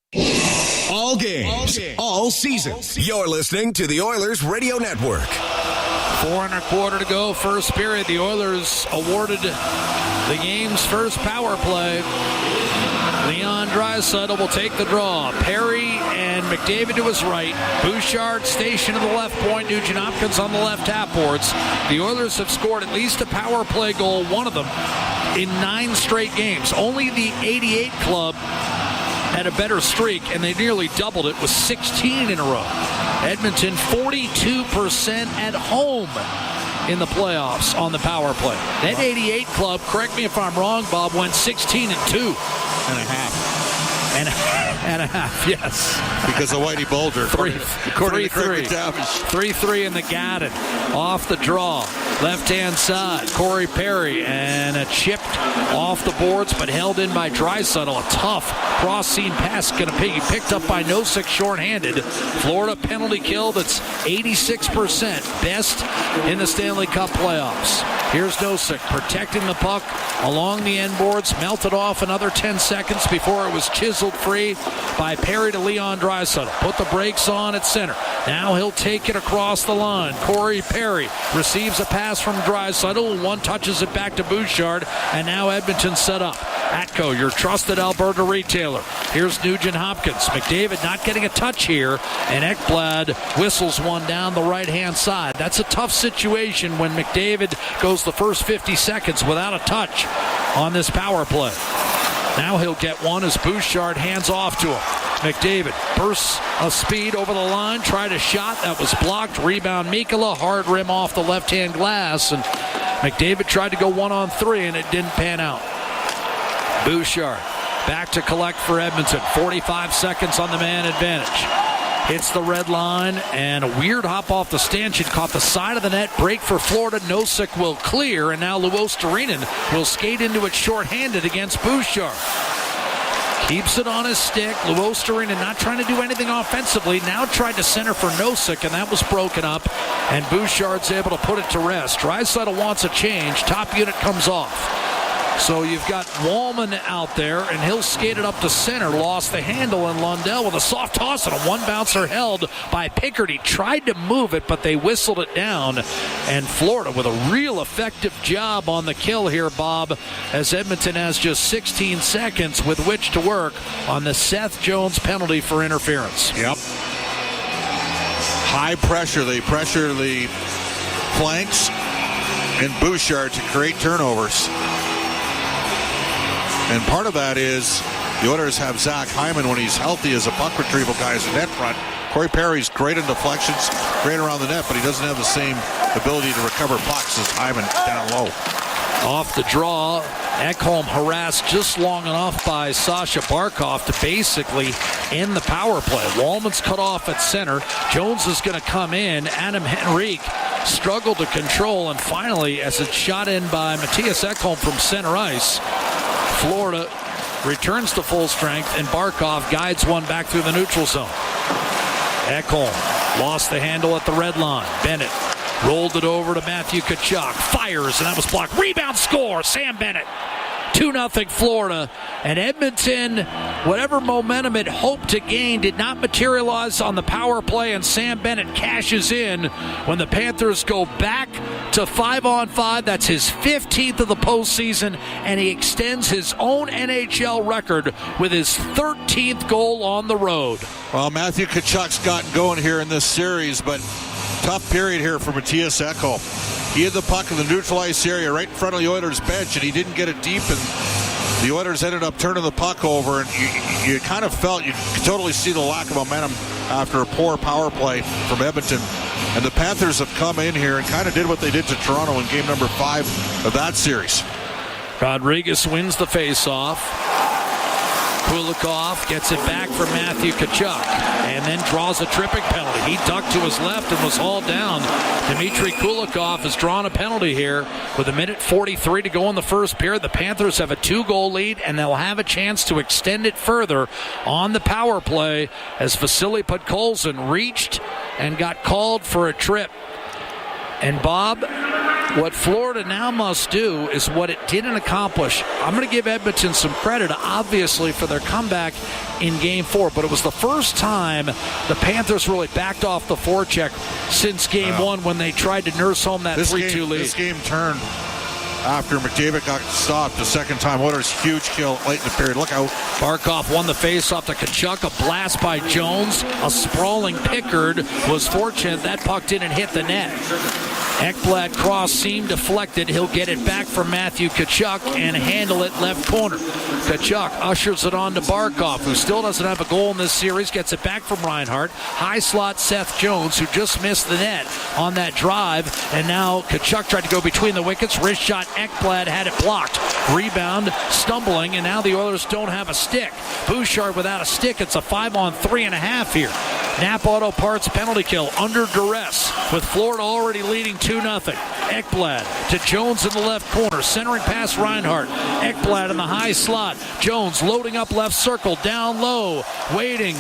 All games, all season. You're listening to the Oilers Radio Network. 4.25 to go, first period. The Oilers awarded the game's first power play. Leon Draisaitl will take the draw. Perry and McDavid to his right. Bouchard stationed to the left point. Nugent Hopkins on the left half boards. The Oilers have scored at least a power play goal, one of them, in 9 straight games. Only the 88 club had a better streak, and they nearly doubled it with 16 in a row. Edmonton 42% at home in the playoffs on the power play. That 88 club, correct me if I'm wrong, Bob, went 16 and 2. And a half. And a half, yes. Because of Whitey Bulger. 3-3 in the Gaddon. Off the draw. Left-hand side. Corey Perry. And a chipped off the boards, but held in by Draisaitl. A tough cross-seam pass going to be picked up by Nosek shorthanded. Florida penalty kill that's 86%. Best in the Stanley Cup playoffs. Here's Nosek protecting the puck along the end boards. Melted off another 10 seconds before it was chiseled free by Perry to Leon Draisaitl. Put the brakes on at center. Now he'll take it across the line. Corey Perry receives a pass from Draisaitl. One touches it back to Bouchard, and now Edmonton set up. Atco, your trusted Alberta retailer. Here's Nugent Hopkins. McDavid not getting a touch here, and Ekblad whistles one down the right-hand side. That's a tough situation when McDavid goes the first 50 seconds without a touch on this power play. Now he'll get one as Bouchard hands off to him. McDavid bursts of speed over the line, tried a shot that was blocked. Rebound Mikkola, hard rim off the left-hand glass, and McDavid tried to go 1-on-3 and it didn't pan out. Bouchard back to collect for Edmonton. 45 seconds on the man advantage. Hits the red line, and a weird hop off the stanchion. Caught the side of the net. Break for Florida. Nosek will clear, and now Luostarinen will skate into it shorthanded against Bouchard. Keeps it on his stick. Luostarinen not trying to do anything offensively. Now tried to center for Nosek, and that was broken up, and Bouchard's able to put it to rest. Draisaitl wants a change. Top unit comes off. So you've got Wallman out there, and he'll skate it up to center. Lost the handle, and Lundell with a soft toss and a one-bouncer held by Pickard. He tried to move it, but they whistled it down. And Florida with a real effective job on the kill here, Bob, as Edmonton has just 16 seconds with which to work on the Seth Jones penalty for interference. Yep. High pressure. They pressure the flanks and Bouchard to create turnovers. And part of that is the Oilers have Zach Hyman when he's healthy as a puck retrieval guy as a net front. Corey Perry's great in deflections, great around the net, but he doesn't have the same ability to recover pucks as Hyman down low. Off the draw, Ekholm harassed just long enough by Sasha Barkov to basically end the power play. Wallman's cut off at center. Jones is going to come in. Adam Henrique struggled to control, and finally, as it's shot in by Matthias Ekholm from center ice, Florida returns to full strength, and Barkov guides one back through the neutral zone. Ekholm lost the handle at the red line. Bennett Rolled it over to Matthew Tkachuk. Fires, and that was blocked. Rebound, score. Sam Bennett. 2-0 Florida. And Edmonton, whatever momentum it hoped to gain, did not materialize on the power play, and Sam Bennett cashes in when the Panthers go back to 5-on-5. That's his 15th of the postseason, and he extends his own NHL record with his 13th goal on the road. Well, Matthew Tkachuk's gotten going here in this series, but tough period here for Matthias Ekholm. He had the puck in the neutral ice area right in front of the Oilers bench, and he didn't get it deep, and the Oilers ended up turning the puck over, and you kind of felt, you could totally see the lack of momentum after a poor power play from Edmonton. And the Panthers have come in here and kind of did what they did to Toronto in game number 5 of that series. Rodriguez wins the faceoff. Kulikov gets it back for Matthew Tkachuk and then draws a tripping penalty. He ducked to his left and was hauled down. Dmitry Kulikov has drawn a penalty here with 1:43 to go in the first period. The Panthers have a 2-goal lead, and they'll have a chance to extend it further on the power play as Vasily Podkolzin reached and got called for a trip. And Bob, what Florida now must do is what it didn't accomplish. I'm going to give Edmonton some credit, obviously, for their comeback in Game 4, but it was the first time the Panthers really backed off the forecheck since Game 1 when they tried to nurse home that 3-2 lead. This game turned after McDavid got stopped the second time. Oilers huge kill late in the period. Look out. Barkov won the face-off to Tkachuk. A blast by Jones. A sprawling Pickard was fortunate that puck didn't hit the net. Ekblad cross seam deflected. He'll get it back from Matthew Tkachuk and handle it left corner. Tkachuk ushers it on to Barkov, who still doesn't have a goal in this series. Gets it back from Reinhart. High slot Seth Jones, who just missed the net on that drive. And now Tkachuk tried to go between the wickets. Wrist shot. Ekblad had it blocked. Rebound, stumbling, and now the Oilers don't have a stick. Bouchard without a stick. It's a 5-on-3.5 here. Nap Auto Parts penalty kill under duress with Florida already leading 2-0. Ekblad to Jones in the left corner, centering past Reinhart. Ekblad in the high slot. Jones loading up left circle, down low, waiting.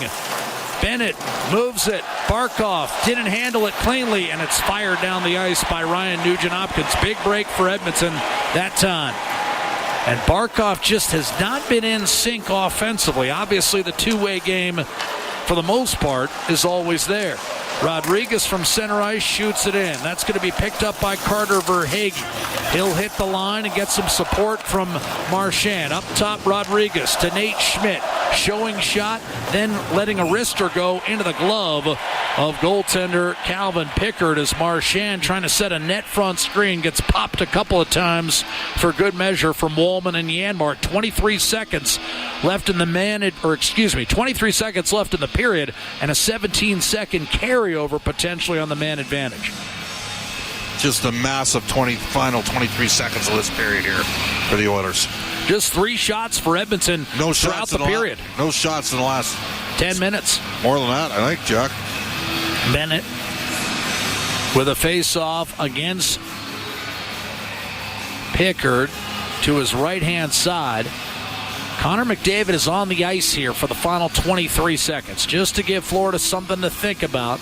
Bennett moves it. Barkov didn't handle it cleanly, and it's fired down the ice by Ryan Nugent-Hopkins. Big break for Edmonton that time. And Barkov just has not been in sync offensively. Obviously, the two-way game, for the most part, is always there. Rodriguez from center ice shoots it in. That's going to be picked up by Carter Verhaeghe. He'll hit the line and get some support from Marchand. Up top, Rodriguez to Nate Schmidt. Showing shot, then letting a wrister go into the glove of goaltender Calvin Pickard as Marchand trying to set a net front screen. Gets popped a couple of times for good measure from Wallman and Janmark. 23 seconds left in the 23 seconds left in the period, and a 17-second carryover potentially on the man advantage. Just a massive final 23 seconds of this period here for the Oilers. Just 3 shots for Edmonton throughout the period. No shots in the last 10 minutes. More than that, I think, Chuck. Bennett with a face-off against Pickard to his right-hand side. Connor McDavid is on the ice here for the final 23 seconds, just to give Florida something to think about.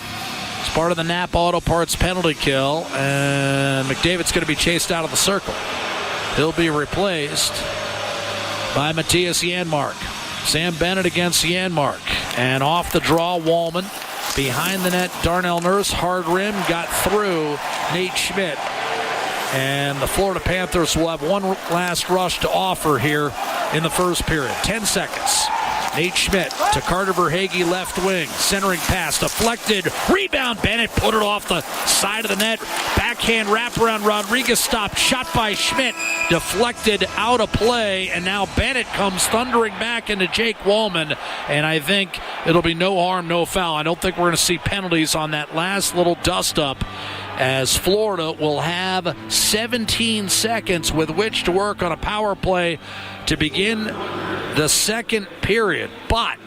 It's part of the Nap Auto Parts penalty kill, and McDavid's going to be chased out of the circle. He'll be replaced by Matthias Janmark. Sam Bennett against Janmark. And off the draw, Wallman. Behind the net, Darnell Nurse. Hard rim, got through Nate Schmidt. And the Florida Panthers will have one last rush to offer here in the first period. 10 seconds. Nate Schmidt to Carter Verhaeghe, left wing. Centering pass, deflected. Rebound, Bennett put it off the side of the net. Backhand wraparound, Rodriguez stopped. Shot by Schmidt, deflected out of play. And now Bennett comes thundering back into Jake Wallman. And I think it'll be no harm, no foul. I don't think we're going to see penalties on that last little dust-up, as Florida will have 17 seconds with which to work on a power play to begin the second period. But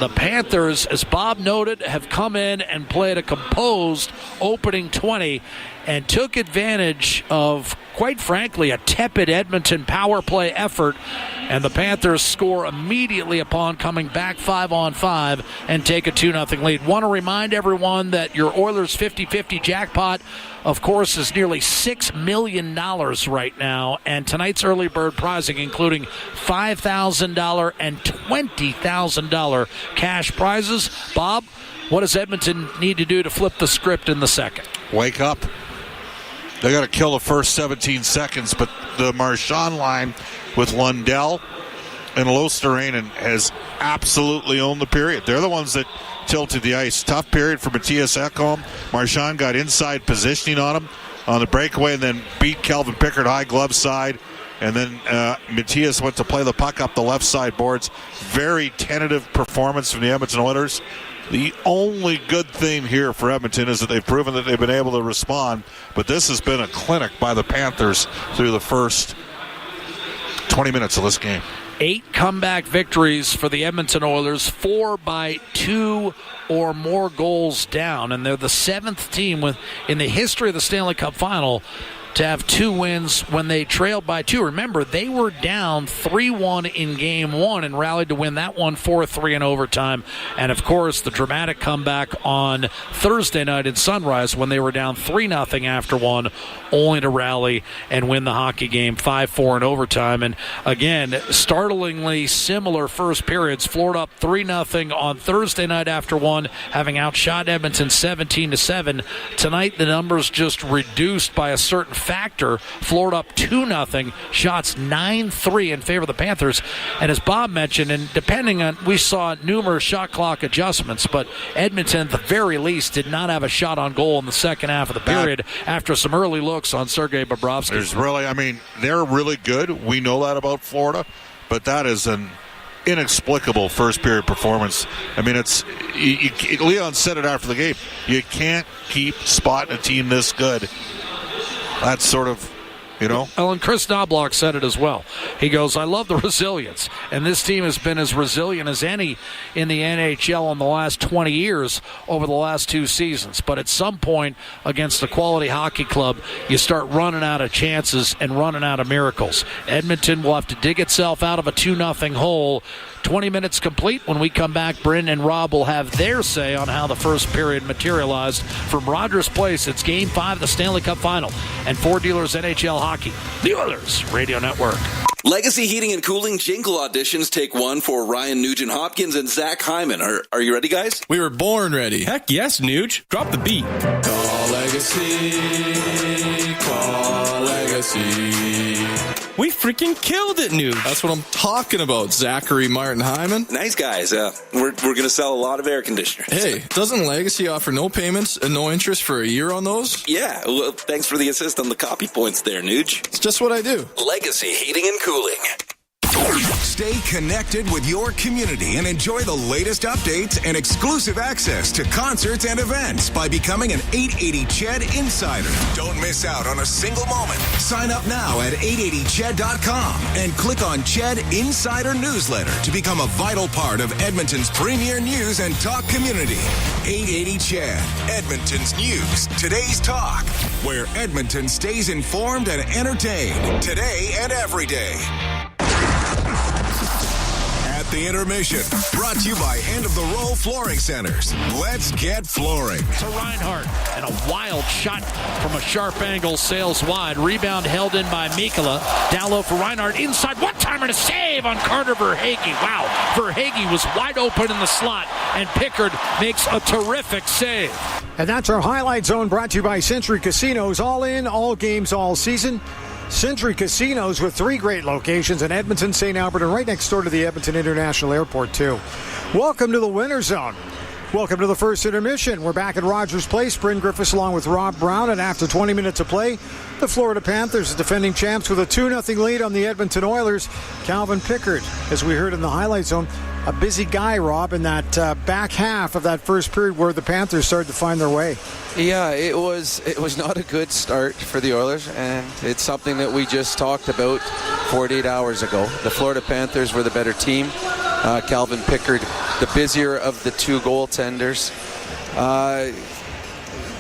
the Panthers, as Bob noted, have come in and played a composed opening 20 and took advantage of, quite frankly, a tepid Edmonton power play effort, and the Panthers score immediately upon coming back 5-on-5 and take a 2-0 lead. Want to remind everyone that your Oilers 50-50 jackpot, of course, is nearly $6 million right now, and tonight's early bird prizing, including $5,000 and $20,000 cash prizes. Bob, what does Edmonton need to do to flip the script in the second? Wake up. They got to kill the first 17 seconds, but the Marchand line with Lundell and Losterainen has absolutely owned the period. They're the ones that tilted the ice. Tough period for Matthias Ekholm. Marchand got inside positioning on him on the breakaway and then beat Calvin Pickard high glove side. And then Matthias went to play the puck up the left side boards. Very tentative performance from the Edmonton Oilers. The only good thing here for Edmonton is that they've proven that they've been able to respond, but this has been a clinic by the Panthers through the first 20 minutes of this game. 8 comeback victories for the Edmonton Oilers, 4 by 2 or more goals down, and they're the 7th team in the history of the Stanley Cup Final to have 2 wins when they trailed by 2. Remember, they were down 3-1 in Game 1 and rallied to win that one 4-3 in overtime. And, of course, the dramatic comeback on Thursday night in Sunrise when they were down 3-0 after 1, only to rally and win the hockey game 5-4 in overtime. And, again, startlingly similar first periods. Florida up 3-0 on Thursday night after 1, having outshot Edmonton 17-7. Tonight, the numbers just reduced by a certain factor. Florida up 2-0, shots 9-3 in favor of the Panthers. And as Bob mentioned, and depending on, we saw numerous shot clock adjustments, but Edmonton at the very least did not have a shot on goal in the second half of the period after some early looks on Sergei Bobrovsky. They're really good. We know that about Florida, but that is an inexplicable first period performance. I mean, Leon said it after the game. You can't keep spotting a team this good. That's sort of, Well, and Chris Knobloch said it as well. He goes, I love the resilience, and this team has been as resilient as any in the NHL in the last 20 years over the last 2 seasons. But at some point, against a quality hockey club, you start running out of chances and running out of miracles. Edmonton will have to dig itself out of a 2-0 hole. 20 minutes complete. When we come back, Bryn and Rob will have their say on how the first period materialized. From Rogers Place, it's Game 5 of the Stanley Cup Final. And for Dealers NHL Hockey, the Oilers Radio Network. Legacy Heating and Cooling jingle auditions take 1 for Ryan Nugent-Hopkins and Zach Hyman. Are you ready, guys? We were born ready. Heck yes, Nuge. Drop the beat. Call Legacy. Call Legacy. We freaking killed it, Nuge. That's what I'm talking about, Zachary Martin Hyman. Nice guys. We're going to sell a lot of air conditioners. Hey, doesn't Legacy offer no payments and no interest for a year on those? Yeah, well, thanks for the assist on the copy points there, Nuge. It's just what I do. Legacy Heating and Cooling. Stay connected with your community and enjoy the latest updates and exclusive access to concerts and events by becoming an 880 CHED Insider. Don't miss out on a single moment. Sign up now at 880ched.com and click on CHED Insider Newsletter to become a vital part of Edmonton's premier news and talk community. 880 CHED, Edmonton's news, today's talk, where Edmonton stays informed and entertained today and every day. At the intermission, brought to you by End of the Row Flooring Centers. Let's get flooring. To Reinhart, and a wild shot from a sharp angle, sails wide. Rebound held in by Mikkola. Down low for Reinhart, inside, one-timer to save on Carter Verhaeghe. Wow, Verhaeghe was wide open in the slot, and Pickard makes a terrific save. And that's our Highlight Zone, brought to you by Century Casinos. All in, all games, all season. Century Casinos with 3 great locations in Edmonton, St. Albert, and right next door to the Edmonton International Airport, too. Welcome to the Winter Zone. Welcome to the first intermission. We're back at Rogers Place. Bryn Griffiths along with Rob Brown, and after 20 minutes of play, the Florida Panthers, defending champs, with a 2-0 lead on the Edmonton Oilers. Calvin Pickard, as we heard in the Highlight Zone, a busy guy, Rob, in that back half of that first period where the Panthers started to find their way. Yeah, it was not a good start for the Oilers, and it's something that we just talked about 48 hours ago. The Florida Panthers were the better team. Calvin Pickard the busier of the two goaltenders.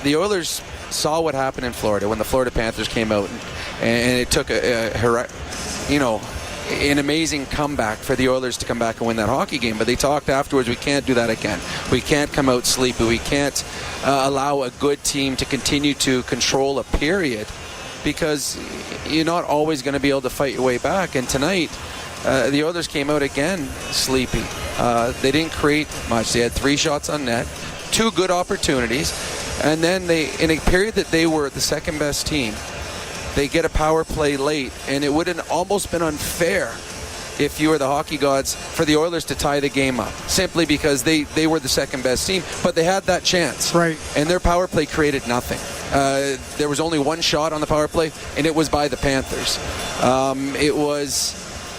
The Oilers saw what happened in Florida when the Florida Panthers came out, and it took an amazing comeback for the Oilers to come back and win that hockey game. But they talked afterwards, we can't do that again. We can't come out sleepy. We can't allow a good team to continue to control a period, because you're not always going to be able to fight your way back. And tonight, the Oilers came out again sleepy. They didn't create much. They had 3 shots on net, 2 good opportunities, and then in a period that they were the second best team, they get a power play late, and it would have almost been unfair if you were the hockey gods for the Oilers to tie the game up, simply because they were the second best team, but they had that chance. Right. And their power play created nothing. There was only 1 shot on the power play, and it was by the Panthers.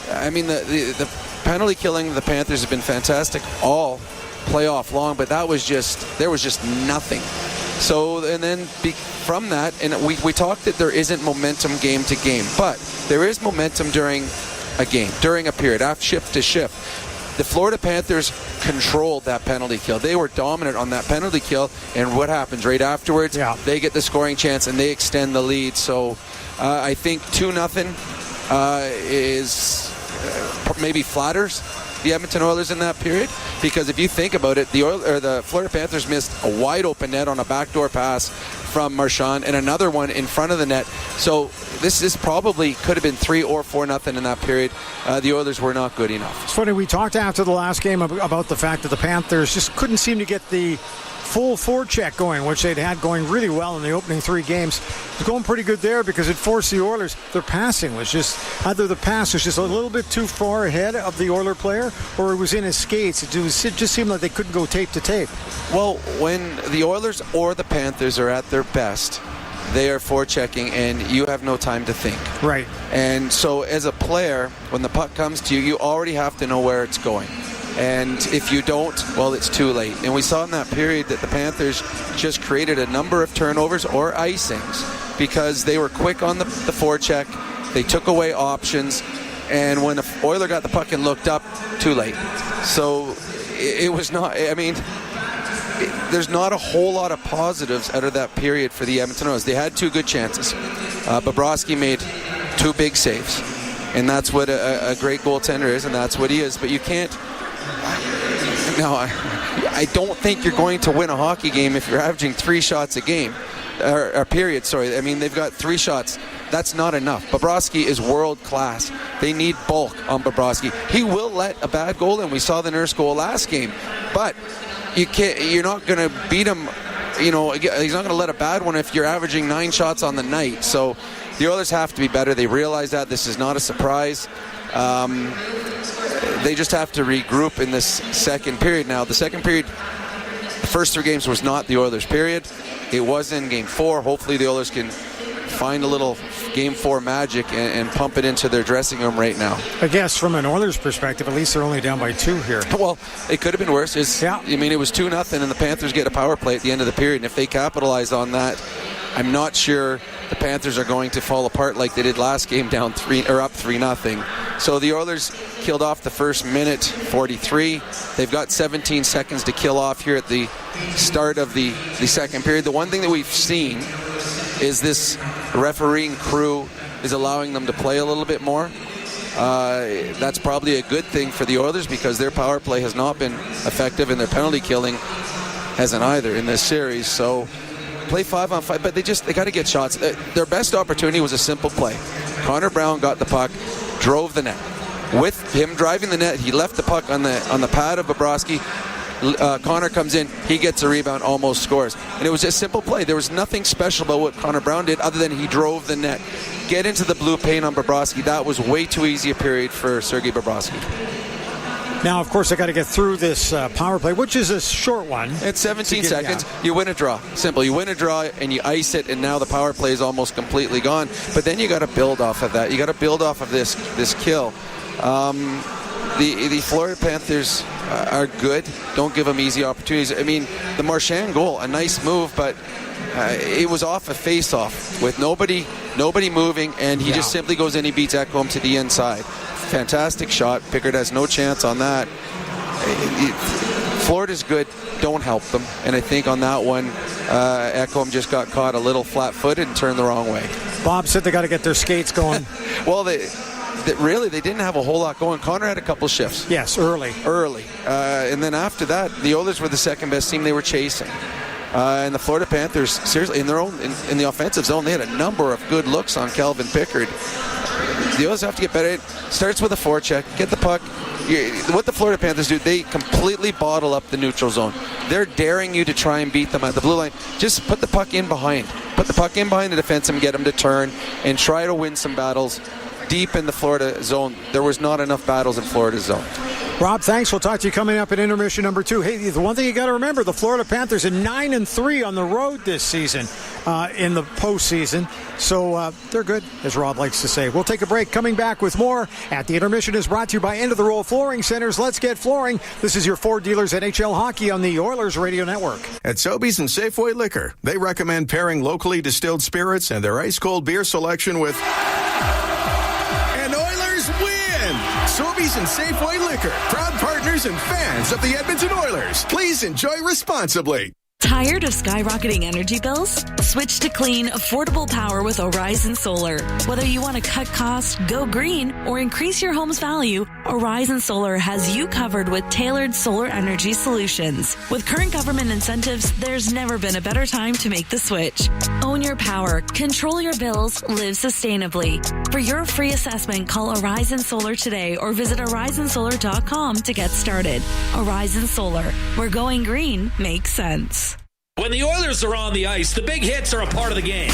The penalty killing of the Panthers have been fantastic all playoff long, but there was just nothing. So, and then from that, and we talked that there isn't momentum game to game, but there is momentum during a game, during a period, after shift to shift. The Florida Panthers controlled that penalty kill. They were dominant on that penalty kill, and what happens right afterwards? Yeah. They get the scoring chance, and they extend the lead. So I think 2-0 is maybe flatters the Edmonton Oilers in that period, because if you think about it, the Florida Panthers missed a wide open net on a backdoor pass from Marchand and another one in front of the net. So this probably could have been 3 or 4-0 in that period. The Oilers were not good enough. It's funny, we talked after the last game about the fact that the Panthers just couldn't seem to get the full forecheck going, which they'd had going really well in the opening 3 games. It was going pretty good there because it forced the Oilers. Their passing was just, either the pass was just a little bit too far ahead of the Oiler player, or it was in his skates. It just seemed like they couldn't go tape to tape. Well, when the Oilers or the Panthers are at their best, they are forechecking, and you have no time to think. Right. And so as a player, when the puck comes to you, you already have to know where it's going. And if you don't, well, it's too late. And we saw in that period that the Panthers just created a number of turnovers or icings because they were quick on the forecheck. They took away options. And when the Oiler got the puck and looked up, too late. So it was not, there's not a whole lot of positives out of that period for the Edmonton Oilers. They had 2 good chances. Bobrovsky made 2 big saves. And that's what a great goaltender is, and that's what he is. But you can't... No, I don't think you're going to win a hockey game if you're averaging 3 shots a game. Or period, sorry. I mean, they've got 3 shots. That's not enough. Bobrovsky is world class. They need bulk on Bobrovsky. He will let a bad goal in. We saw the Nurse goal last game. But you're not going to beat him. He's not going to let a bad one if you're averaging 9 shots on the night. So the Oilers have to be better. They realize that. This is not a surprise. They just have to regroup in this second period. Now, the second period, the first 3 games was not the Oilers' period. It was in Game 4. Hopefully the Oilers can find a little Game 4 magic and pump it into their dressing room right now. I guess from an Oilers perspective, at least they're only down by 2 here. Well, it could have been worse. It was 2-0, and the Panthers get a power play at the end of the period. And if they capitalize on that, I'm not sure the Panthers are going to fall apart like they did last game, up 3-0. So the Oilers killed off the first minute, 43. They've got 17 seconds to kill off here at the start of the second period. The one thing that we've seen is this refereeing crew is allowing them to play a little bit more. That's probably a good thing for the Oilers because their power play has not been effective and their penalty killing hasn't either in this series. So play 5-on-5, but they got to get shots. Their best opportunity was a simple play. Connor Brown got the puck, drove the net. With him driving the net, he left the puck on the pad of Bobrovsky. Connor comes in, he gets a rebound, almost scores. And it was a simple play. There was nothing special about what Connor Brown did other than he drove the net. Get into the blue paint on Bobrovsky. That was way too easy a period for Sergei Bobrovsky. Now, of course, they got to get through this power play, which is a short one. It's 17 seconds. Yeah. You win a draw. Simple. You win a draw and you ice it, and now the power play is almost completely gone. But then you got to build off of that. You got to build off of this kill. The Florida Panthers are good. Don't give them easy opportunities. I mean, the Marchand goal, a nice move, but it was off a face-off with nobody moving, and he just simply goes in. He beats Ekholm to the inside. Fantastic shot. Pickard has no chance on that. Florida's good, don't help them. And I think on that one, Ekholm just got caught a little flat-footed and turned the wrong way. Bob said they got to get their skates going. Well, they didn't have a whole lot going. Connor had a couple shifts. Yes, early. And then after that, the Oilers were the second best team they were chasing. And the Florida Panthers, seriously, in the offensive zone, they had a number of good looks on Calvin Pickard. The Oilers have to get better. It starts with a forecheck, get the puck. What the Florida Panthers do, they completely bottle up the neutral zone. They're daring you to try and beat them at the blue line. Just put the puck in behind. Put the puck in behind the defense and get them to turn and try to win some battles deep in the Florida zone. There was not enough battles in Florida's zone. Rob, thanks. We'll talk to you coming up at intermission number 2. Hey, the one thing you got to remember, the Florida Panthers are 9-3 on the road this season in the postseason. So they're good, as Rob likes to say. We'll take a break. Coming back with more at the intermission is brought to you by End of the Roll Flooring Centers. Let's get flooring. This is your Ford Dealers NHL Hockey on the Oilers Radio Network. At Sobeys and Safeway Liquor, they recommend pairing locally distilled spirits and their ice-cold beer selection with... win! Sobeys and Safeway Liquor, proud partners and fans of the Edmonton Oilers. Please enjoy responsibly. Tired of skyrocketing energy bills? Switch to clean, affordable power with Horizon Solar. Whether you want to cut costs, go green, or increase your home's value, Horizon Solar has you covered with tailored solar energy solutions. With current government incentives, there's never been a better time to make the switch. Own your power, control your bills, live sustainably. For your free assessment, call Horizon Solar today or visit horizonsolar.com to get started. Horizon Solar, where going green makes sense. When the Oilers are on the ice, the big hits are a part of the game.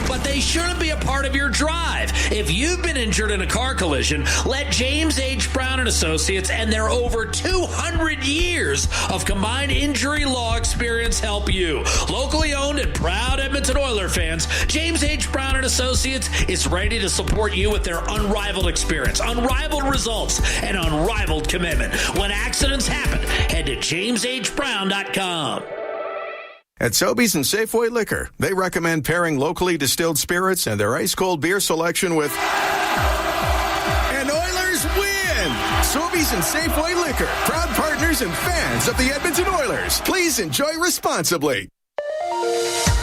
But they shouldn't be a part of your drive. If you've been injured in a car collision, let James H. Brown & Associates and their over 200 years of combined injury law experience help you. Locally owned and proud Edmonton Oilers fans, James H. Brown & Associates is ready to support you with their unrivaled experience, unrivaled results, and unrivaled commitment. When accidents happen, head to jameshbrown.com. At Sobeys and Safeway Liquor, they recommend pairing locally distilled spirits and their ice-cold beer selection with... And Oilers win! Sobeys and Safeway Liquor, proud partners and fans of the Edmonton Oilers. Please enjoy responsibly.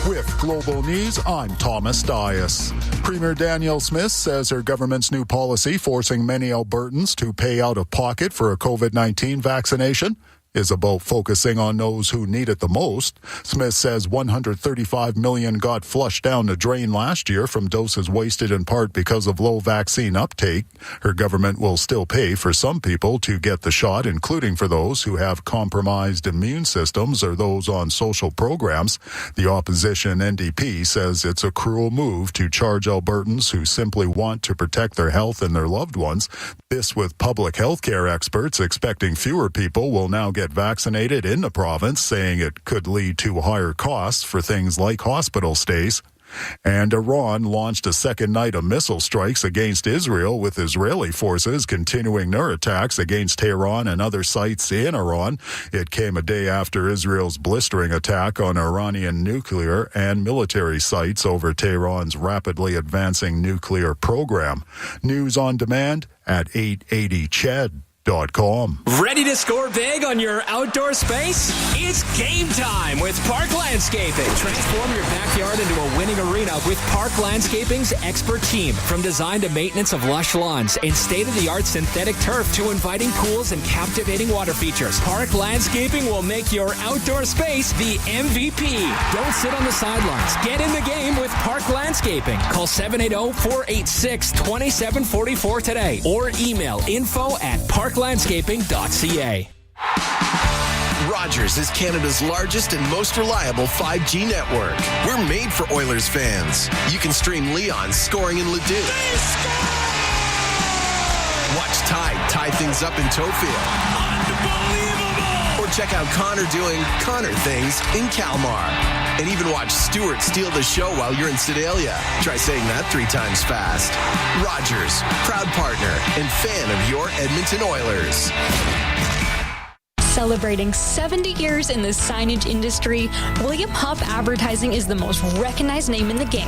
With Global News, I'm Thomas Dias. Premier Danielle Smith says her government's new policy forcing many Albertans to pay out of pocket for a COVID-19 vaccination is about focusing on those who need it the most. Smith says $135 million got flushed down the drain last year from doses wasted in part because of low vaccine uptake. Her government will still pay for some people to get the shot, including for those who have compromised immune systems or those on social programs. The opposition NDP says it's a cruel move to charge Albertans who simply want to protect their health and their loved ones. This with public health care experts expecting fewer people will now get vaccinated in the province, saying it could lead to higher costs for things like hospital stays. And Iran launched a second night of missile strikes against Israel, with Israeli forces continuing their attacks against Tehran and other sites in Iran. It came a day after Israel's blistering attack on Iranian nuclear and military sites over Tehran's rapidly advancing nuclear program. News on demand at 880ched.com. Ready to score big on your outdoor space? It's game time with Park Landscaping. Transform your backyard into a winning arena with Park Landscaping's expert team. From design to maintenance of lush lawns and state-of-the-art synthetic turf to inviting pools and captivating water features, Park Landscaping will make your outdoor space the MVP. Don't sit on the sidelines. Get in the game with Park Landscaping. Call 780-486-2744 today or email info@parklandscaping.ca. Rogers is Canada's largest and most reliable 5G network. We're made for Oilers fans. You can stream Leon's scoring in Leduc. Watch Tide tie things up in Tofield. Unbelievable! Or check out Connor doing Connor things in Kalmar. And even watch Stewart steal the show while you're in Sedalia. Try saying that 3 times fast. Rogers, proud partner and fan of your Edmonton Oilers. Celebrating 70 years in the signage industry, William Huff Advertising is the most recognized name in the game.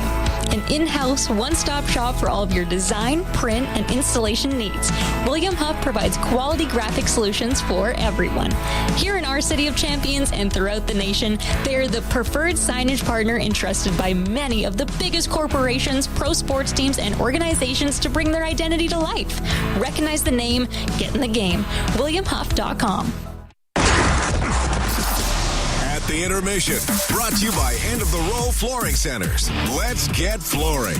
An in-house, one-stop shop for all of your design, print, and installation needs. William Huff provides quality graphic solutions for everyone. Here in our City of Champions and throughout the nation, they are the preferred signage partner entrusted by many of the biggest corporations, pro sports teams, and organizations to bring their identity to life. Recognize the name, get in the game. WilliamHuff.com. At the intermission, brought to you by End of the Row Flooring Centers. Let's get flooring.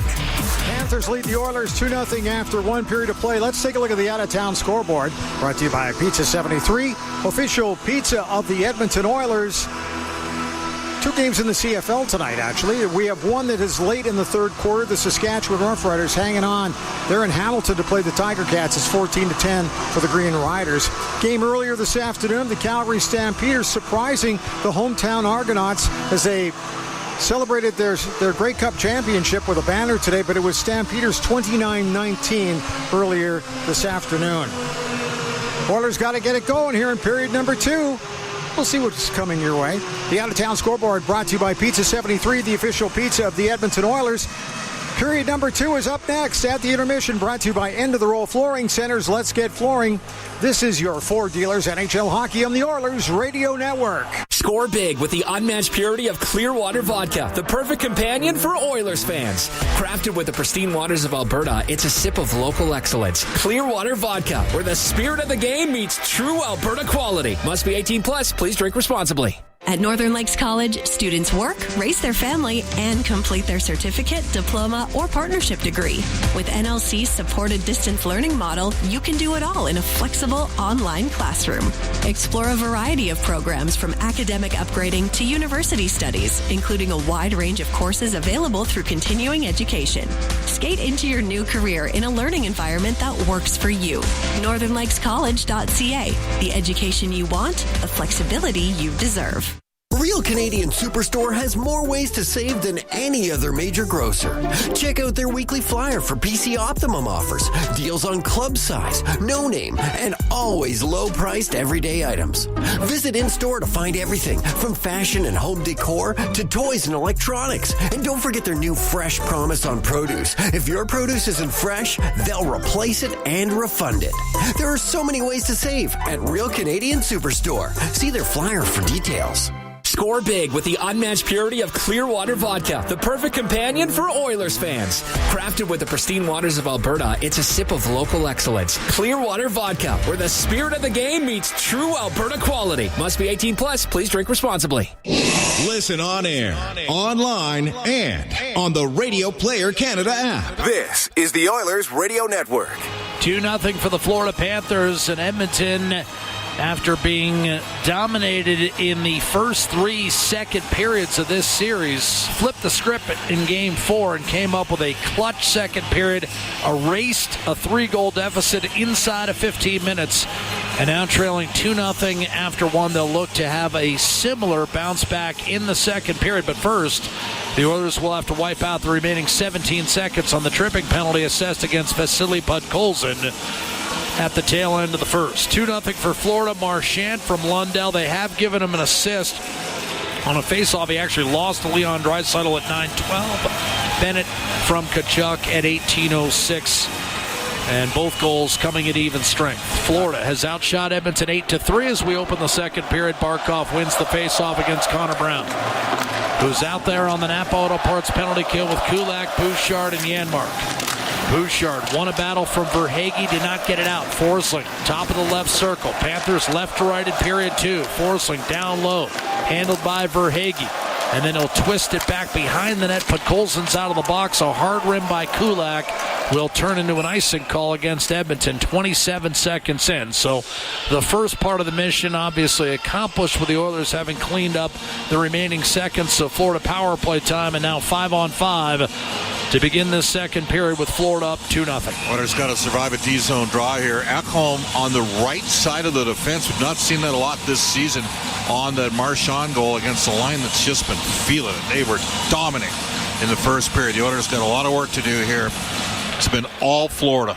Panthers lead the Oilers 2-0 after one period of play. Let's take a look at the out-of-town scoreboard. Brought to you by Pizza 73, official pizza of the Edmonton Oilers. Two games in the CFL tonight, actually. We have one that is late in the third quarter. The Saskatchewan Roughriders hanging on. They're in Hamilton to play the Tiger Cats. It's 14-10 for the Green Riders. Game earlier this afternoon, the Calgary Stampeders surprising the hometown Argonauts as they celebrated their Grey Cup championship with a banner today, but it was Stampeders 29-19 earlier this afternoon. Oilers got to get it going here in period number 2. We'll see what's coming your way. The out-of-town scoreboard brought to you by Pizza 73, the official pizza of the Edmonton Oilers. Period number 2 is up next at the intermission, brought to you by End of the Row Flooring Centers. Let's get flooring. This is your Four Dealers NHL Hockey on the Oilers Radio Network. Score big with the unmatched purity of Clearwater Vodka, the perfect companion for Oilers fans. Crafted with the pristine waters of Alberta, it's a sip of local excellence. Clearwater Vodka, where the spirit of the game meets true Alberta quality. Must be 18 plus. Please drink responsibly. At Northern Lakes College, students work, raise their family, and complete their certificate, diploma, or partnership degree. With NLC's supported distance learning model, you can do it all in a flexible online classroom. Explore a variety of programs from academic upgrading to university studies, including a wide range of courses available through continuing education. Skate into your new career in a learning environment that works for you. NorthernLakesCollege.ca. The education you want, the flexibility you deserve. Real Canadian Superstore has more ways to save than any other major grocer. Check out their weekly flyer for PC Optimum offers, deals on club size, no name, and always low-priced everyday items. Visit in-store to find everything from fashion and home decor to toys and electronics. And don't forget their new Fresh Promise on produce. If your produce isn't fresh, they'll replace it and refund it. There are so many ways to save at Real Canadian Superstore. See their flyer for details. Score big with the unmatched purity of Clearwater Vodka, the perfect companion for Oilers fans. Crafted with the pristine waters of Alberta, it's a sip of local excellence. Clearwater Vodka, where the spirit of the game meets true Alberta quality. Must be 18 plus. Please drink responsibly. Listen on air, online, and on the Radio Player Canada app. This is the Oilers Radio Network. 2-0 for the Florida Panthers in Edmonton. After being dominated in the first 3 second periods of this series, flipped the script in Game 4 and came up with a clutch second period, erased a 3-goal deficit inside of 15 minutes, and now trailing 2-0 after one. They'll look to have a similar bounce back in the second period, but first, the Oilers will have to wipe out the remaining 17 seconds on the tripping penalty assessed against Vasily Podkolzin at the tail end of the first. 2-0 for Florida. Marchand from Lundell. They have given him an assist on a faceoff. He actually lost to Leon Draisaitl at 9:12. Bennett from Tkachuk at 18:06. And both goals coming at even strength. Florida has outshot Edmonton 8-3 as we open the second period. Barkov wins the faceoff against Connor Brown, who's out there on the Napa Auto Parts penalty kill with Kulak, Bouchard, and Janmark. Bouchard won a battle from Verhaeghe, did not get it out. Forsling, top of the left circle. Panthers left to right in period 2. Forsling down low, handled by Verhaeghe. And then he'll twist it back behind the net. Podkolzin's out of the box. A hard rim by Kulak will turn into an icing call against Edmonton 27 seconds in. So the first part of the mission obviously accomplished with the Oilers having cleaned up the remaining seconds of Florida power play time, and now 5-on-5 to begin this second period with Florida up 2-0. Oilers got to survive a D-zone draw here. Ekholm on the right side of the defense. We've not seen that a lot this season on that Marchand goal against a line that's just been feeling it. They were dominant in the first period. The Oilers got a lot of work to do here. It's been all Florida.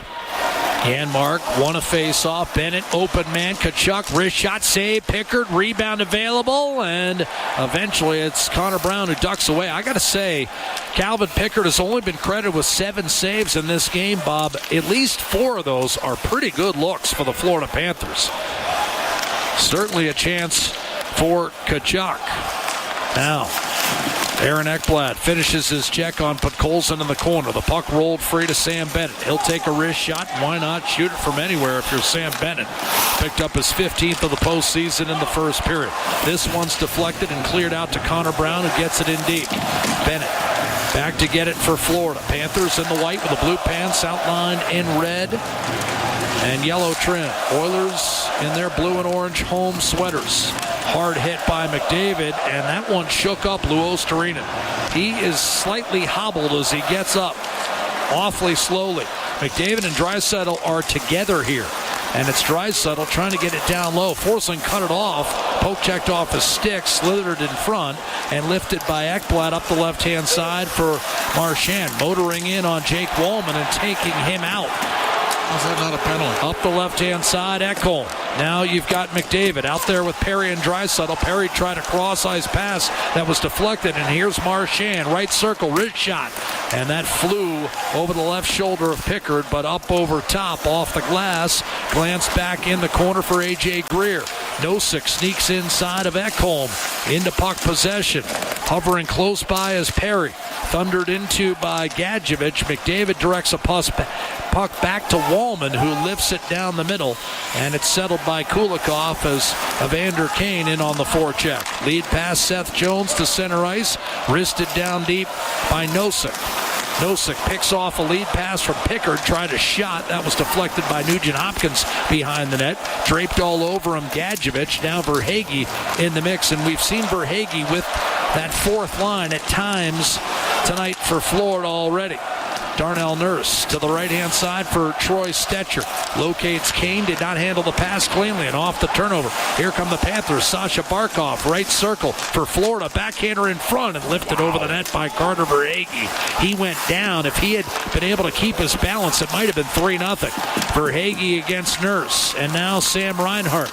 Janmark won a face-off. Bennett, open man. Tkachuk, wrist shot, save. Pickard, rebound available. And eventually it's Connor Brown who ducks away. I got to say, Calvin Pickard has only been credited with 7 saves in this game, Bob. At least 4 of those are pretty good looks for the Florida Panthers. Certainly a chance for Tkachuk. Now, Aaron Ekblad finishes his check on Podkolzin in the corner. The puck rolled free to Sam Bennett. He'll take a wrist shot. Why not shoot it from anywhere if you're Sam Bennett? Picked up his 15th of the postseason in the first period. This one's deflected and cleared out to Connor Brown, who gets it in deep. Bennett back to get it for Florida. Panthers in the white with the blue pants outlined in red and yellow trim. Oilers in their blue and orange home sweaters. Hard hit by McDavid, and that one shook up Lou Ostarinen. He is slightly hobbled as he gets up, awfully slowly. McDavid and Draisaitl are together here, and it's Draisaitl trying to get it down low. Forsling cut it off, poke checked off his stick, slithered in front, and lifted by Ekblad up the left-hand side for Marchand, motoring in on Jake Walman and taking him out. How's that not a penalty? Up the left-hand side, Ekholm. Now you've got McDavid out there with Perry and Draisaitl. Perry tried a cross-ice pass that was deflected, and here's Marchand. Right circle, wrist shot. And that flew over the left shoulder of Pickard, but up over top, off the glass. Glanced back in the corner for A.J. Greer. Nosek sneaks inside of Ekholm into puck possession. Hovering close by is Perry. Thundered into by Gadjevich. McDavid directs a puck back to Walman, who lifts it down the middle, and it's settled by Kulikov as Evander Kane in on the forecheck. Lead pass Seth Jones to center ice, wristed down deep by Nosek. Nosek picks off a lead pass from Pickard, tried a shot. That was deflected by Nugent Hopkins behind the net. Draped all over him, Gadjevich. Now Verhaeghe in the mix, and we've seen Verhaeghe with that fourth line at times tonight for Florida already. Darnell Nurse to the right-hand side for Troy Stetcher. Locates Kane, did not handle the pass cleanly, and off the turnover. Here come the Panthers. Sasha Barkov, right circle for Florida. Backhander in front and lifted over the net by Carter Verhaeghe. He went down. If he had been able to keep his balance, it might have been 3-0. Verhaeghe against Nurse. And now Sam Reinhart.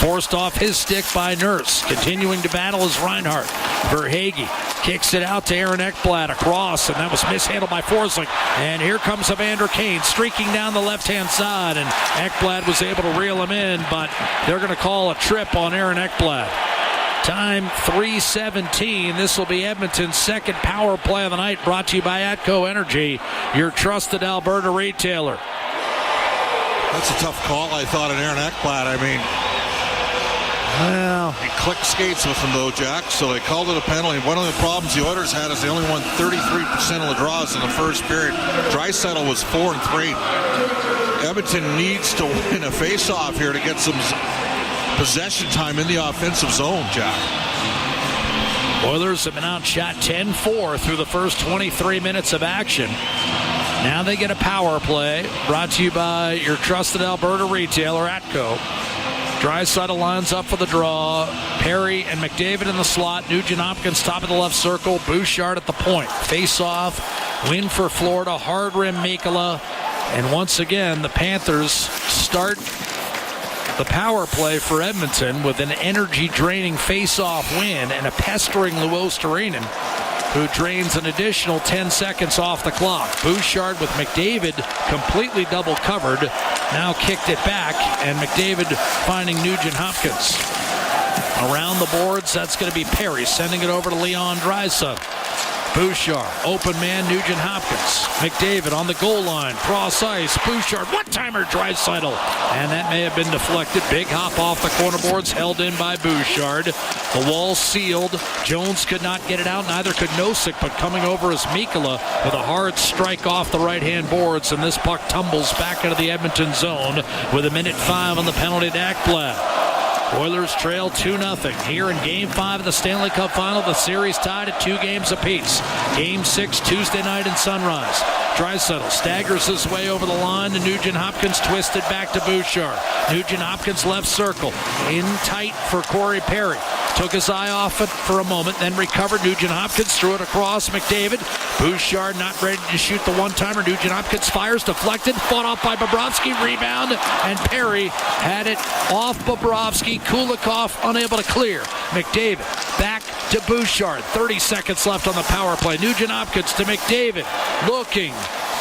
Forced off his stick by Nurse. Continuing to battle is Reinhart. Verhaeghe kicks it out to Aaron Ekblad across, and that was mishandled by Forsling. And here comes Evander Kane streaking down the left-hand side, and Ekblad was able to reel him in, but they're going to call a trip on Aaron Ekblad. Time 3:17. This will be Edmonton's second power play of the night, brought to you by Atco Energy, your trusted Alberta retailer. That's a tough call, I thought, on Aaron Ekblad. I mean, well, he clicked skates with him, though, Jack, so they called it a penalty. One of the problems the Oilers had is they only won 33% of the draws in the first period. Draisaitl was 4-3. Edmonton needs to win a face-off here to get some possession time in the offensive zone, Jack. Oilers have been outshot 10-4 through the first 23 minutes of action. Now they get a power play, brought to you by your trusted Alberta retailer, Atco. Draisaitl lines up for the draw. Perry and McDavid in the slot. Nugent Hopkins top of the left circle. Bouchard at the point. Face off. Win for Florida. Hard rim Mikkola. And once again, the Panthers start the power play for Edmonton with an energy-draining face-off win and a pestering Lou Ostarinen, who drains an additional 10 seconds off the clock. Bouchard with McDavid completely double covered. Now kicked it back, and McDavid finding Nugent Hopkins. Around the boards, that's going to be Perry sending it over to Leon Draisaitl. Bouchard, open man, Nugent Hopkins. McDavid on the goal line, cross ice. Bouchard, one-timer, Draisaitl. And that may have been deflected. Big hop off the corner boards, held in by Bouchard. The wall sealed. Jones could not get it out, neither could Nosek, but coming over is Mikkola with a hard strike off the right-hand boards, and this puck tumbles back into the Edmonton zone with 1:05 on the penalty to Ekblad. Oilers trail 2-0 here in Game 5 of the Stanley Cup Final. The series tied at 2 games apiece. Game 6 Tuesday night in Sunrise. Draisaitl staggers his way over the line to Nugent-Hopkins, twisted back to Bouchard. Nugent-Hopkins left circle, in tight for Corey Perry. Took his eye off it for a moment, then recovered. Nugent-Hopkins threw it across McDavid. Bouchard not ready to shoot the one-timer. Nugent-Hopkins fires, deflected, fought off by Bobrovsky, rebound, and Perry had it off Bobrovsky. Kulikov unable to clear. McDavid back to Bouchard. 30 seconds left on the power play. Nugent-Hopkins to McDavid, looking,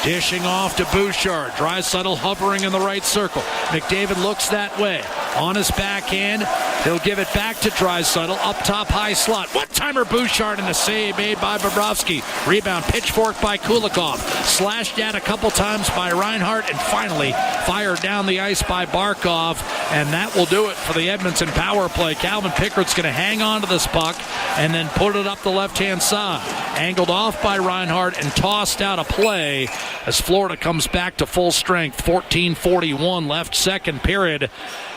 dishing off to Bouchard. Draisaitl hovering in the right circle. McDavid looks that way. On his backhand, he'll give it back to Draisaitl. Up top, high slot. One-timer Bouchard, and the save made by Bobrovsky. Rebound pitchfork by Kulikov. Slashed at a couple times by Reinhart, and finally fired down the ice by Barkov. And that will do it for the Edmonton power play. Calvin Pickard's going to hang on to this puck and then put it up the left-hand side. Angled off by Reinhart and tossed out of play as Florida comes back to full strength. 14:41 left, second period.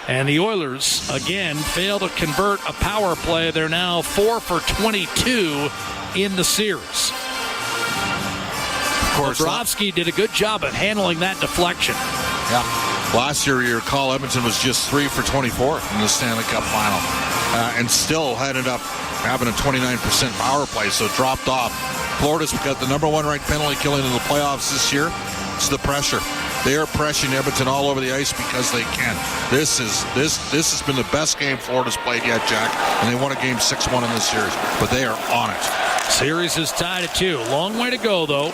And the Oilers, again, fail to convert a power play. They're now 4 for 22 in the series. Of course, Bobrovsky did a good job at handling that deflection. Yeah. Last year, you recall, Edmonton was just 3 for 24 in the Stanley Cup final. And still ended up having a 29% power play, so dropped off. Florida's got the number 1 ranked penalty killing in the playoffs this year. It's the pressure. They are pressuring Edmonton all over the ice because they can. This has been the best game Florida's played yet, Jack, and they won a game 6-1 in this series, but they are on it. Series is tied at 2. Long way to go, though.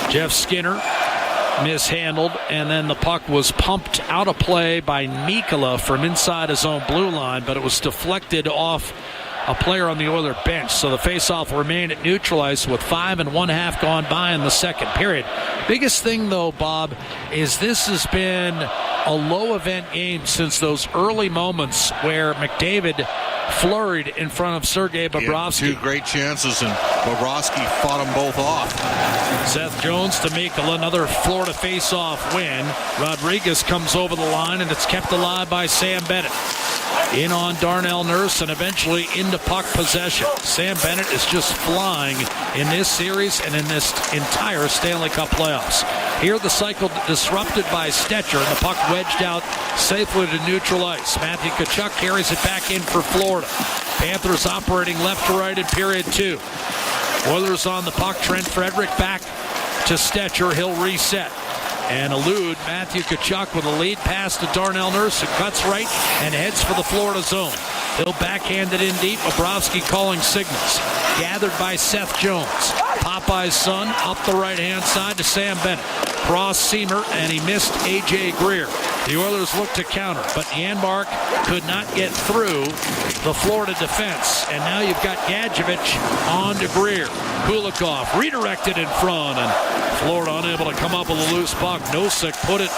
Jeff Skinner mishandled, and then the puck was pumped out of play by Mikkola from inside his own blue line, but it was deflected off a player on the Oilers bench, so the faceoff will remain at neutral ice with 5 1/2 gone by in the second period. Biggest thing, though, Bob, is this has been a low-event game since those early moments where McDavid flurried in front of Sergei Bobrovsky. 2 great chances, and Bobrovsky fought them both off. Seth Jones to Mikkola, another Florida face-off win. Rodriguez comes over the line, and it's kept alive by Sam Bennett. In on Darnell Nurse, and eventually into puck possession. Sam Bennett is just flying in this series and in this entire Stanley Cup playoffs. Here the cycle disrupted by Stetcher, and the puck wedged out safely to neutral ice. Matthew Tkachuk carries it back in for Florida. Panthers operating left to right in period 2. Oilers on the puck. Trent Frederick back to Stetcher. He'll reset and elude Matthew Tkachuk with a lead pass to Darnell Nurse, who cuts right and heads for the Florida zone. He'll backhand it in deep. Bobrovsky calling signals. Gathered by Seth Jones. Popeye's son up the right-hand side to Sam Bennett. Cross-seamer, and he missed A.J. Greer. The Oilers look to counter, but Janmark could not get through the Florida defense. And now you've got Gadjevich on to Greer. Kulikov redirected in front, and Florida unable to come up with a loose puck. Nosek put it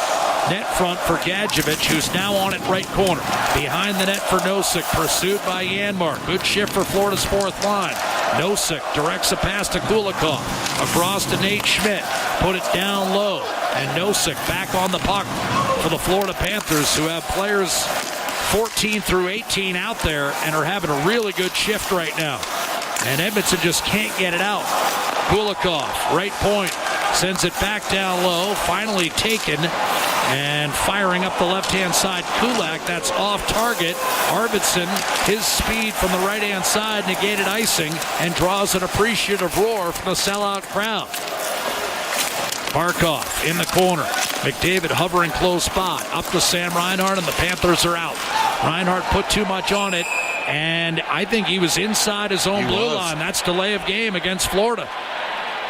net front for Gadjevich, who's now on it right corner. Behind the net for Nosek, pursued by Janmark. Good shift for Florida's fourth line. Nosek directs a pass to Kulikov. Across to Nate Schmidt. Put it down low. And Nosek back on the puck for the Florida Panthers, who have players 14 through 18 out there and are having a really good shift right now. And Edmonton just can't get it out. Kulikov, right point, sends it back down low. Finally taken and firing up the left-hand side. Kulak, that's off target. Arvidsson, his speed from the right-hand side negated icing and draws an appreciative roar from the sellout crowd. Barkov in the corner. McDavid hovering close by. Up to Sam Reinhart, and the Panthers are out. Reinhart put too much on it, and I think he was inside his own blue line. That's delay of game against Florida.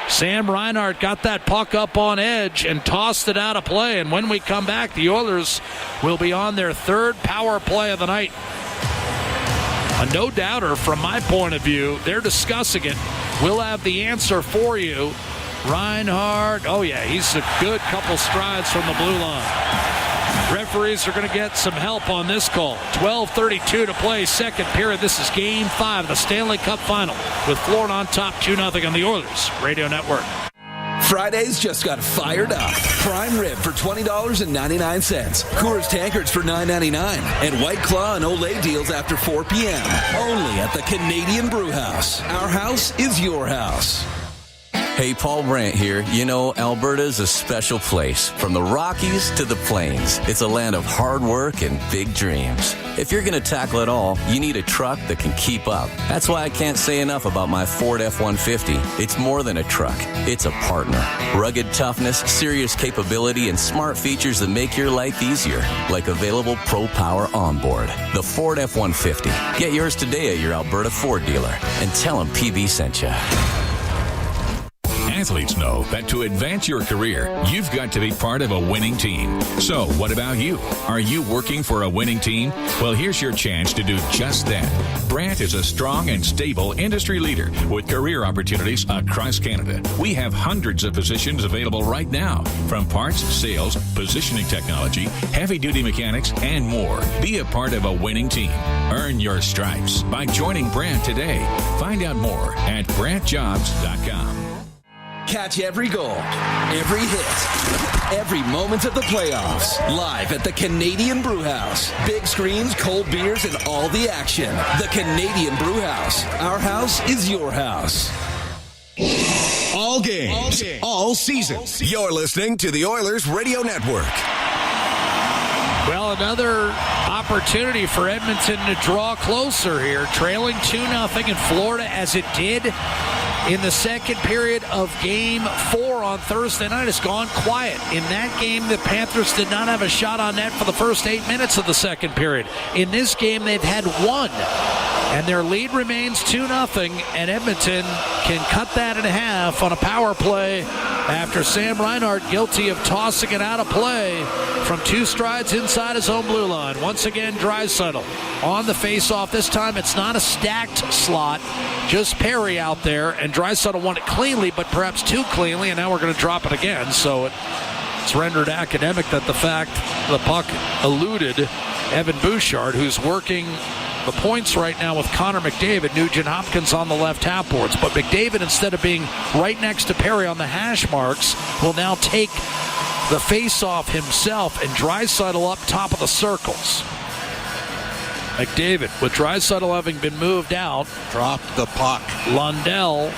Sam Reinhart got that puck up on edge and tossed it out of play. And when we come back, the Oilers will be on their 3rd power play of the night. A no-doubter from my point of view. They're discussing it. We'll have the answer for you. Reinhart, oh yeah, he's a good couple strides from the blue line. Referees are going to get some help on this call. 12:32 to play, second period. This is Game 5 of the Stanley Cup Final, with Florida on top 2-0 on the Oilers Radio Network. Fridays just got fired up. Prime rib for $20.99. Coors tankards for $9.99. And White Claw and Olay deals after 4 p.m. Only at the Canadian Brew House. Our house is your house. Hey, Paul Brandt here. You know, Alberta's a special place. From the Rockies to the Plains, it's a land of hard work and big dreams. If you're going to tackle it all, you need a truck that can keep up. That's why I can't say enough about my Ford F-150. It's more than a truck. It's a partner. Rugged toughness, serious capability, and smart features that make your life easier, like available Pro Power onboard. The Ford F-150. Get yours today at your Alberta Ford dealer and tell them PB sent you. Athletes know that to advance your career, you've got to be part of a winning team. So, what about you? Are you working for a winning team? Well, here's your chance to do just that. Brandt is a strong and stable industry leader with career opportunities across Canada. We have hundreds of positions available right now, from parts, sales, positioning technology, heavy-duty mechanics, and more. Be a part of a winning team. Earn your stripes by joining Brandt today. Find out more at BrandtJobs.com. Catch every goal, every hit, every moment of the playoffs. Live at the Canadian Brewhouse. Big screens, cold beers, and all the action. The Canadian Brewhouse. Our house is your house. All games, all season. You're listening to the Oilers Radio Network. Well, another opportunity for Edmonton to draw closer here, trailing 2-0 in Florida as it did in the second period of Game 4 on Thursday night. It's gone quiet. In that game, the Panthers did not have a shot on net for the first 8 minutes of the second period. In this game, they've had one, and their lead remains 2-0, and Edmonton can cut that in half on a power play after Sam Reinhart guilty of tossing it out of play from 2 strides inside his own blue line. Once again, Draisaitl on the face-off. This time it's not a stacked slot, just Perry out there, and Draisaitl won it cleanly, but perhaps too cleanly, and now we're going to drop it again. So it's rendered academic that the fact the puck eluded Evan Bouchard, who's working the points right now with Connor McDavid. Nugent Hopkins on the left half boards. But McDavid, instead of being right next to Perry on the hash marks, will now take the face-off himself, and Draisaitl up top of the circles. McDavid, with Draisaitl having been moved out, dropped the puck. Lundell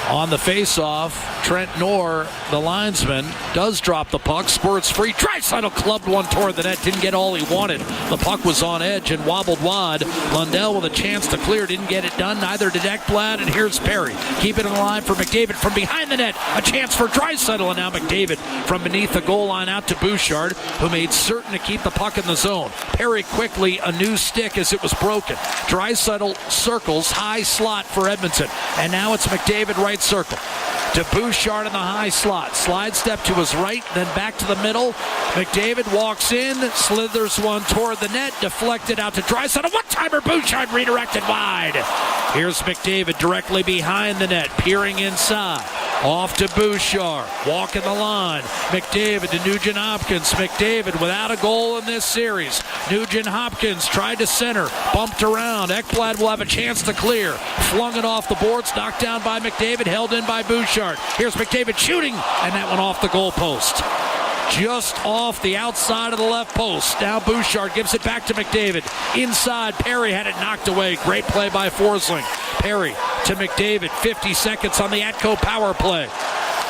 on the face-off. Trent Knorr, the linesman, does drop the puck. Squirts free. Draisaitl clubbed one toward the net. Didn't get all he wanted. The puck was on edge and wobbled wide. Lundell with a chance to clear. Didn't get it done. Neither did Ekblad. And here's Perry. Keep it alive for McDavid from behind the net. A chance for Draisaitl. And now McDavid from beneath the goal line out to Bouchard, who made certain to keep the puck in the zone. Perry quickly, a new stick as it was broken. Draisaitl circles, high slot for Edmonton. And now it's McDavid right circle to Bouchard in the high slot. Slide step to his right, then back to the middle. McDavid walks in, slithers one toward the net, deflected out to Draisaitl. One-timer, Bouchard redirected wide. Here's McDavid directly behind the net, peering inside. Off to Bouchard, walking the line. McDavid to Nugent Hopkins. McDavid without a goal in this series. Nugent Hopkins tried to center, bumped around. Ekblad will have a chance to clear. Flung it off the boards, knocked down by McDavid, held in by Bouchard. Here's McDavid shooting, and that one off the goal post. Just off the outside of the left post. Now Bouchard gives it back to McDavid. Inside, Perry had it knocked away. Great play by Forsling. Perry to McDavid. 50 seconds on the Atco power play.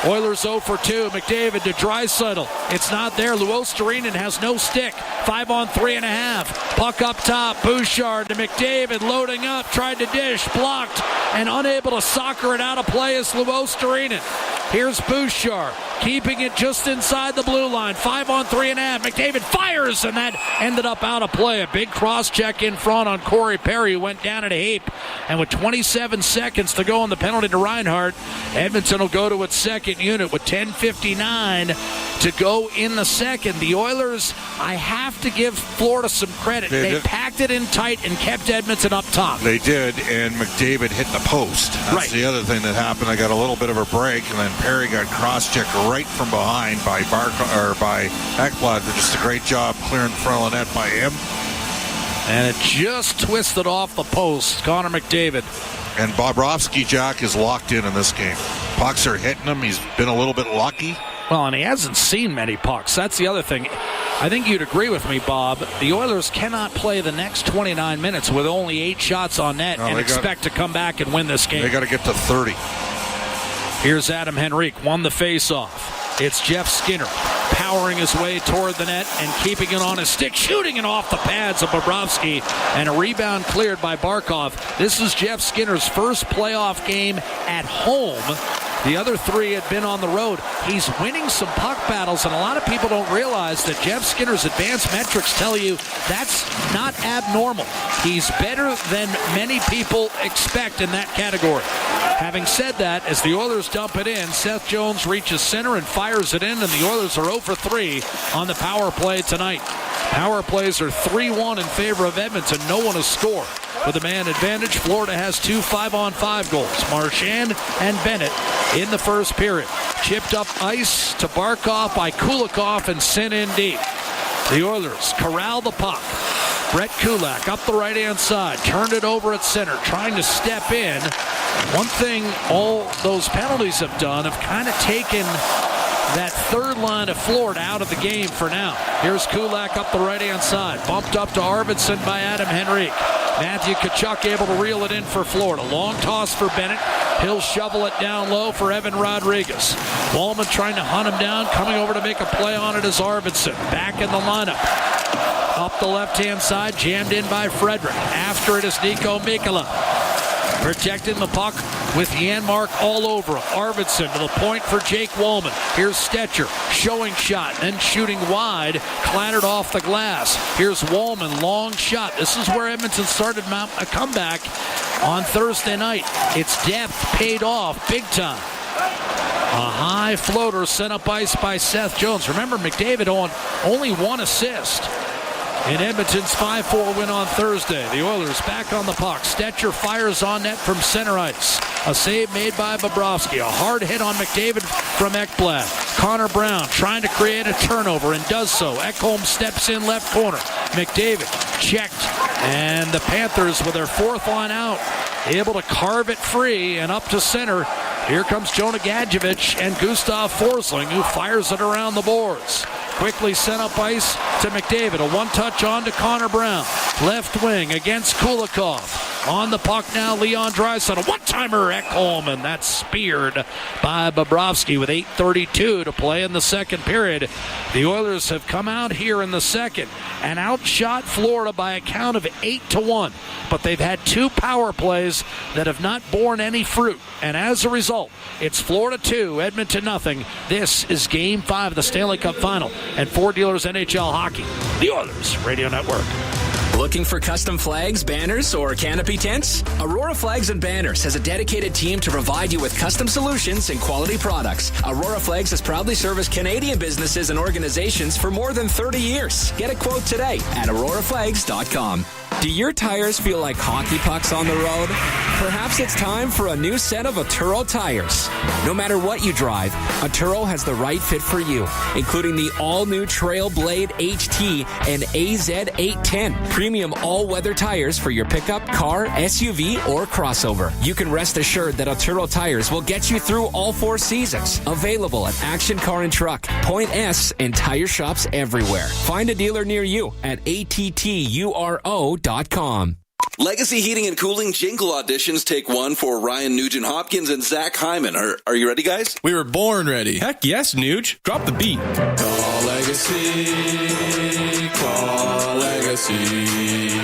Oilers 0 for 2. McDavid to Draisaitl. It's not there. Luostarinen has no stick. 5 on 3.5. Puck up top. Bouchard to McDavid. Loading up. Tried to dish. Blocked. And unable to soccer it out of play is Luostarinen. Here's Bouchard. Keeping it just inside the blue line. 5 on 3.5. McDavid fires, and that ended up out of play. A big cross-check in front on Corey Perry, who went down at a heap. And with 27 seconds to go on the penalty to Reinhart, Edmonton will go to its second unit with 10:59 to go in the second. The Oilers, I have to give Florida some credit. They packed it in tight and kept Edmonton up top. They did, and McDavid hit the post. That's the other thing that happened. I got a little bit of a break, and then Perry got cross-checked right from behind by Ekblad. Just a great job clearing the front of the net by him. And it just twisted off the post. Connor McDavid. And Bobrovsky, Jack, is locked in this game. Pucks are hitting him. He's been a little bit lucky. Well, and he hasn't seen many pucks. That's the other thing. I think you'd agree with me, Bob. The Oilers cannot play the next 29 minutes with only 8 shots on net and expect to come back and win this game. They got to get to 30. Here's Adam Henrique, won the faceoff. It's Jeff Skinner powering his way toward the net and keeping it on his stick, shooting it off the pads of Bobrovsky, and a rebound cleared by Barkov. This is Jeff Skinner's first playoff game at home. The other three had been on the road. He's winning some puck battles, and a lot of people don't realize that Jeff Skinner's advanced metrics tell you that's not abnormal. He's better than many people expect in that category. Having said that, as the Oilers dump it in, Seth Jones reaches center and fires it in, and the Oilers are 0 for 3 on the power play tonight. Power plays are 3-1 in favor of Edmonton. No one has scored. With a man advantage, Florida has 2 5-on-5 goals. Marchand and Bennett in the first period. Chipped up ice to Barkov by Kulikov and sent in deep. The Oilers corral the puck. Brett Kulak up the right-hand side. Turned it over at center, trying to step in. One thing all those penalties have done have kind of taken that third line of Florida out of the game for now. Here's Kulak up the right-hand side. Bumped up to Arvidsson by Adam Henrique. Matthew Tkachuk able to reel it in for Florida. Long toss for Bennett. He'll shovel it down low for Evan Rodriguez. Wallman trying to hunt him down. Coming over to make a play on it is Arvidsson. Back in the lineup. Up the left-hand side. Jammed in by Frederick. After it is Nico Mikkola. Protecting the puck with Janmark all over him. Arvidsson to the point for Jake Wallman. Here's Stetcher. Showing shot. Then shooting wide. Clattered off the glass. Here's Wallman. Long shot. This is where Edmonton started a comeback on Thursday night. Its depth paid off big time. A high floater sent up ice by Seth Jones. Remember, McDavid on only one assist in Edmonton's 5-4 win on Thursday. The Oilers back on the puck. Stetcher fires on net from center ice. A save made by Bobrovsky. A hard hit on McDavid from Ekblad. Connor Brown trying to create a turnover and does so. Ekholm steps in left corner. McDavid checked. And the Panthers with their fourth line out, able to carve it free and up to center. Here comes Jonah Gadjevich and Gustav Forsling, who fires it around the boards. Quickly sent up ice to McDavid. A one-touch on to Connor Brown. Left wing against Kulikov. On the puck now, Leon Draisaitl. A one-timer, Ekholm, and that's speared by Bobrovsky with 8:32 to play in the second period. The Oilers have come out here in the second and outshot Florida by a count of 8-1. But they've had two power plays that have not borne any fruit. And as a result, it's Florida 2, Edmonton nothing. This is Game 5 of the Stanley Cup Final. And for Dealers NHL Hockey, the Oilers Radio Network. Looking for custom flags, banners, or canopy tents? Aurora Flags and Banners has a dedicated team to provide you with custom solutions and quality products. Aurora Flags has proudly serviced Canadian businesses and organizations for more than 30 years. Get a quote today at auroraflags.com. Do your tires feel like hockey pucks on the road? Perhaps it's time for a new set of Atturo tires. No matter what you drive, Atturo has the right fit for you, including the all-new Trail Blade HT and AZ810 premium all-weather tires for your pickup, car, SUV, or crossover. You can rest assured that Atturo tires will get you through all four seasons. Available at Action Car and Truck, Point S, and tire shops everywhere. Find a dealer near you at atturo.com. Legacy Heating and Cooling jingle auditions take one for Ryan Nugent-Hopkins and Zach Hyman. Are you ready, guys? We were born ready. Heck yes, Nuge. Drop the beat. Call Legacy. Call Legacy.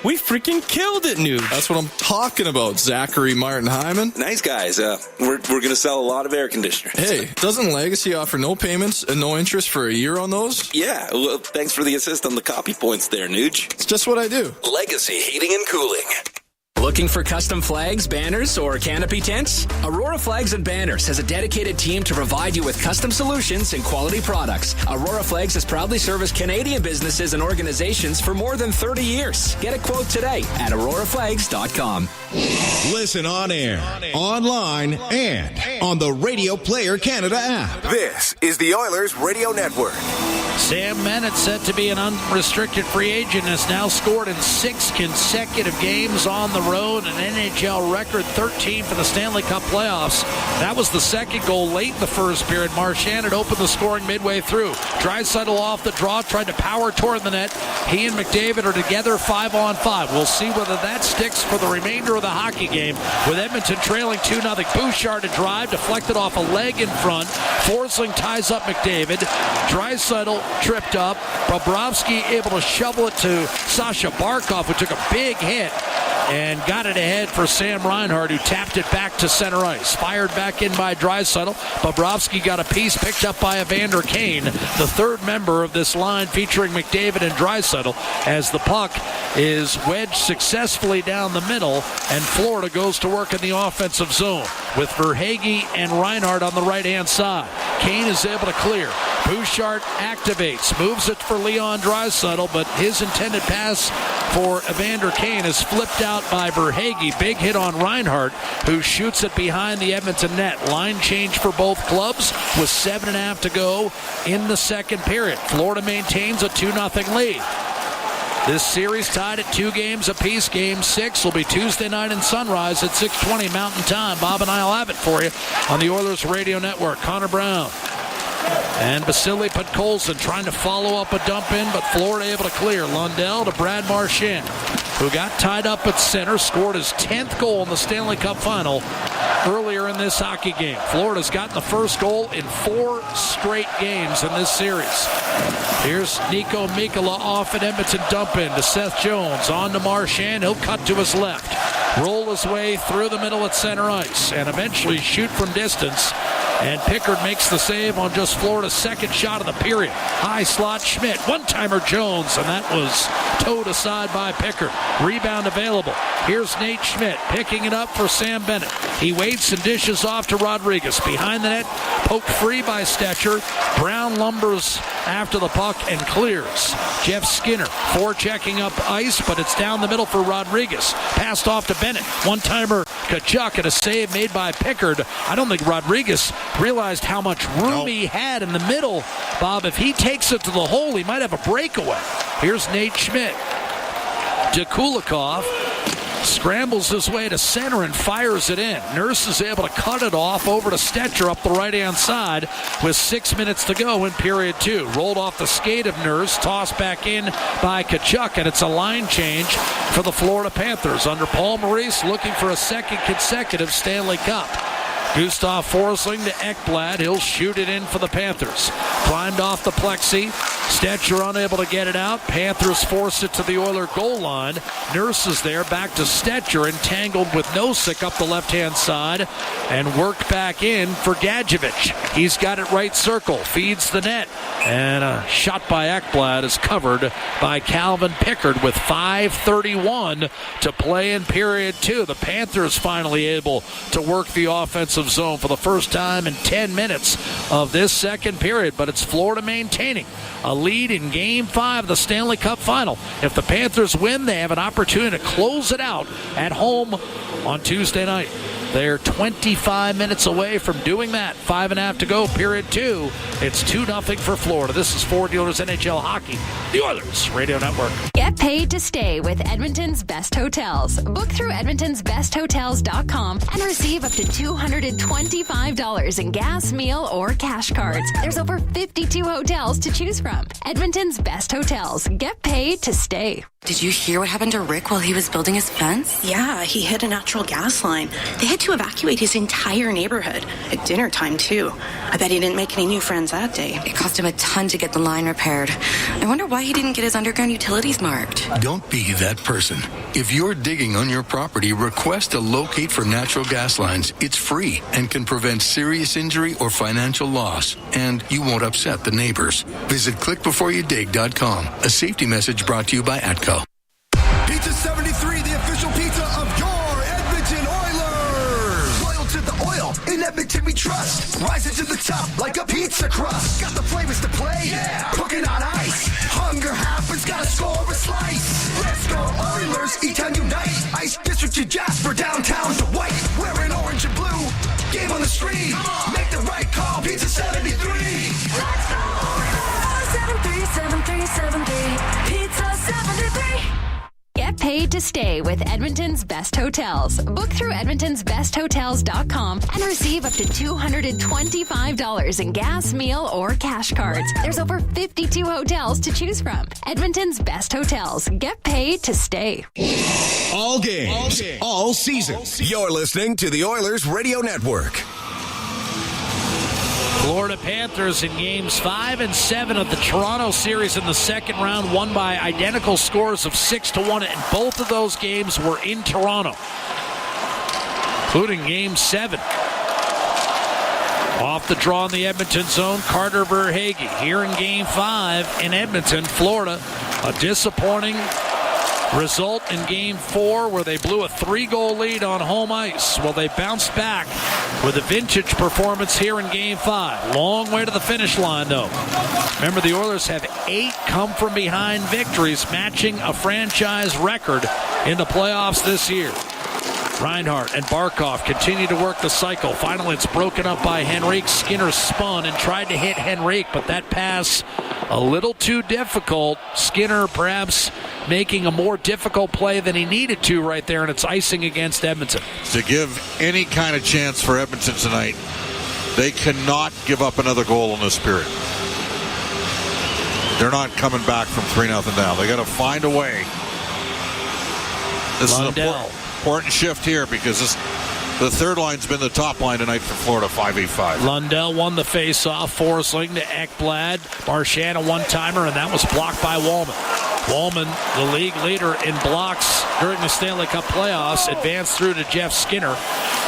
We freaking killed it, Nuge. That's what I'm talking about, Zachary Martin Hyman. Nice guys. We're going to sell a lot of air conditioners. Hey, doesn't Legacy offer no payments and no interest for a year on those? Yeah, well, thanks for the assist on the copy points there, Nuge. It's just what I do. Legacy Heating and Cooling. Looking for custom flags, banners, or canopy tents? Aurora Flags and Banners has a dedicated team to provide you with custom solutions and quality products. Aurora Flags has proudly serviced Canadian businesses and organizations for more than 30 years. Get a quote today at auroraflags.com. Listen on air, online, and on the Radio Player Canada app. This is the Oilers Radio Network. Sam Bennett set to be an unrestricted free agent has now scored in 6 consecutive games on the road, an NHL record 13 for the Stanley Cup playoffs. That was the second goal late in the first period. Marchand had opened the scoring midway through. Draisaitl off the draw, tried to power toward the net. He and McDavid are together 5-on-5. We'll see whether that sticks for the remainder of the hockey game, with Edmonton trailing 2-0. Bouchard to drive, deflected off a leg in front. Forsling ties up McDavid. Draisaitl tripped up. Bobrovsky able to shovel it to Sasha Barkov, who took a big hit and got it ahead for Sam Reinhart, who tapped it back to center ice. Fired back in by Draisaitl. Bobrovsky got a piece picked up by Evander Kane, the third member of this line featuring McDavid and Draisaitl, as the puck is wedged successfully down the middle, and Florida goes to work in the offensive zone with Verhaeghe and Reinhart on the right-hand side. Kane is able to clear. Bouchard activates, moves it for Leon Draisaitl, but his intended pass for Evander Kane is flipped out by Verhaeghe. Big hit on Reinhart, who shoots it behind the Edmonton net. Line change for both clubs with 7.5 to go in the second period. Florida maintains a 2-0 lead. This series tied at 2 games apiece. Game 6 will be Tuesday night in Sunrise at 6:20 Mountain Time. Bob and I will have it for you on the Oilers Radio Network. Connor Brown and Vasily Podkolzin trying to follow up a dump in, but Florida able to clear. Lundell to Brad Marchand, who got tied up at center, scored his 10th goal in the Stanley Cup final earlier in this hockey game. Florida's gotten the first goal in 4 straight games in this series. Here's Nico Mikkola off an Edmonton dump in to Seth Jones. On to Marchand. He'll cut to his left, roll his way through the middle at center ice, and eventually shoot from distance. And Pickard makes the save on just Florida's second shot of the period. High slot Schmidt. One-timer Jones, and that was towed aside by Pickard. Rebound available. Here's Nate Schmidt picking it up for Sam Bennett. He waits and dishes off to Rodriguez. Behind the net, poked free by Stetcher. Brown lumbers after the puck and clears. Jeff Skinner forechecking up ice, but it's down the middle for Rodriguez. Passed off to Bennett. One-timer Kachuk, and a save made by Pickard. I don't think Rodriguez realized how much room he had in the middle. Bob, if he takes it to the hole, he might have a breakaway. Here's Nate Schmidt. To Kulikov. Scrambles his way to center and fires it in. Nurse is able to cut it off over to Stetcher up the right-hand side with 6 minutes to go in period 2. Rolled off the skate of Nurse, tossed back in by Kachuk, and it's a line change for the Florida Panthers under Paul Maurice, looking for a second consecutive Stanley Cup. Gustav Forsling to Ekblad. He'll shoot it in for the Panthers. Climbed off the plexi. Stetcher unable to get it out. Panthers force it to the Oiler goal line. Nurse is there. Back to Stetcher, entangled with Nosek up the left-hand side, and worked back in for Gadjevich. He's got it right circle. Feeds the net. And a shot by Ekblad is covered by Calvin Pickard with 5:31 to play in period 2. The Panthers finally able to work the offensive zone for the first time in 10 minutes of this second period, but it's Florida maintaining a lead in Game 5 of the Stanley Cup Final. If the Panthers win, they have an opportunity to close it out at home on Tuesday night. They're 25 minutes away from doing that. 5.5 to go, period 2. It's 2-0 for Florida. This is Ford Dealers NHL Hockey, the Oilers Radio Network. Get paid to stay with Edmonton's Best Hotels. Book through edmontonsbesthotels.com and receive up to $225 in gas, meal, or cash cards. There's over 52 hotels to choose from. Edmonton's Best Hotels. Get paid to stay. Did you hear what happened to Rick while he was building his fence? Yeah, he hit a natural gas line. They had to evacuate his entire neighborhood at dinner time, too. I bet he didn't make any new friends that day. It cost him a ton to get the line repaired. I wonder why he didn't get his underground utilities marked. Don't be that person. If you're digging on your property, request a locate for natural gas lines. It's free and can prevent serious injury or financial loss. And you won't upset the neighbors. Visit clickbeforeyoudig.com. A safety message brought to you by ATCO. Pizza 73, the official pizza of your Edmonton Oilers. Loyal to the oil, in Edmonton we trust. Rising to the top like a pizza crust. Got the flavors to play, yeah. Cooking on ice. Hunger happens, gotta score a slice. Let's go Oilers, E-Town unite. Ice District to Jasper, downtown to White. Wearing orange and blue, game on the street. Make the right call, Pizza 73. Let's go Oilers! 73. to stay with Edmonton's best hotels. Book through edmontonsbesthotels.com and receive up to $225 in gas, meal, or cash cards. There's over 52 hotels to choose from. Edmonton's best hotels. Get paid to stay. All games, all season. You're listening to the Oilers Radio Network. Florida Panthers in games 5 and 7 of the Toronto series in the second round won by identical scores of 6-1, and both of those games were in Toronto, including game 7. Off the draw in the Edmonton zone, Carter Verhaeghe. Here in game 5 in Edmonton, Florida, a disappointing result in game 4 where they blew a 3-goal lead on home ice. Well, they bounced back with a vintage performance here in game 5. Long way to the finish line, though. Remember, the Oilers have 8 come-from-behind victories, matching a franchise record in the playoffs this year. Reinhart and Barkov continue to work the cycle. Finally, it's broken up by Henrique. Skinner spun and tried to hit Henrique, but that pass a little too difficult. Skinner perhaps making a more difficult play than he needed to right there, and it's icing against Edmonton. To give any kind of chance for Edmonton tonight, they cannot give up another goal in this period. They're not coming back from 3-0 down. They got to find a way. This Lundell. is an important shift here because the third line's been the top line tonight for Florida, 5-8-5. Lundell won the face-off. Forsling to Ekblad. Marchand a one-timer, and that was blocked by Wallman. Wallman, the league leader in blocks during the Stanley Cup playoffs, advanced through to Jeff Skinner.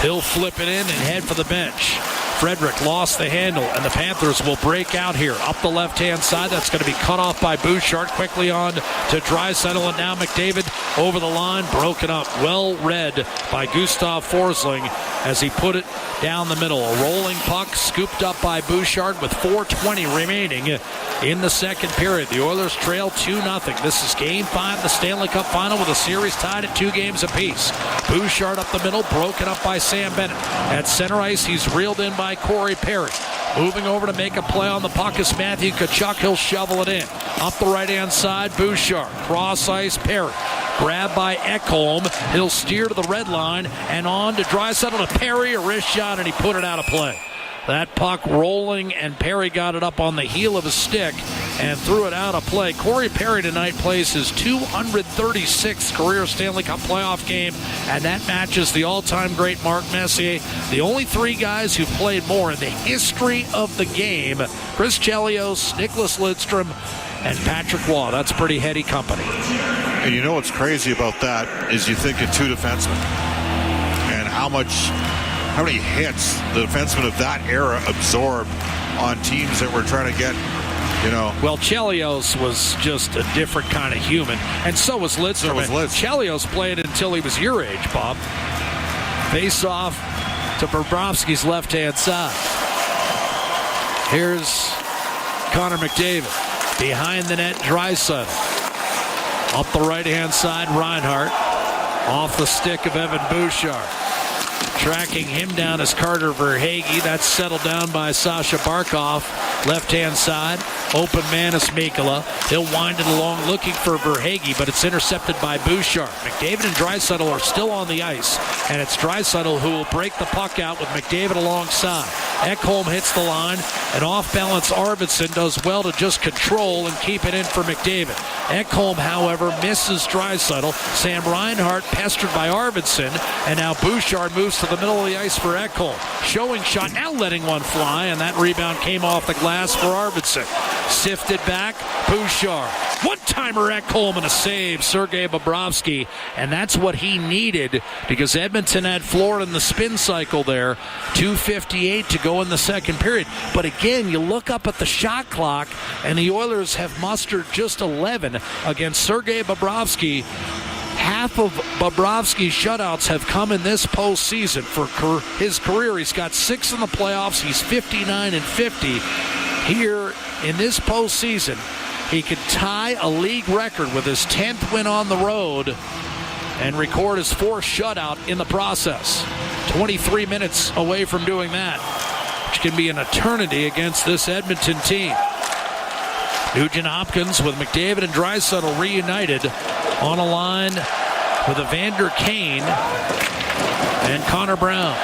He'll flip it in and head for the bench. Frederick lost the handle, and the Panthers will break out here. Up the left-hand side, that's going to be cut off by Bouchard. Quickly on to Draisaitl, and now McDavid over the line, broken up. Well read by Gustav Forsling as he put it down the middle. A rolling puck scooped up by Bouchard with 4:20 remaining in the second period. The Oilers trail 2-0. This is Game 5 of the Stanley Cup Final with a series tied at 2 games apiece. Bouchard up the middle, broken up by Sam Bennett. At center ice, he's reeled in by Corey Perry. Moving over to make a play on the puck is Matthew Tkachuk. He'll shovel it in. Up the right-hand side, Bouchard. Cross ice, Perry. Grabbed by Ekholm. He'll steer to the red line and on to Draisaitl to Perry. A wrist shot, and he put it out of play. That puck rolling, and Perry got it up on the heel of his stick and threw it out of play. Corey Perry tonight plays his 236th career Stanley Cup playoff game, and that matches the all-time great Mark Messier. The only 3 guys who've played more in the history of the game: Chris Chelios, Nicholas Lidstrom, and Patrick Waugh. That's pretty heady company. And you know what's crazy about that is you think of 2 defensemen and how many hits the defensemen of that era absorbed on teams that were trying to get, Well, Chelios was just a different kind of human, and so was Lidstrom. Chelios played until he was your age, Bob. Face off to Bobrovsky's left-hand side. Here's Connor McDavid. Behind the net, Draisaitl. Up the right-hand side, Reinhart. Off the stick of Evan Bouchard. Tracking him down is Carter Verhaeghe. That's settled down by Sasha Barkov. Left-hand side, open man is Mikkola. He'll wind it along looking for Verhaeghe, but it's intercepted by Bouchard. McDavid and Draisaitl are still on the ice, and it's Draisaitl who will break the puck out with McDavid alongside. Ekholm hits the line, and off-balance Arvidsson does well to just control and keep it in for McDavid. Ekholm, however, misses Draisaitl. Sam Reinhart pestered by Arvidsson, and now Bouchard moves to the middle of the ice for Ekholm. Showing shot, now letting one fly, and that rebound came off the glass for Arvidsson. Sifted back, Bouchard. One-timer Ekholm and a save, Sergei Bobrovsky, and that's what he needed because Edmonton had Florida in the spin cycle there. 2:58 to go in the second period. But again, you look up at the shot clock, and the Oilers have mustered just 11 against Sergei Bobrovsky. Half of Bobrovsky's shutouts have come in this postseason. For his career, he's got 6 in the playoffs. He's 59-50. Here in this postseason, he could tie a league record with his 10th win on the road and record his 4th shutout in the process. 23 minutes away from doing that, which can be an eternity against this Edmonton team. Nugent Hopkins with McDavid and Draisaitl reunited on a line with Evander Kane and Connor Brown.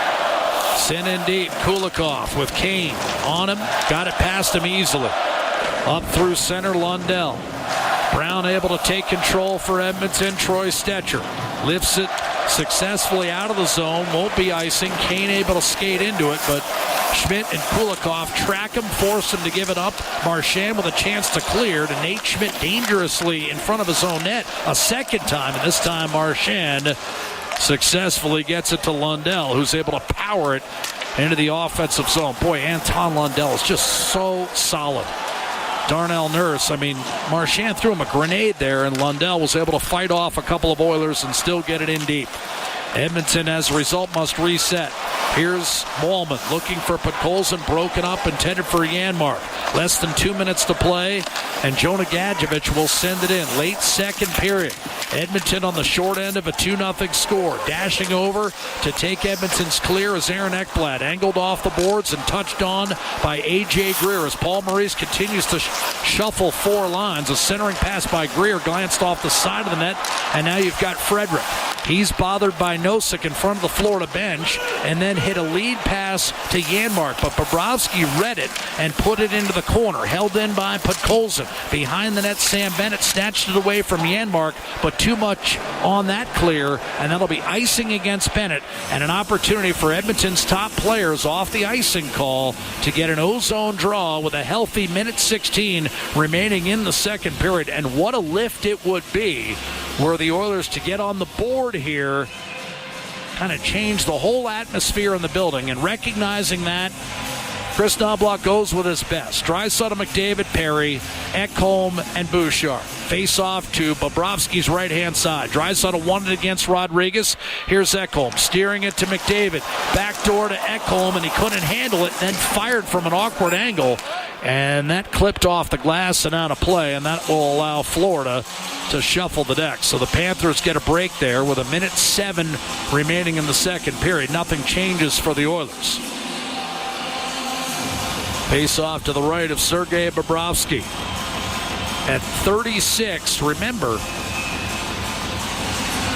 Sent in deep. Kulikov with Kane on him. Got it past him easily. Up through center, Lundell. Brown able to take control for Edmonton. Troy Stetcher lifts it successfully out of the zone. Won't be icing. Kane able to skate into it, but Schmidt and Kulikov track him, force him to give it up. Marchand with a chance to clear to Nate Schmidt dangerously in front of his own net a second time, and this time Marchand successfully gets it to Lundell, who's able to power it into the offensive zone. Boy, Anton Lundell is just so solid. Darnell Nurse, Marchand threw him a grenade there, and Lundell was able to fight off a couple of Oilers and still get it in deep. Edmonton, as a result, must reset. Here's Mollman looking for Podkolzin, broken up, intended for Janmark. Less than 2 minutes to play, and Jonah Gadjevich will send it in. Late second period. Edmonton on the short end of a 2-0 score. Dashing over to take Edmonton's clear is Aaron Ekblad. Angled off the boards and touched on by A.J. Greer as Paul Maurice continues to shuffle four lines. A centering pass by Greer glanced off the side of the net, and now you've got Frederick. He's bothered by Nosek in front of the Florida bench and then hit a lead pass to Janmark, but Bobrovsky read it and put it into the corner. Held in by Podkolzin. Behind the net, Sam Bennett snatched it away from Janmark, but too much on that clear, and that'll be icing against Bennett and an opportunity for Edmonton's top players off the icing call to get an O-zone draw with a healthy minute 16 remaining in the second period. And what a lift it would be were the Oilers to get on the board here, kind of change the whole atmosphere in the building. And recognizing that, Chris Knobloch goes with his best. Draisaitl, McDavid, Perry, Ekholm, and Bouchard. Face off to Bobrovsky's right-hand side. Draisaitl won it against Rodriguez. Here's Ekholm steering it to McDavid. Backdoor to Ekholm, and he couldn't handle it, then fired from an awkward angle. And that clipped off the glass and out of play, and that will allow Florida to shuffle the deck. So the Panthers get a break there with a minute 7 remaining in the second period. Nothing changes for the Oilers. Face off to the right of Sergei Bobrovsky. At 36, remember,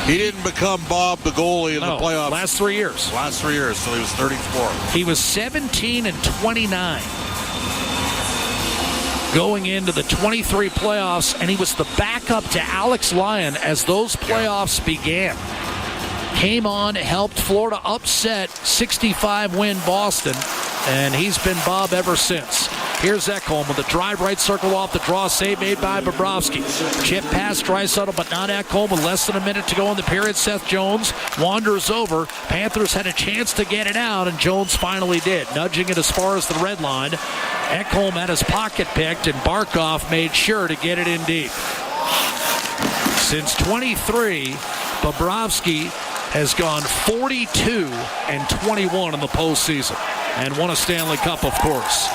he didn't become Bob the goalie in the playoffs. Last 3 years. Last 3 years, so he was 34. He was 17 and 29 going into the 23 playoffs, and he was the backup to Alex Lyon as those playoffs began. Came on, helped Florida upset 65-win Boston, and he's been Bob ever since. Here's Ekholm with a drive right circle off the draw, save made by Bobrovsky. Chip past Draisaitl, but not Ekholm with less than a minute to go in the period. Seth Jones wanders over. Panthers had a chance to get it out, and Jones finally did, nudging it as far as the red line. Ekholm had his pocket picked, and Barkov made sure to get it in deep. Since 23, Bobrovsky has gone 42 and 21 in the postseason and won a Stanley Cup, of course.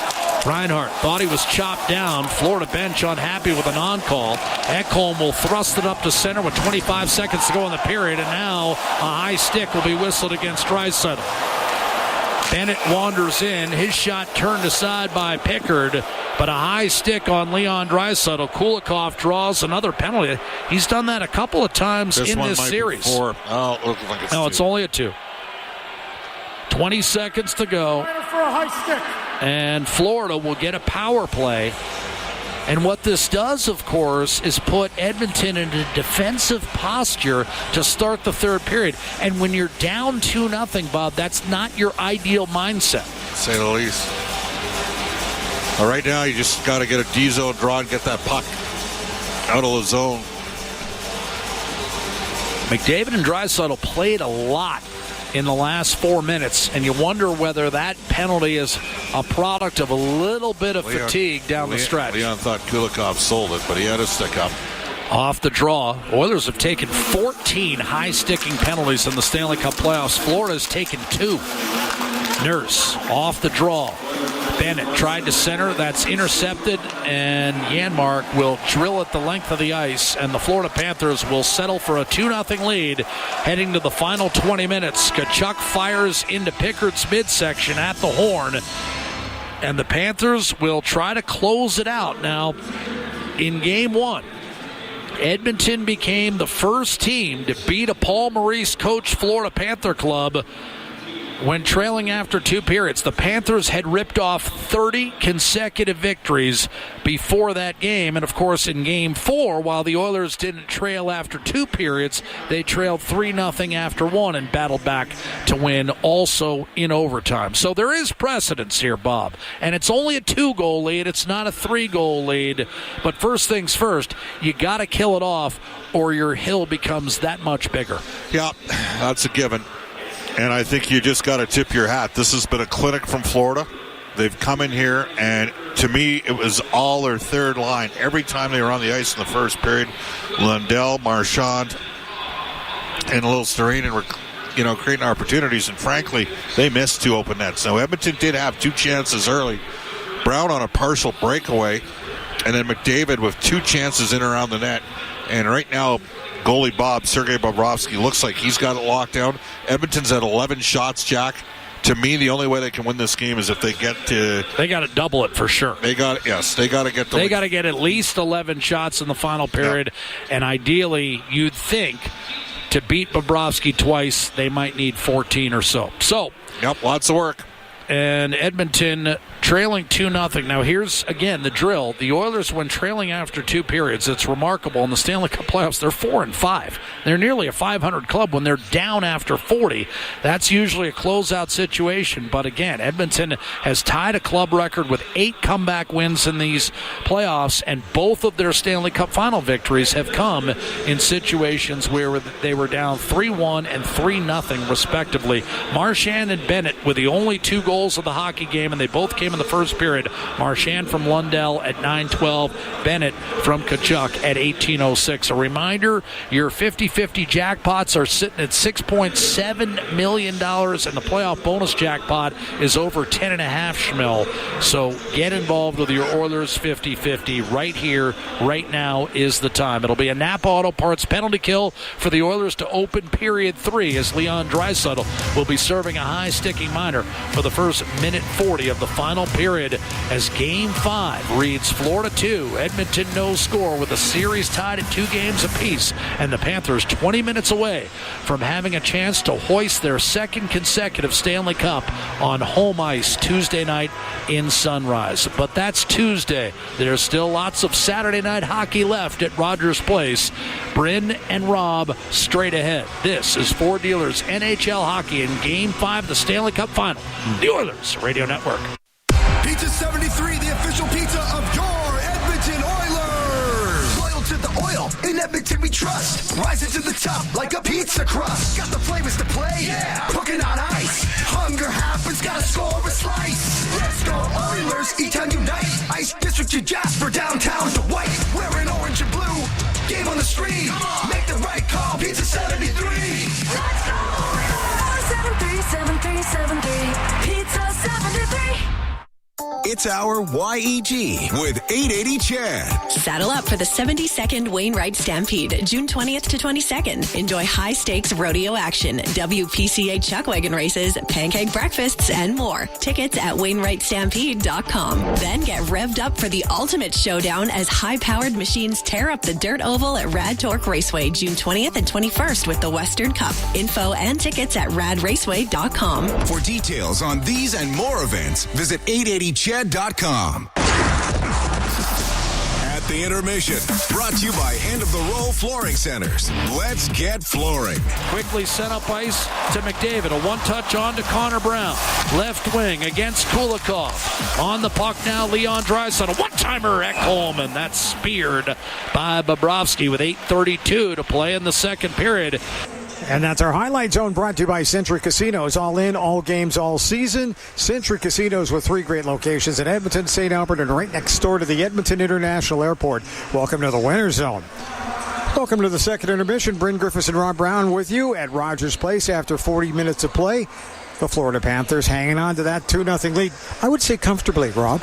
Reinhart thought he was chopped down. Florida bench unhappy with a non-call. Ekholm will thrust it up to center with 25 seconds to go in the period, and now a high stick will be whistled against Draisaitl. Bennett wanders in. His shot turned aside by Pickard, but a high stick on Leon Draisaitl. Kulikov draws another penalty. He's done that a couple of times in this series. It's only a 2. 20 seconds to go. For a high stick. And Florida will get a power play. And what this does, of course, is put Edmonton in a defensive posture to start the third period. And when you're down 2-0, Bob, that's not your ideal mindset. Say the least. Well, right now, you just got to get a D-zone draw and get that puck out of the zone. McDavid and Draisaitl played a lot in the last 4 minutes, and you wonder whether that penalty is a product of a little bit of fatigue down the stretch. Leon thought Kulikov sold it, but he had to stick up. Off the draw, Oilers have taken 14 high-sticking penalties in the Stanley Cup playoffs. Florida has taken 2. Nurse off the draw. Bennett tried to center. That's intercepted, and Janmark will drill it the length of the ice, and the Florida Panthers will settle for a 2-0 lead heading to the final 20 minutes. Tkachuk fires into Pickard's midsection at the horn, and the Panthers will try to close it out. Now, in Game 1, Edmonton became the first team to beat a Paul Maurice-coached Florida Panther club when trailing after 2 periods. The Panthers had ripped off 30 consecutive victories before that game. And, of course, in Game 4, while the Oilers didn't trail after 2 periods, they trailed 3-0 after 1 and battled back to win also in overtime. So there is precedence here, Bob. And it's only a 2-goal lead. It's not a 3-goal lead. But first things first, you got to kill it off or your hill becomes that much bigger. Yeah, that's a given. And I think you just got to tip your hat. This has been a clinic from Florida. They've come in here, and to me, it was all their third line. Every time they were on the ice in the first period, Lundell, Marchand, and Lil Starinen were, creating opportunities. And frankly, they missed 2 open nets. So Edmonton did have 2 chances early. Brown on a partial breakaway, and then McDavid with 2 chances in around the net. And right now, goalie Sergei Bobrovsky, looks like he's got it locked down. Edmonton's at 11 shots, Jack. To me, the only way they can win this game is if they get to... They got to double it for sure. They got to get They got to get at least 11 shots in the final period. Yeah. And ideally, you'd think to beat Bobrovsky twice, they might need 14 or so. Yep, lots of work. And Edmonton trailing 2-0. Now, here's, again, the drill. The Oilers, when trailing after 2 periods, it's remarkable. In the Stanley Cup playoffs, they're 4-5. They're nearly a 500 club when they're down after 40. That's usually a closeout situation. But, again, Edmonton has tied a club record with 8 comeback wins in these playoffs, and both of their Stanley Cup final victories have come in situations where they were down 3-1 and 3-0, respectively. Marchand and Bennett were the only 2 goals of the hockey game, and they both came in the first period. Marchand from Lundell at 9:12, Bennett from Tkachuk at 18:06. A reminder, your 50-50 jackpots are sitting at $6.7 million, and the playoff bonus jackpot is over 10.5 schmil. So get involved with your Oilers 50-50 right here, right now is the time. It'll be a Napa Auto Parts penalty kill for the Oilers to open period 3 as Leon Draisaitl will be serving a high-sticking minor for the first minute 40 of the final period as Game 5 reads Florida 2, Edmonton no score, with the series tied at 2 games apiece, and the Panthers 20 minutes away from having a chance to hoist their 2nd consecutive Stanley Cup on home ice Tuesday night in Sunrise. But that's Tuesday. There's still lots of Saturday night hockey left at Rogers Place. Bryn and Rob straight ahead. This is Ford Dealers NHL Hockey in Game 5 of the Stanley Cup Final. The Oilers Radio Network. Pizza 73, the official pizza of your Edmonton Oilers. Loyal to the oil, in Edmonton we trust. Rising to the top like a pizza crust. Got the flavors to play, yeah. Cooking on ice. Hunger happens, gotta score a slice. Let's go Oilers, E-Town unite. Ice District to Jasper, downtown to White. Wearing orange and blue, game on the street. Make the right call, Pizza 73. Let's go Oilers. 737373, Pizza 73. It's our YEG with 880 Chad. Saddle up for the 72nd Wainwright Stampede, June 20th to 22nd. Enjoy high-stakes rodeo action, WPCA chuck wagon races, pancake breakfasts, and more. Tickets at WainwrightStampede.com. Then get revved up for the ultimate showdown as high-powered machines tear up the dirt oval at Rad Torque Raceway, June 20th and 21st with the Western Cup. Info and tickets at radraceway.com. For details on these and more events, visit 880ched.com. At the intermission, brought to you by End of the Roll Flooring Centers. Let's get flooring. Quickly set up ice to McDavid. A one-touch on to Connor Brown. Left wing against Kulikov. On the puck now, Leon Draisaitl. One-timer at Coleman. That's speared by Bobrovsky with 8:32 to play in the second period. And that's our Highlight Zone, brought to you by Century Casinos. All in, all games, all season. Century Casinos with 3 great locations in Edmonton, St. Albert, and right next door to the Edmonton International Airport. Welcome to the Winter Zone. Welcome to the second intermission. Bryn Griffiths and Rob Brown with you at Rogers Place after 40 minutes of play. The Florida Panthers hanging on to that 2-0 lead. I would say comfortably, Rob.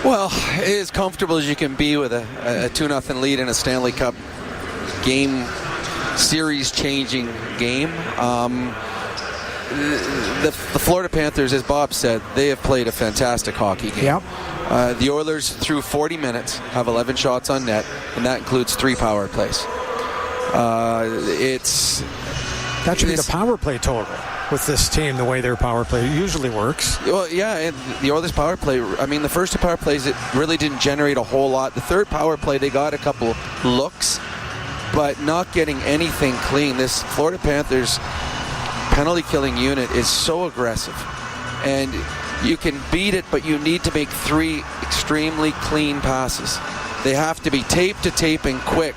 Well, as comfortable as you can be with a 2-0 lead in a Stanley Cup game. Series-changing game. the Florida Panthers, as Bob said, they have played a fantastic hockey game. Yep. The Oilers, through 40 minutes, have 11 shots on net, and that includes 3 power plays. That should be the power play total with this team, the way their power play usually works. Well, yeah, and the Oilers power play, I mean, the first 2 power plays, it really didn't generate a whole lot. The third power play, they got a couple looks, but not getting anything clean. This Florida Panthers penalty killing unit is so aggressive, and you can beat it, but you need to make 3 extremely clean passes. They have to be tape to tape and quick.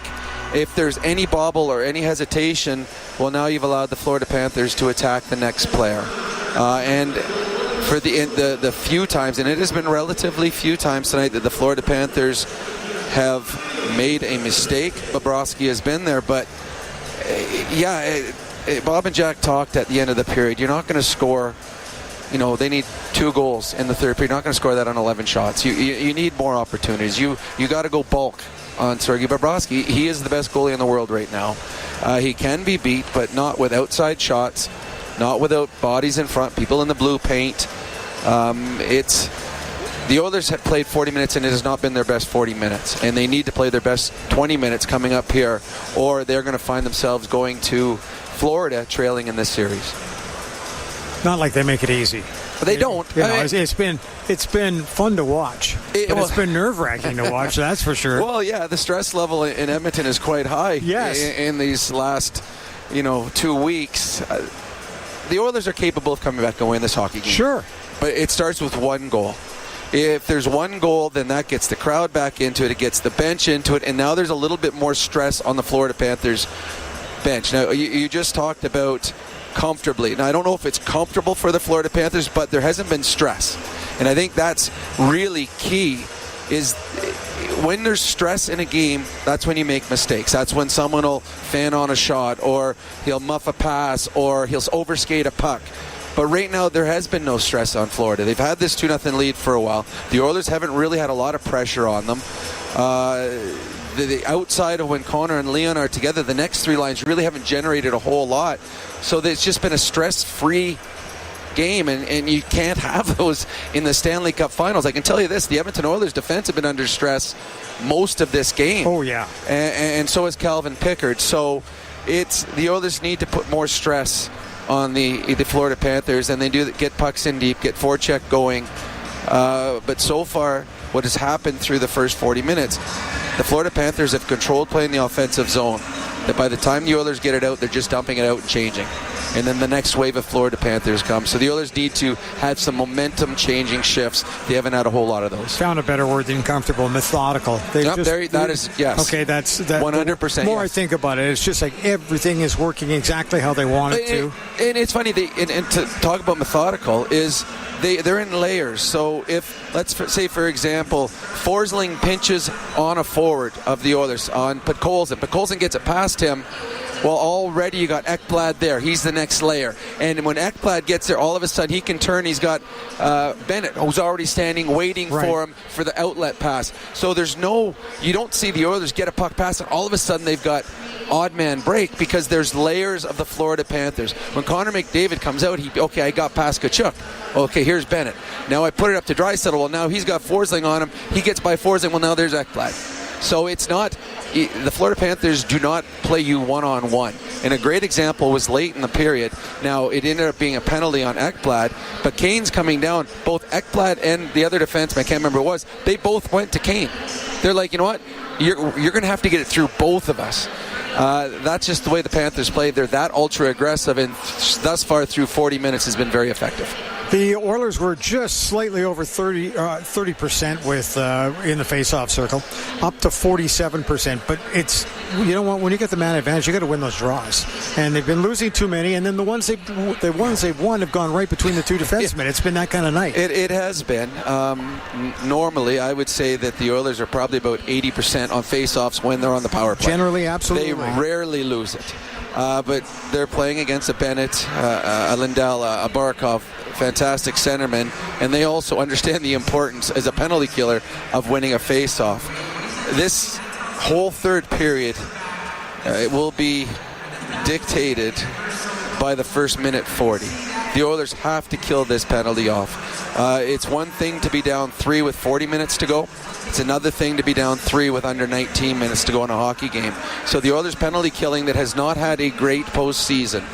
If there's any bobble or any hesitation, well, now you've allowed the Florida Panthers to attack the next player. And for the few times, and it has been relatively few times tonight that the Florida Panthers have made a mistake, Bobrovsky has been there, but Bob and Jack talked at the end of the period. You're not going to score, they need 2 goals in the third period. You're not going to score that on 11 shots. You need more opportunities. You got to go bulk on Sergei Bobrovsky. He is the best goalie in the world right now. He can be beat, but not with outside shots, not without bodies in front, people in the blue paint. The Oilers have played 40 minutes, and it has not been their best 40 minutes. And they need to play their best 20 minutes coming up here, or they're going to find themselves going to Florida trailing in this series. Not like they make it easy. But they don't. It's been fun to watch. It's been nerve-wracking to watch, that's for sure. Well, yeah, the stress level in Edmonton is quite high. Yes. In these last, 2 weeks. The Oilers are capable of coming back and winning this hockey game. Sure. But it starts with 1 goal. If there's 1 goal, then that gets the crowd back into it. It gets the bench into it. And now there's a little bit more stress on the Florida Panthers bench. Now, you just talked about comfortably. Now, I don't know if it's comfortable for the Florida Panthers, but there hasn't been stress. And I think that's really key, is when there's stress in a game, that's when you make mistakes. That's when someone will fan on a shot, or he'll muff a pass, or he'll overskate a puck. But right now, there has been no stress on Florida. They've had this 2-0 lead for a while. The Oilers haven't really had a lot of pressure on them. The outside of when Connor and Leon are together, the next 3 lines really haven't generated a whole lot. So it's just been a stress-free game, and you can't have those in the Stanley Cup Finals. I can tell you this, the Edmonton Oilers defense have been under stress most of this game. Oh, yeah. And so has Calvin Pickard. So the Oilers need to put more stress on the Florida Panthers, and they do get pucks in deep, get forecheck going. But so far, what has happened through the first 40 minutes, the Florida Panthers have controlled play in the offensive zone. That by the time the Oilers get it out, they're just dumping it out and changing. And then the next wave of Florida Panthers comes. So the Oilers need to have some momentum-changing shifts. They haven't had a whole lot of those. Found a better word than comfortable, methodical. That is, yes. Okay, that's 100%. The more yes. I think about it, it's just like everything is working exactly how they want it to. And it's funny, and to talk about methodical is they're in layers. So if, let's say, for example, Forsling pinches on a forward of the Oilers on Podkolzin. Podkolzin gets it past him. Well, already you got Ekblad there. He's the next layer. And when Ekblad gets there, all of a sudden he can turn. He's got Bennett, who's already standing, waiting for him for the outlet pass. So you don't see the Oilers get a puck pass, and all of a sudden they've got odd man break because there's layers of the Florida Panthers. When Connor McDavid comes out, I got past Tkachuk. Okay, here's Bennett. Now I put it up to Draisaitl. Well, now he's got Forsling on him. He gets by Forsling. Well, now there's Ekblad. So it's not, the Florida Panthers do not play you one-on-one. And a great example was late in the period. Now, it ended up being a penalty on Ekblad, but Kane's coming down. Both Ekblad and the other defenseman, I can't remember who it was, they both went to Kane. They're like, you know what? You're going to have to get it through both of us. That's just the way the Panthers play. They're that ultra-aggressive, and thus far through 40 minutes has been very effective. The Oilers were just slightly over 30% with in the face-off circle, up to 47%. But it's, you know what, when you get the man advantage, you got to win those draws. And they've been losing too many, and then the ones they've won have gone right between the 2 defensemen. It's been that kind of night. It has been. Normally, I would say that the Oilers are probably about 80% on face-offs when they're on the power play. Generally, absolutely. They rarely lose it. But they're playing against a Bennett, a Lindell, a Barkov, fantastic centerman, and they also understand the importance as a penalty killer of winning a face-off. This whole third period, it will be dictated by the first minute 40. The Oilers have to kill this penalty off. It's one thing to be down 3 with 40 minutes to go. It's another thing to be down 3 with under 19 minutes to go in a hockey game. So the Oilers penalty killing that has not had a great postseason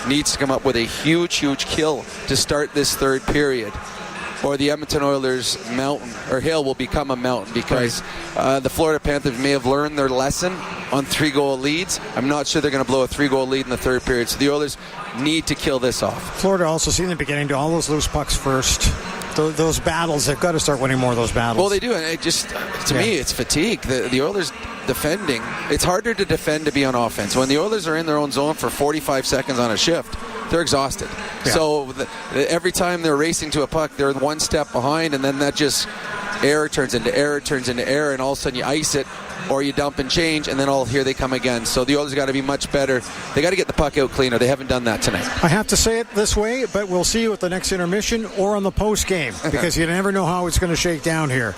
needs to come up with a huge, huge kill to start this third period. Or the Edmonton Oilers mountain or hill will become a mountain, because the Florida Panthers may have learned their lesson on 3-goal leads. I'm not sure they're going to blow a 3-goal lead in the third period. So the Oilers need to kill this off. Florida also seem to be getting to all those loose pucks first. Those battles, they've got to start winning more of those battles. Well, they do, and it just, to me, it's fatigue. The Oilers defending, it's harder to defend to be on offense. When the Oilers are in their own zone for 45 seconds on a shift, they're exhausted. Yeah. So every time they're racing to a puck, they're one step behind, and then that just error turns into error, and all of a sudden you ice it, or you dump and change, and then here they come again. So the Oilers got to be much better. They got to get the puck out cleaner. They haven't done that tonight. I have to say it this way, but we'll see you at the next intermission or on the post game, because you never know how it's going to shake down here.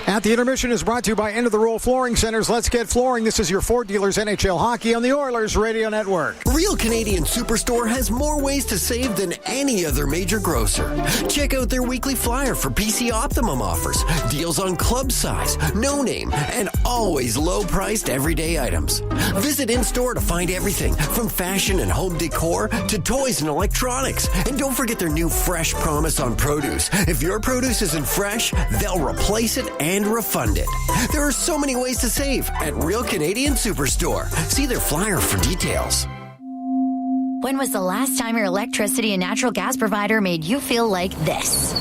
At the intermission is brought to you by End of the Roll Flooring Centers. Let's get flooring. This is your Ford Dealers NHL Hockey on the Oilers Radio Network. Real Canadian Superstore has more ways to save than any other major grocer. Check out their weekly flyer for PC Optimum offers, deals on club size, no name, and always low-priced everyday items. Visit in-store to find everything from fashion and home decor to toys and electronics. And don't forget their new Fresh Promise on produce. If your produce isn't fresh, they'll replace it and refund it. There are so many ways to save at Real Canadian Superstore. See their flyer for details. When was the last time your electricity and natural gas provider made you feel like this?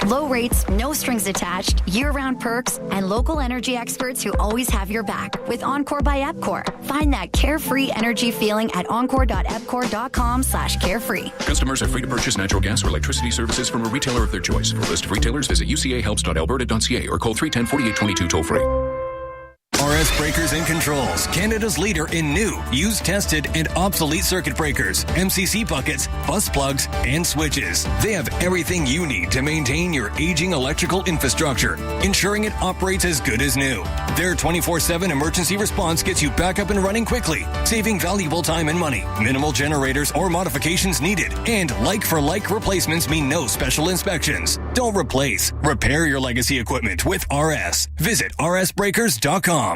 Low rates, no strings attached, year-round perks, and local energy experts who always have your back with Encore by Epcor. Find that carefree energy feeling at encore.epcor.com/carefree. Customers are free to purchase natural gas or electricity services from a retailer of their choice. For a list of retailers, visit ucahelps.alberta.ca or call 310-4822 toll-free. RS Breakers and Controls, Canada's leader in new, used, tested, and obsolete circuit breakers, MCC buckets, bus plugs, and switches. They have everything you need to maintain your aging electrical infrastructure, ensuring it operates as good as new. Their 24/7 emergency response gets you back up and running quickly, saving valuable time and money. Minimal generators or modifications needed, and like-for-like replacements mean no special inspections. Don't replace, repair your legacy equipment with RS. Visit rsbreakers.com.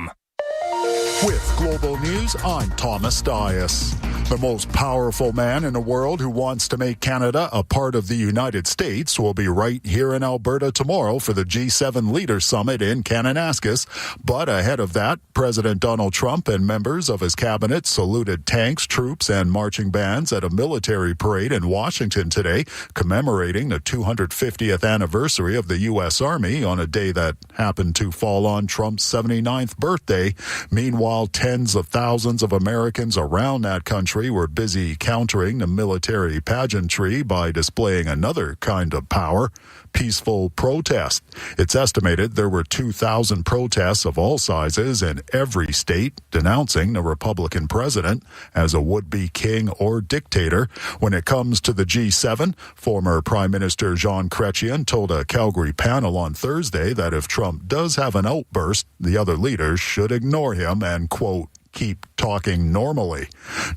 With Global News, I'm Thomas Dias. The most powerful man in the world who wants to make Canada a part of the United States will be right here in Alberta tomorrow for the G7 Leaders Summit in Kananaskis. But ahead of that, President Donald Trump and members of his cabinet saluted tanks, troops, and marching bands at a military parade in Washington today, commemorating the 250th anniversary of the U.S. Army on a day that happened to fall on Trump's 79th birthday. Meanwhile, tens of thousands of Americans around that country were busy countering the military pageantry by displaying another kind of power, peaceful protest. It's estimated there were 2,000 protests of all sizes in every state denouncing the Republican president as a would-be king or dictator. When it comes to the G7, former Prime Minister Jean Chrétien told a Calgary panel on Thursday that if Trump does have an outburst, the other leaders should ignore him and, quote, keep talking normally.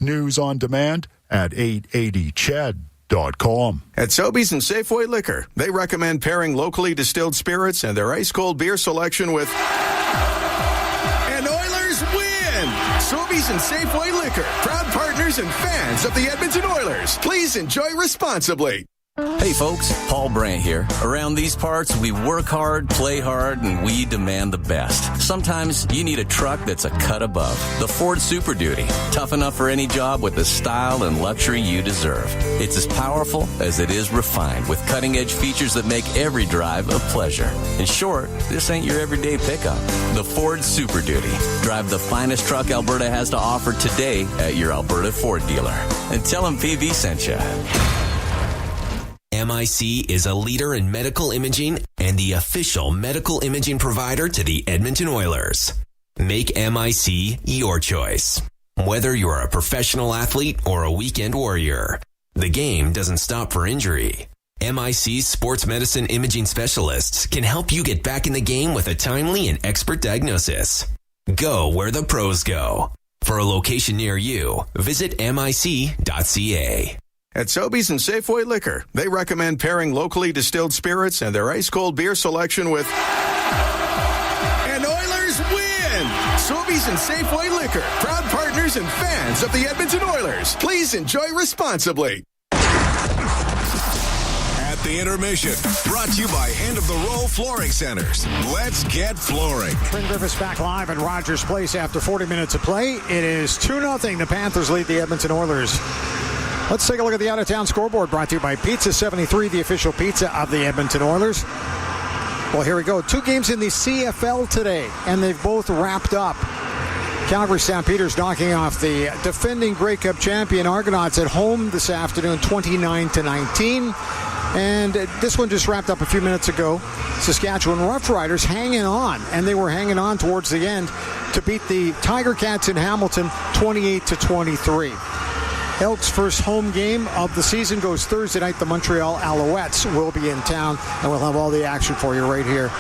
News on demand at 880ched.com. At Sobeys and Safeway Liquor, they recommend pairing locally distilled spirits and their ice-cold beer selection with... And Oilers win! Sobeys and Safeway Liquor, proud partners and fans of the Edmonton Oilers. Please enjoy responsibly. Hey folks, Paul Brandt here. Around these parts, we work hard, play hard, and we demand the best. Sometimes you need a truck that's a cut above. The Ford Super Duty. Tough enough for any job with the style and luxury you deserve. It's as powerful as it is refined, with cutting-edge features that make every drive a pleasure. In short, this ain't your everyday pickup. The Ford Super Duty. Drive the finest truck Alberta has to offer today at your Alberta Ford dealer. And tell them PV sent you. MIC is a leader in medical imaging and the official medical imaging provider to the Edmonton Oilers. Make MIC your choice. Whether you're a professional athlete or a weekend warrior, the game doesn't stop for injury. MIC's sports medicine imaging specialists can help you get back in the game with a timely and expert diagnosis. Go where the pros go. For a location near you, visit mic.ca. At Sobeys and Safeway Liquor, they recommend pairing locally distilled spirits and their ice-cold beer selection with... And Oilers win! Sobeys and Safeway Liquor, proud partners and fans of the Edmonton Oilers. Please enjoy responsibly. At the intermission, brought to you by Hand of the Row Flooring Centers. Let's get flooring. Bryn Griffiths back live at Rogers Place after 40 minutes of play. It is 2-0. The Panthers lead the Edmonton Oilers. Let's take a look at the out-of-town scoreboard, brought to you by Pizza 73, the official pizza of the Edmonton Oilers. Well, here we go. 2 games in the CFL today, and they've both wrapped up. Calgary Stampeders knocking off the defending Grey Cup champion Argonauts at home this afternoon, 29-19. And this one just wrapped up a few minutes ago. Saskatchewan Roughriders hanging on, and they were hanging on towards the end to beat the Tiger Cats in Hamilton 28-23. Elks' first home game of the season goes Thursday night. The Montreal Alouettes will be in town, and we'll have all the action for you right here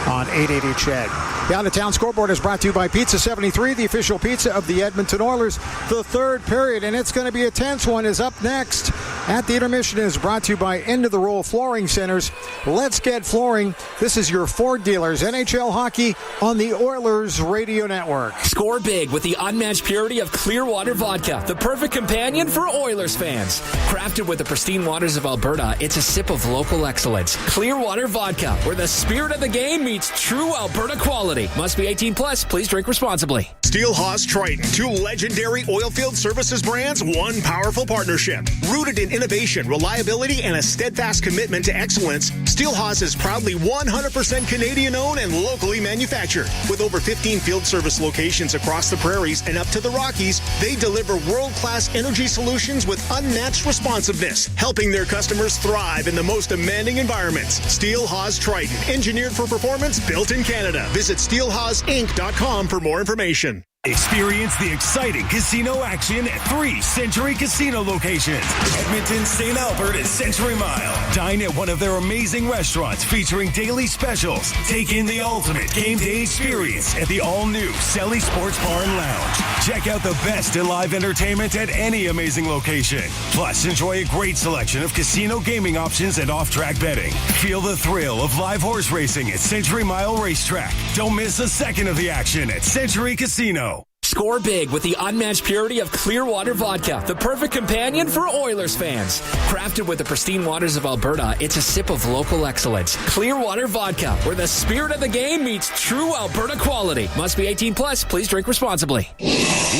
on 880 CHED. The out-of-town scoreboard is brought to you by Pizza 73, the official pizza of the Edmonton Oilers. The third period, and it's going to be a tense one, is up next. At the intermission is brought to you by End of the Row Flooring Centers. Let's get flooring. This is your Ford dealers. NHL hockey on the Oilers Radio Network. Score big with the unmatched purity of Clearwater Vodka, the perfect companion for Oilers fans. Crafted with the pristine waters of Alberta, it's a sip of local excellence. Clearwater Vodka, where the spirit of the game meets true Alberta quality. Must be 18 plus. Please drink responsibly. Steelhaus Triton, 2 legendary oilfield services brands, 1 powerful partnership. Rooted in innovation, reliability, and a steadfast commitment to excellence, Steelhaus is proudly 100% Canadian-owned and locally manufactured. With over 15 field service locations across the prairies and up to the Rockies, they deliver world-class energy solutions with unmatched responsiveness, helping their customers thrive in the most demanding environments. Steelhaus Triton, engineered for performance, built in Canada. Visit steelhausinc.com for more information. Experience the exciting casino action at 3 Century Casino locations. Edmonton, St. Albert, and Century Mile. Dine at one of their amazing restaurants featuring daily specials. Take in the ultimate game day experience at the all-new Selly Sports Bar and Lounge. Check out the best in live entertainment at any amazing location. Plus, enjoy a great selection of casino gaming options and off-track betting. Feel the thrill of live horse racing at Century Mile Racetrack. Don't miss a second of the action at Century Casino. Score big with the unmatched purity of Clearwater Vodka, the perfect companion for Oilers fans. Crafted with the pristine waters of Alberta, it's a sip of local excellence. Clearwater Vodka, where the spirit of the game meets true Alberta quality. Must be 18 plus. Please drink responsibly.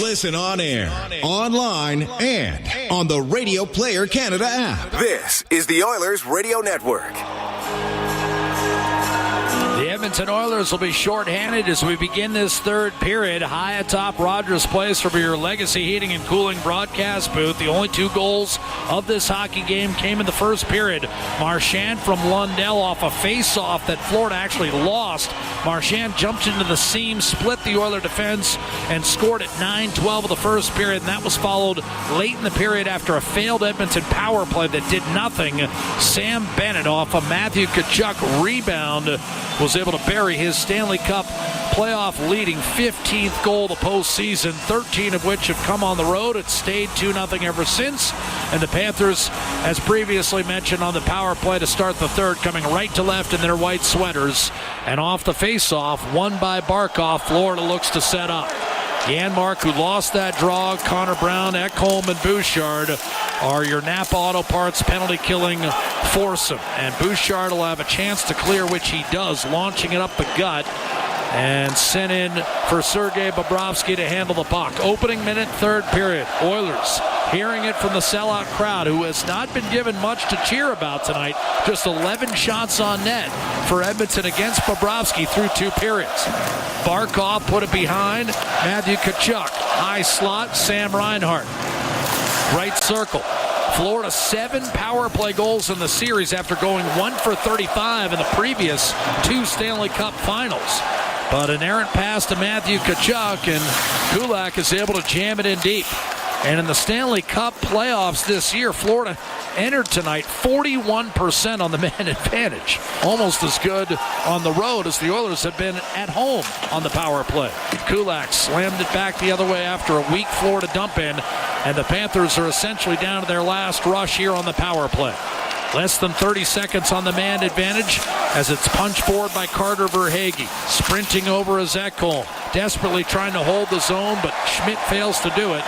Listen on air, online, and on the Radio Player Canada app. This is the Oilers Radio Network. The Edmonton Oilers will be shorthanded as we begin this third period. High atop Rogers Place from your Legacy Heating and Cooling broadcast booth. The only 2 goals of this hockey game came in the first period. Marchand from Lundell off a face-off that Florida actually lost. Marchand jumped into the seam, split the Oiler defense, and scored at 9:12 of the first period. And that was followed late in the period after a failed Edmonton power play that did nothing. Sam Bennett off a Matthew Tkachuk rebound was able to bury his Stanley Cup playoff leading 15th goal of the postseason, 13 of which have come on the road. It's stayed 2-0 ever since. And the Panthers, as previously mentioned on the power play to start the third, coming right to left in their white sweaters. And off the face-off, won by Barkov, Florida looks to set up. Janmark, who lost that draw, Connor Brown, Ekholm, and Bouchard are your Napa Auto Parts penalty-killing foursome. And Bouchard will have a chance to clear, which he does, launching it up the gut. And sent in for Sergei Bobrovsky to handle the puck. Opening minute, third period. Oilers hearing it from the sellout crowd, who has not been given much to cheer about tonight. Just 11 shots on net for Edmonton against Bobrovsky through 2 periods. Barkov put it behind. Matthew Tkachuk. High slot, Sam Reinhart. Right circle. Florida 7 power play goals in the series after going 1 for 35 in the previous 2 Stanley Cup finals. But an errant pass to Matthew Tkachuk, and Kulak is able to jam it in deep. And in the Stanley Cup playoffs this year, Florida entered tonight 41% on the man advantage. Almost as good on the road as the Oilers have been at home on the power play. Kulak slammed it back the other way after a weak Florida dump in, and the Panthers are essentially down to their last rush here on the power play. Less than 30 seconds on the man advantage as it's punched forward by Carter Verhaeghe. Sprinting over is Ekholm, desperately trying to hold the zone, but Schmidt fails to do it.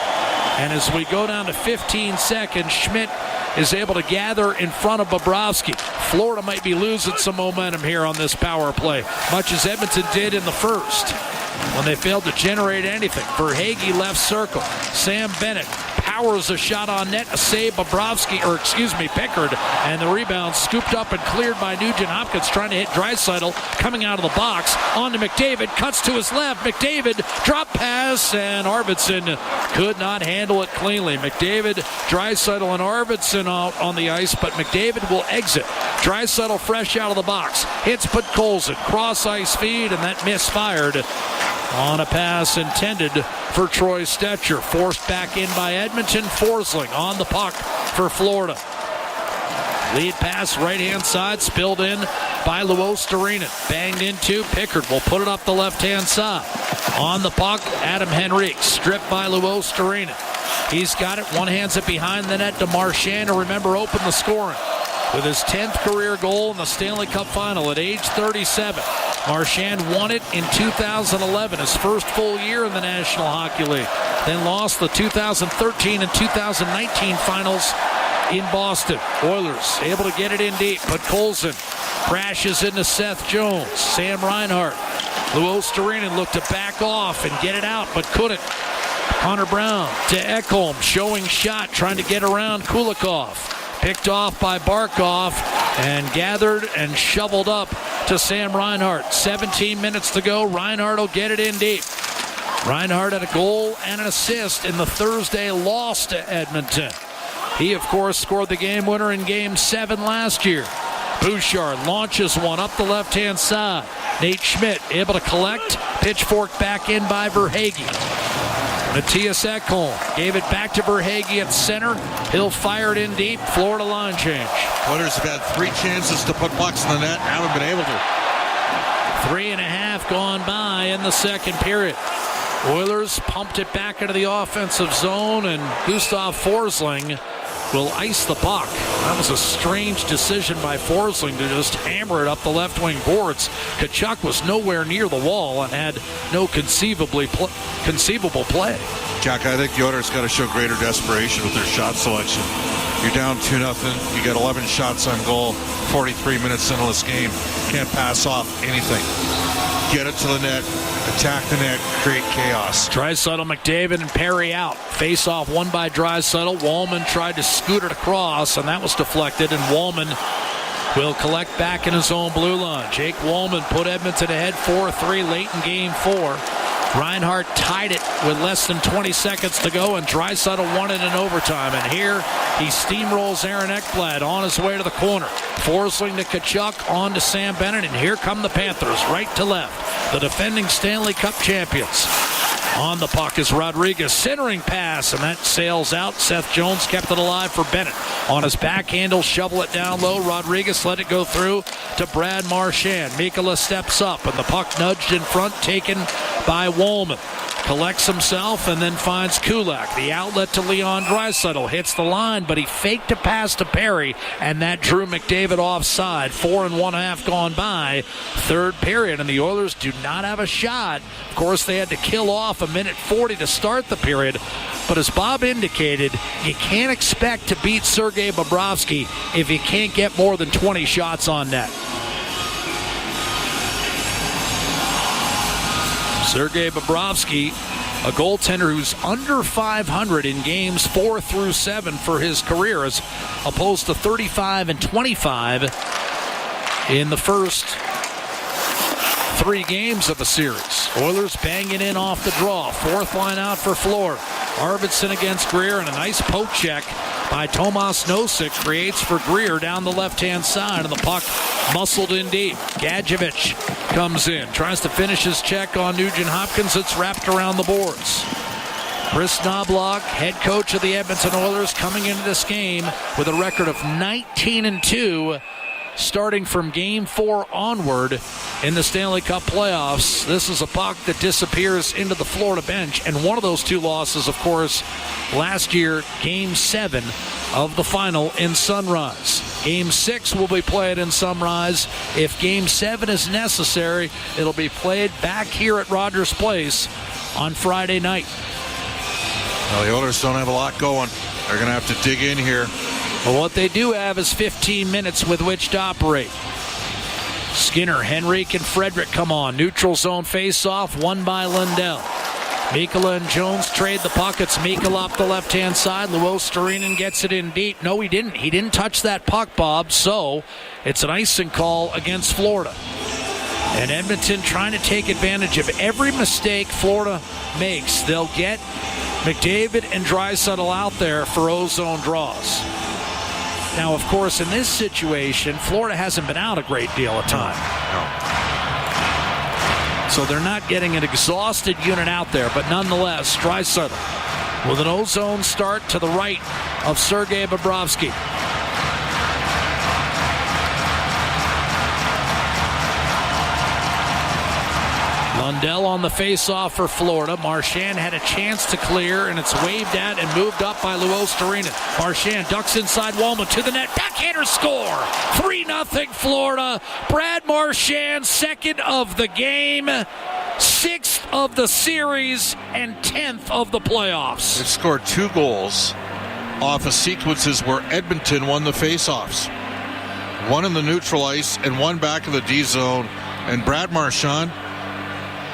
And as we go down to 15 seconds, Schmidt is able to gather in front of Bobrovsky. Florida might be losing some momentum here on this power play, much as Edmonton did in the first when they failed to generate anything. Verhaeghe left circle. Sam Bennett powers a shot on net, a save Pickard, and the rebound scooped up and cleared by Nugent-Hopkins, trying to hit Draisaitl, coming out of the box, on to McDavid, cuts to his left, McDavid, drop pass, and Arvidsson could not handle it cleanly. McDavid, Draisaitl, and Arvidsson out on the ice, but McDavid will exit. Draisaitl fresh out of the box, hits Podkolzin, cross-ice feed, and that misfired on a pass intended for Troy Stetcher. Forced back in by Edmonton. Forsling on the puck for Florida. Lead pass right-hand side, spilled in by Luostarinen. Banged into Pickard. Will put it up the left-hand side. On the puck, Adam Henrique. Stripped by Luostarinen. He's got it. One hands it behind the net to Marchand, to remember open the scoring with his 10th career goal in the Stanley Cup Final at age 37. Marchand won it in 2011, his first full year in the National Hockey League. Then lost the 2013 and 2019 finals in Boston. Oilers able to get it in deep, but Colson crashes into Seth Jones. Sam Reinhart. Luostarinen looked to back off and get it out, but couldn't. Connor Brown to Ekholm, showing shot, trying to get around Kulikov. Picked off by Barkov and gathered and shoveled up to Sam Reinhart. 17 minutes to go. Reinhart will get it in deep. Reinhart had a goal and an assist in the Thursday loss to Edmonton. He, of course, scored the game winner in Game 7 last year. Bouchard launches one up the left-hand side. Nate Schmidt able to collect. Pitchfork back in by Verhaeghe. Matthias Ekholm gave it back to Verhaeghe at center. He'll fire it in deep. Florida line change. Oilers have had 3 chances to put pucks in the net. Haven't been able to. 3.5 gone by in the second period. Oilers pumped it back into the offensive zone, and Gustav Forsling will ice the puck. That was a strange decision by Forsling to just hammer it up the left wing boards. Tkachuk was nowhere near the wall and had no conceivable play. Jack, I think the Oilers got to show greater desperation with their shot selection. You're down 2-0. You got 11 shots on goal, 43 minutes into this game. Can't pass off anything. Get it to the net, attack the net, create chaos. Draisaitl, McDavid, and Perry out. Face-off won by Draisaitl. Wallman tried to scoot it across, and that was deflected, and Wallman will collect back in his own blue line. Jake Wallman put Edmonton ahead 4-3 late in Game 4. Reinhart tied it with less than 20 seconds to go, and Draisaitl won it in overtime. And here he steamrolls Aaron Ekblad on his way to the corner. Forsling to Tkachuk, on to Sam Bennett, and here come the Panthers, right to left. The defending Stanley Cup champions. On the puck is Rodriguez, centering pass, and that sails out. Seth Jones kept it alive for Bennett. On his backhandle, shovel it down low. Rodriguez let it go through to Brad Marchand. Mikkola steps up, and the puck nudged in front, taken by Wallman. Collects himself and then finds Kulak. The outlet to Leon Draisaitl. Hits the line, but he faked a pass to Perry, and that drew McDavid offside. 4.5 gone by. Third period, and the Oilers do not have a shot. Of course, they had to kill off 1:40 to start the period. But as Bob indicated, you can't expect to beat Sergei Bobrovsky if you can't get more than 20 shots on net. Sergei Bobrovsky, a goaltender who's under 500 in games 4 through 7 for his career, as opposed to 35 and 25 in the first 3 games of the series. Oilers banging in off the draw. Fourth line out for Florida. Arvidsson against Greer, and a nice poke check by Tomas Nosek creates for Greer down the left-hand side, and the puck muscled in deep. Gadjevich comes in, tries to finish his check on Nugent-Hopkins. It's wrapped around the boards. Chris Knobloch, head coach of the Edmonton Oilers, coming into this game with a record of 19-2, starting from Game 4 onward in the Stanley Cup playoffs. This is a puck that disappears into the Florida bench, and one of those two losses, of course, last year, Game 7 of the final in Sunrise. Game 6 will be played in Sunrise. If Game 7 is necessary, it'll be played back here at Rogers Place on Friday night. Well, the Oilers don't have a lot going. They're going to have to dig in here. Well, what they do have is 15 minutes with which to operate. Skinner, Henrique, and Frederick come on. Neutral zone face-off, won by Lundell. Mikkola and Jones trade the puck. It's Mikkola up the left-hand side. Luostarinen gets it in deep. No, he didn't. He didn't touch that puck, Bob, so it's an icing call against Florida. And Edmonton trying to take advantage of every mistake Florida makes. They'll get McDavid and Draisaitl out there for O-zone draws. Now, of course, in this situation, Florida hasn't been out a great deal of time. No. So they're not getting an exhausted unit out there, but nonetheless, Draisaitl with an O-zone start to the right of Sergei Bobrovsky. Lundell on the face-off for Florida. Marchand had a chance to clear, and it's waved at and moved up by Luostarinen. Marchand ducks inside Wallman to the net. Backhander score! 3-0 Florida. Brad Marchand, second of the game, sixth of the series, and 10th of the playoffs. They've scored 2 goals off of sequences where Edmonton won the face-offs. One in the neutral ice and one back in the D zone. And Brad Marchand,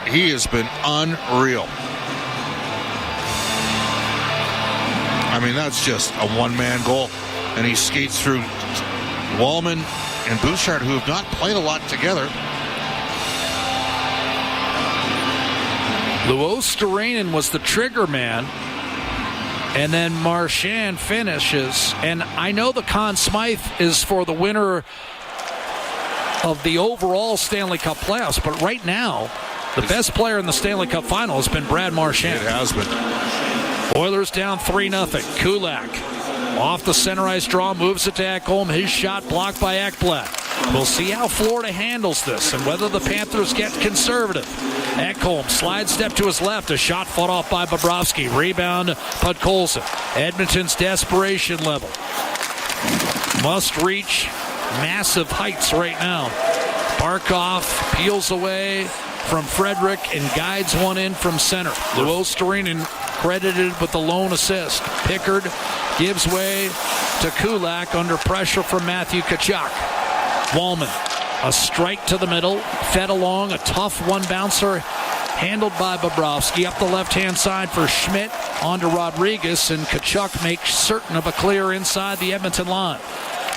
he has been unreal. I mean, that's just a one-man goal. And he skates through Wallman and Bouchard, who have not played a lot together. Luostarinen was the trigger man. And then Marchand finishes. And I know the Conn Smythe is for the winner of the overall Stanley Cup playoffs, but right now, the best player in the Stanley Cup final has been Brad Marchand. It has been. Oilers down 3-0. Kulak off the center ice draw, moves it to Ekholm. His shot blocked by Ekblad. We'll see how Florida handles this and whether the Panthers get conservative. Ekholm slide step to his left. A shot fought off by Bobrovsky. Rebound, Podkolzin. Edmonton's desperation level. Must reach massive heights right now. Barkov peels away from Frederick and guides one in from center. Luostarinen credited with the lone assist. Pickard gives way to Kulak under pressure from Matthew Tkachuk. Wallman, a strike to the middle, fed along, a tough one-bouncer handled by Bobrovsky. Up the left-hand side for Schmidt, onto Rodriguez, and Tkachuk makes certain of a clear inside the Edmonton line.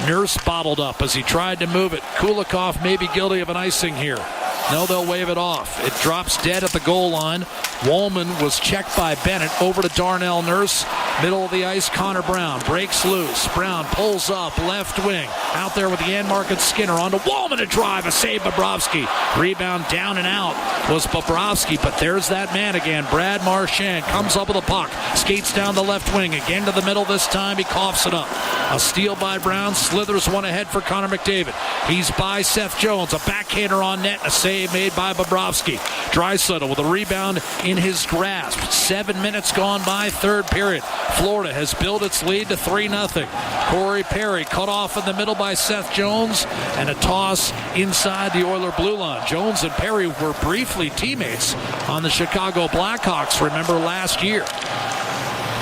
Nurse bottled up as he tried to move it. Kulikov may be guilty of an icing here. No, they'll wave it off. It drops dead at the goal line. Wallman was checked by Bennett. Over to Darnell Nurse. Middle of the ice, Connor Brown breaks loose. Brown pulls up left wing. Out there with the Janmark and Skinner. On to Wallman to drive. A save, Bobrovsky. Rebound down and out was Bobrovsky, but there's that man again. Brad Marchand comes up with a puck. Skates down the left wing. Again to the middle this time. He coughs it up. A steal by Brown. Slithers one ahead for Connor McDavid. He's by Seth Jones. A backhander on net. A save made by Bobrovsky. Draisaitl with a rebound in his grasp. 7 minutes gone by, third period. Florida has built its lead to 3-0. Corey Perry cut off in the middle by Seth Jones, and a toss inside the Oiler blue line. Jones and Perry were briefly teammates on the Chicago Blackhawks, remember last year.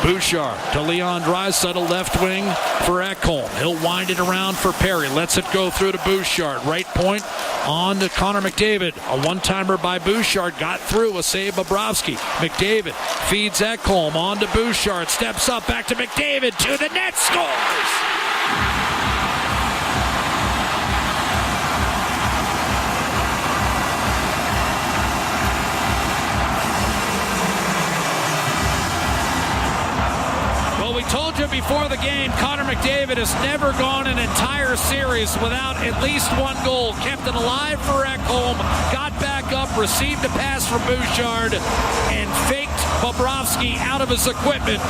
Bouchard to Leon Draisaitl, left wing for Ekholm. He'll wind it around for Perry. Lets it go through to Bouchard. Right point on to Connor McDavid. A one-timer by Bouchard. Got through. A save Bobrovsky. McDavid feeds Ekholm on to Bouchard. Steps up back to McDavid. To the net. Scores! Told you before the game, Connor McDavid has never gone an entire series without at least one goal. Kept it alive for Ekholm, got back up, received a pass from Bouchard, and faked Bobrovsky out of his equipment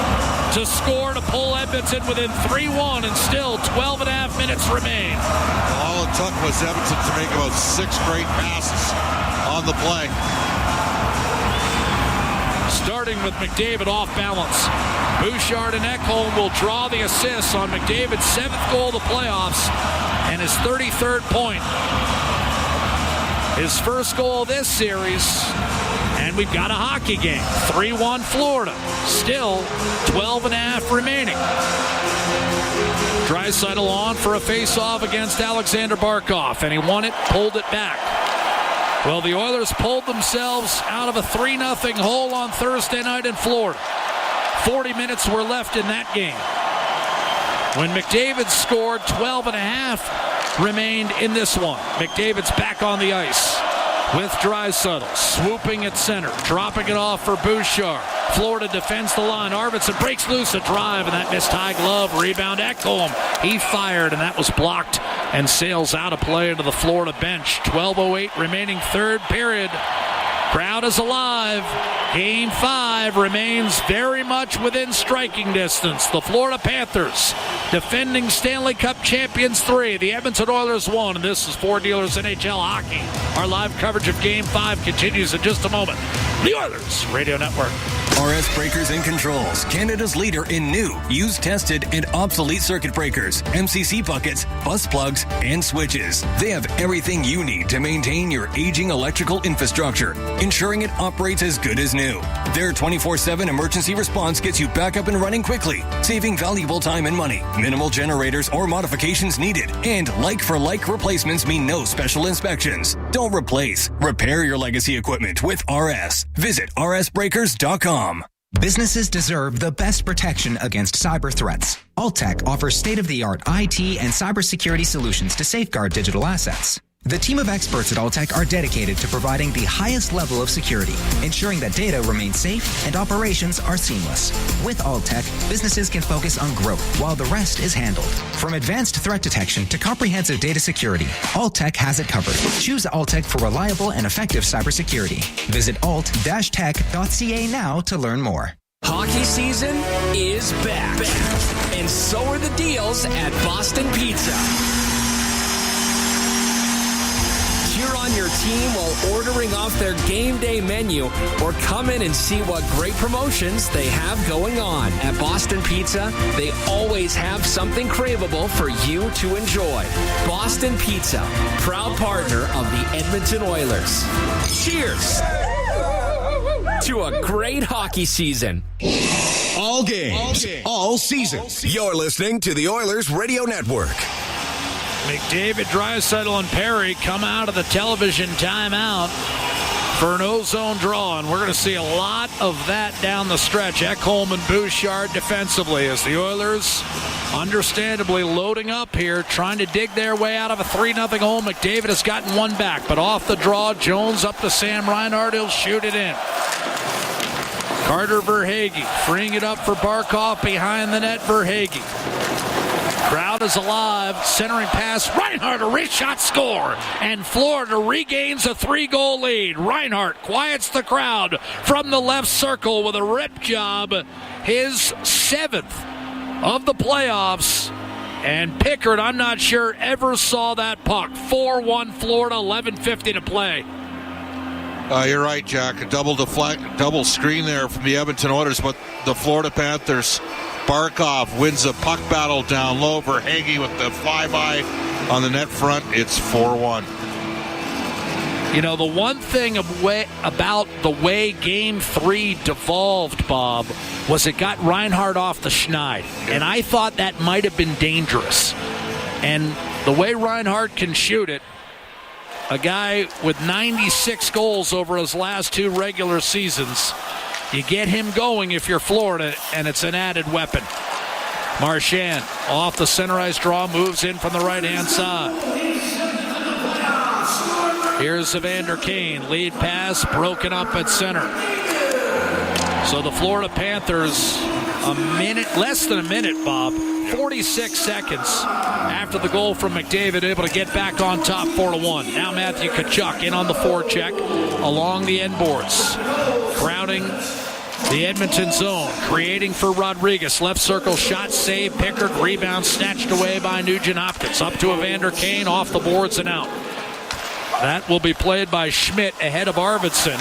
to score to pull Edmonton within 3-1, and still 12 and a half minutes remain. All it took was Edmonton to make about 6 great passes on the play. Starting with McDavid off balance. Bouchard and Ekholm will draw the assists on McDavid's 7th goal of the playoffs and his 33rd point. His first goal of this series, and we've got a hockey game. 3-1 Florida. Still 12 and a half remaining. Draisaitl on for a face-off against Alexander Barkov, and he won it, pulled it back. Well, the Oilers pulled themselves out of a 3-0 hole on Thursday night in Florida. 40 minutes were left in that game. When McDavid scored, 12 and a half remained in this one. McDavid's back on the ice with Draisaitl, swooping at center, dropping it off for Bouchard. Florida defends the line. Arvidsson breaks loose a drive, and that missed high glove. Rebound Ekholm. He fired, and that was blocked and sails out of play into the Florida bench. 12:08 remaining third period. Crowd is alive. Game 5 remains very much within striking distance. The Florida Panthers, defending Stanley Cup champions 3. The Edmonton Oilers 1. And this is Ford Dealers NHL Hockey. Our live coverage of Game 5 continues in just a moment. The Oilers Radio Network. RS Breakers and Controls, Canada's leader in new, used, tested, and obsolete circuit breakers, MCC buckets, bus plugs, and switches. They have everything you need to maintain your aging electrical infrastructure, ensuring it operates as good as new. Their 24/7 emergency response gets you back up and running quickly, saving valuable time and money. Minimal generators or modifications needed, and like-for-like replacements mean no special inspections. Don't replace, repair your legacy equipment with RS. Visit rsbreakers.com. Businesses deserve the best protection against cyber threats. Alltech offers state-of-the-art IT and cybersecurity solutions to safeguard digital assets. The team of experts at Alltech are dedicated to providing the highest level of security, ensuring that data remains safe and operations are seamless. With Alltech, businesses can focus on growth while the rest is handled. From advanced threat detection to comprehensive data security, Alltech has it covered. Choose Alltech for reliable and effective cybersecurity. Visit alt-tech.ca now to learn more. Hockey season is back. And so are the deals at Boston Pizza. Cheer on your team while ordering off their game day menu, or come in and see what great promotions they have going on. At Boston Pizza, they always have something craveable for you to enjoy. Boston Pizza, proud partner of the Edmonton Oilers. Cheers to a great hockey season. All games, all season. You're listening to the Oilers Radio Network. McDavid, Draisaitl, and Perry come out of the television timeout for an ozone draw, and we're going to see a lot of that down the stretch. Ekholm and Bouchard defensively as the Oilers understandably loading up here, trying to dig their way out of a 3-0 hole. McDavid has gotten one back, but off the draw, Jones up to Sam Reinhart. He'll shoot it in. Carter Verhaeghe freeing it up for Barkov behind the net. Verhaeghe. Crowd is alive. Centering pass. Reinhart, a wrist shot, score. And Florida regains a 3-goal lead. Reinhart quiets the crowd from the left circle with a rip job. His 7th of the playoffs. And Pickard, I'm not sure, ever saw that puck. 4-1 Florida, 11:50 to play. You're right, Jack. A double screen there from the Edmonton Oilers, but the Florida Panthers, Barkov wins a puck battle down low. Verhaeghe with the flyby on the net front. It's 4-1. You know, the one thing about the way Game 3 devolved, Bob, was it got Reinhart off the schneid. And I thought that might have been dangerous. And the way Reinhart can shoot it, a guy with 96 goals over his last 2 regular seasons, you get him going if you're Florida, and it's an added weapon. Marchand off the center ice draw, moves in from the right-hand side. Here's Evander Kane, lead pass, broken up at center. So the Florida Panthers, less than a minute, Bob, 46 seconds after the goal from McDavid, able to get back on top 4-1. Now Matthew Tkachuk in on the forecheck along the end boards. Crowding the Edmonton zone, creating for Rodriguez. Left circle shot, save, Pickard, rebound snatched away by Nugent Hopkins. Up to Evander Kane, off the boards and out. That will be played by Schmidt ahead of Arvidsson.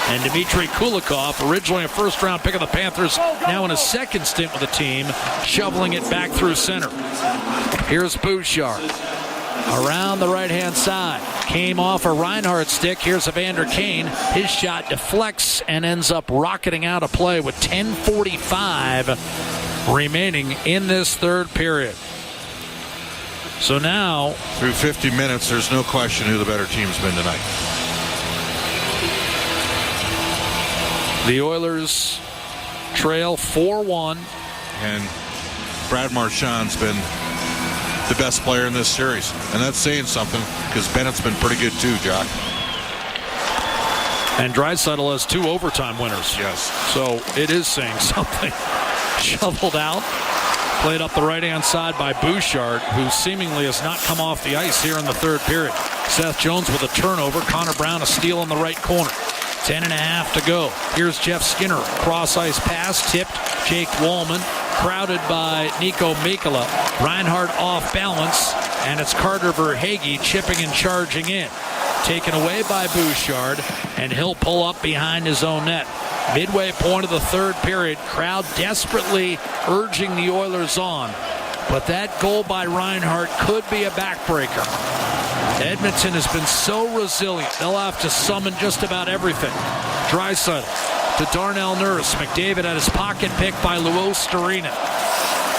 And Dmitry Kulikov, originally a first-round pick of the Panthers, now in a second stint with the team, shoveling it back through center. Here's Bouchard. Around the right-hand side. Came off a Reinhardt stick. Here's Evander Kane. His shot deflects and ends up rocketing out of play with 10:45 remaining in this third period. So now, through 50 minutes, there's no question who the better team's been tonight. The Oilers trail 4-1. And Brad Marchand's been the best player in this series. And that's saying something, because Bennett's been pretty good too, Jock. And Draisaitl has 2 overtime winners. Yes. So it is saying something. Shoveled out. Played up the right-hand side by Bouchard, who seemingly has not come off the ice here in the third period. Seth Jones with a turnover. Connor Brown a steal in the right corner. 10.5 to go. Here's Jeff Skinner. Cross-ice pass, tipped. Jake Wallman, crowded by Nico Mikkola. Reinhardt off balance, and it's Carter Verhaeghe chipping and charging in. Taken away by Bouchard, and he'll pull up behind his own net. Midway point of the third period, crowd desperately urging the Oilers on. But that goal by Reinhardt could be a backbreaker. Edmonton has been so resilient, they'll have to summon just about everything. Draisaitl to Darnell Nurse. McDavid at his pocket pick by Luo Sturinen.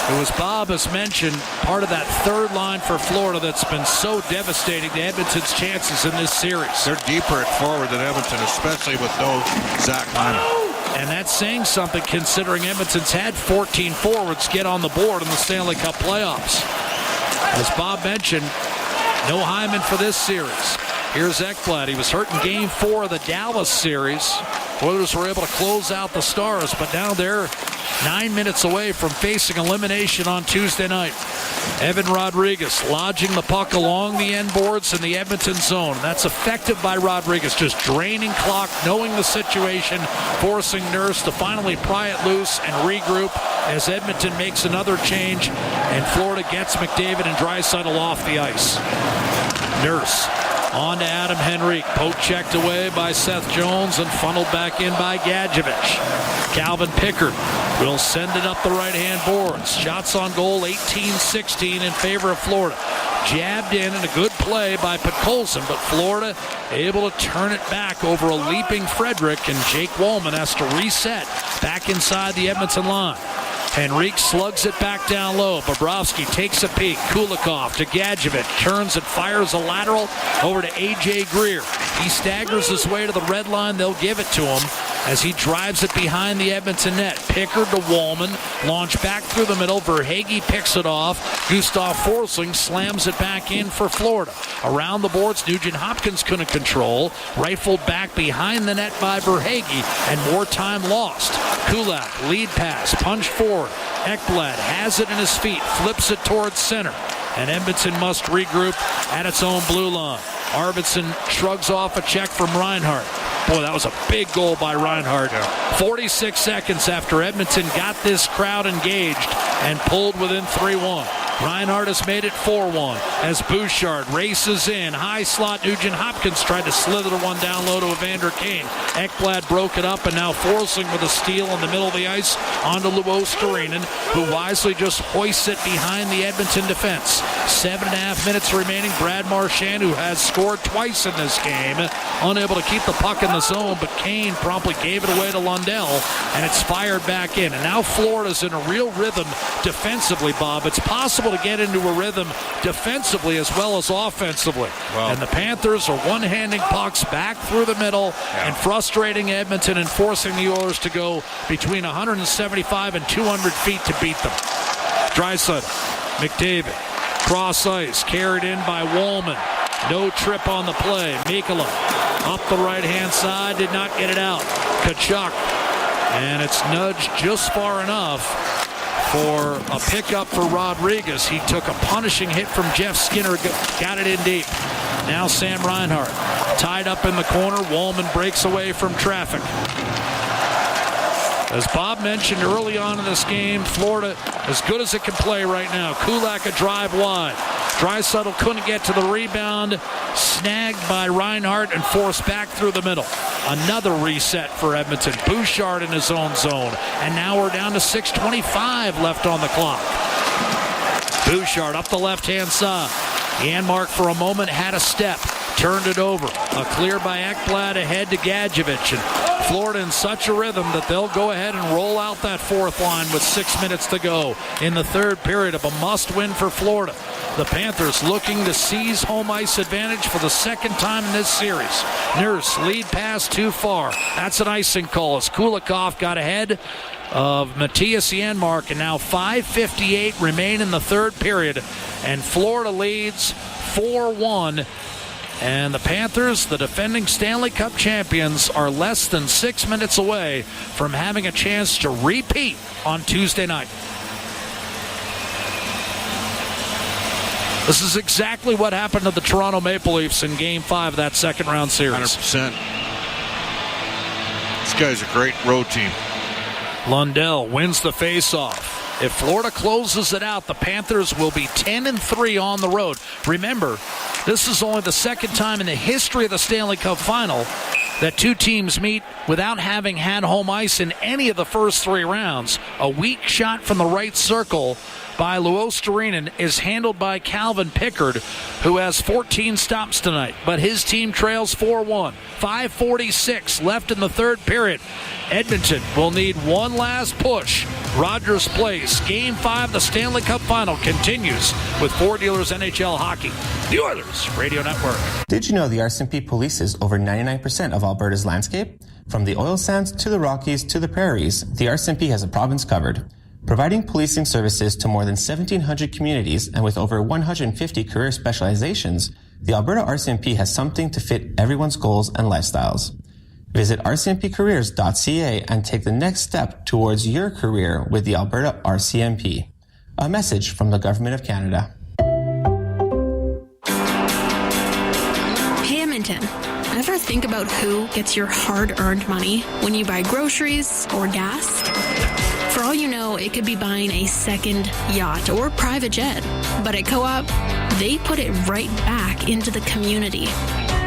It was, Bob has mentioned, part of that third line for Florida that's been so devastating to Edmonton's chances in this series. They're deeper at forward than Edmonton, especially with no Zach Hyman. And that's saying something, considering Edmonton's had 14 forwards get on the board in the Stanley Cup playoffs. As Bob mentioned, no Hyman for this series. Here's Ekblad. He was hurt in Game 4 of the Dallas series. Oilers were able to close out the Stars, but now they're 9 minutes away from facing elimination on Tuesday night. Evan Rodriguez lodging the puck along the end boards in the Edmonton zone. That's effective by Rodriguez, just draining clock, knowing the situation, forcing Nurse to finally pry it loose and regroup as Edmonton makes another change, and Florida gets McDavid and Draisaitl off the ice. Nurse on to Adam Henrique. Poke checked away by Seth Jones and funneled back in by Gadjevich. Calvin Pickard will send it up the right-hand boards. Shots on goal 18-16 in favor of Florida. Jabbed in and a good play by Podkolzin, but Florida able to turn it back over a leaping Frederick, and Jake Wallman has to reset back inside the Edmonton line. Henrique slugs it back down low. Bobrovsky takes a peek. Kulikov to Gadjevich. Turns and fires a lateral over to A.J. Greer. He staggers his way to the red line. They'll give it to him as he drives it behind the Edmonton net. Pickard to Wallman. Launch back through the middle. Verhaeghe picks it off. Gustav Forsling slams it back in for Florida. Around the boards, Nugent Hopkins couldn't control. Rifled back behind the net by Verhaeghe, and more time lost. Kulak, lead pass, punch forward. Ekblad has it in his feet, flips it towards center, and Edmonton must regroup at its own blue line. Arvidsson shrugs off a check from Reinhardt. Boy, that was a big goal by Reinhardt. 46 seconds after Edmonton got this crowd engaged and pulled within 3-1. Reinhardt has made it 4-1 as Bouchard races in. High slot, Nugent Hopkins tried to slither one down low to Evander Kane. Ekblad broke it up, and now Forsling with a steal in the middle of the ice onto Luo Sturinen, who wisely just hoists it behind the Edmonton defense. 7.5 minutes remaining. Brad Marchand, who has scored twice in this game, unable to keep the puck in the zone, but Kane promptly gave it away to Lundell, and it's fired back in. And now Florida's in a real rhythm defensively, Bob. It's possible to get into a rhythm defensively as well as offensively. Wow. And the Panthers are one-handing pucks back through the middle and frustrating Edmonton and forcing the Oilers to go between 175 and 200 feet to beat them. Draisaitl, McDavid, cross ice, carried in by Wallman. No trip on the play. Mikkola up the right-hand side, did not get it out. Tkachuk, and it's nudged just far enough for a pickup for Rodriguez. He took a punishing hit from Jeff Skinner, got it in deep. Now Sam Reinhart tied up in the corner. Wallman breaks away from traffic. As Bob mentioned early on in this game, Florida as good as it can play right now. Kulak a drive wide. Draisaitl couldn't get to the rebound. Snagged by Reinhart and forced back through the middle. Another reset for Edmonton. Bouchard in his own zone. And now we're down to 6:25 left on the clock. Bouchard up the left-hand side. Janmark for a moment had a step. Turned it over. A clear by Ekblad ahead to Gadjevich. And Florida in such a rhythm that they'll go ahead and roll out that fourth line with 6 minutes to go in the third period of a must-win for Florida. The Panthers looking to seize home ice advantage for the second time in this series. Nurse, lead pass too far. That's an icing call as Kulikov got ahead of Matthias Janmark, and now 5:58 remain in the third period, and Florida leads 4-1. And the Panthers, the defending Stanley Cup champions, are less than 6 minutes away from having a chance to repeat on Tuesday night. This is exactly what happened to the Toronto Maple Leafs in Game 5 of that second-round series. 100%. This guy's a great road team. Lundell wins the faceoff. If Florida closes it out, the Panthers will be 10-3 on the road. Remember, this is only the second time in the history of the Stanley Cup Final that two teams meet without having had home ice in any of the first three rounds. A weak shot from the right circle by Luostarinen is handled by Calvin Pickard, who has 14 stops tonight, but his team trails 4-1. 5:46 left in the third period. Edmonton will need one last push. Rogers Place, Game 5, the Stanley Cup Final continues with Ford Dealers NHL Hockey. The Oilers Radio Network. Did you know the RCMP polices over 99% of Alberta's landscape? From the oil sands to the Rockies to the prairies, the RCMP has a province covered. Providing policing services to more than 1,700 communities and with over 150 career specializations, the Alberta RCMP has something to fit everyone's goals and lifestyles. Visit rcmpcareers.ca and take the next step towards your career with the Alberta RCMP. A message from the Government of Canada. Hey, Edmonton. Ever think about who gets your hard-earned money when you buy groceries or gas? For all you know, it could be buying a second yacht or private jet. But at Co-op, they put it right back into the community.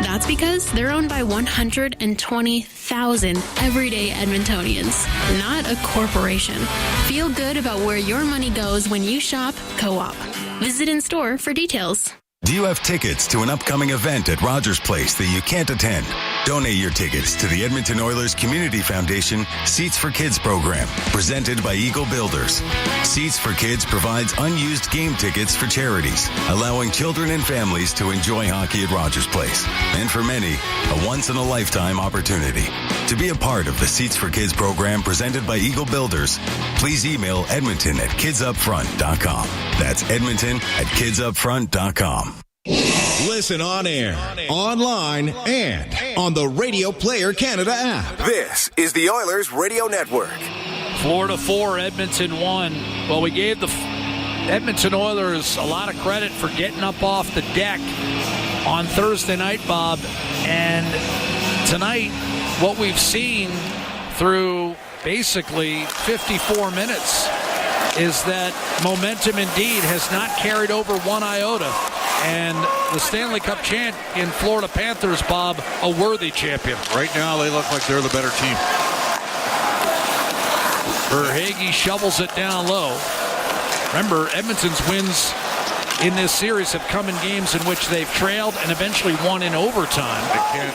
That's because they're owned by 120,000 everyday Edmontonians, not a corporation. Feel good about where your money goes when you shop Co-op. Visit in store for details. Do you have tickets to an upcoming event at Rogers Place that you can't attend? Donate your tickets to the Edmonton Oilers Community Foundation Seats for Kids program, presented by Eagle Builders. Seats for Kids provides unused game tickets for charities, allowing children and families to enjoy hockey at Rogers Place. And for many, a once-in-a-lifetime opportunity. To be a part of the Seats for Kids program presented by Eagle Builders, please email edmonton@kidsupfront.com. That's edmonton@kidsupfront.com. Listen on air, online, and on the Radio Player Canada app. This is the Oilers Radio Network. Florida 4, Edmonton 1. Well, we gave the Edmonton Oilers a lot of credit for getting up off the deck on Thursday night, Bob. And tonight, what we've seen through basically 54 minutes is that momentum indeed has not carried over one iota. And the Stanley Cup champion Florida Panthers, Bob, a worthy champion. Right now, they look like they're the better team. Verhaeghe shovels it down low. Remember, Edmonton's wins in this series have come in games in which they've trailed and eventually won in overtime.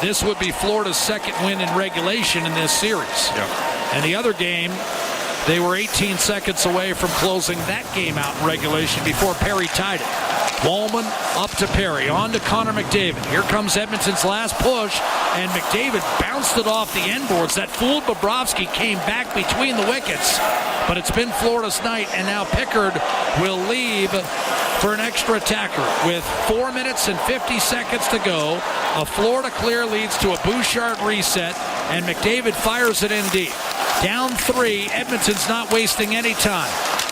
This would be Florida's second win in regulation in this series. Yep. And the other game, they were 18 seconds away from closing that game out in regulation before Perry tied it. Wallman up to Perry, on to Connor McDavid. Here comes Edmonton's last push, and McDavid bounced it off the end boards. That fooled Bobrovsky, came back between the wickets. But it's been Florida's night, and now Pickard will leave for an extra attacker. With 4 minutes and 50 seconds to go, a Florida clear leads to a Bouchard reset, and McDavid fires it in deep. Down 3, Edmonton's not wasting any time.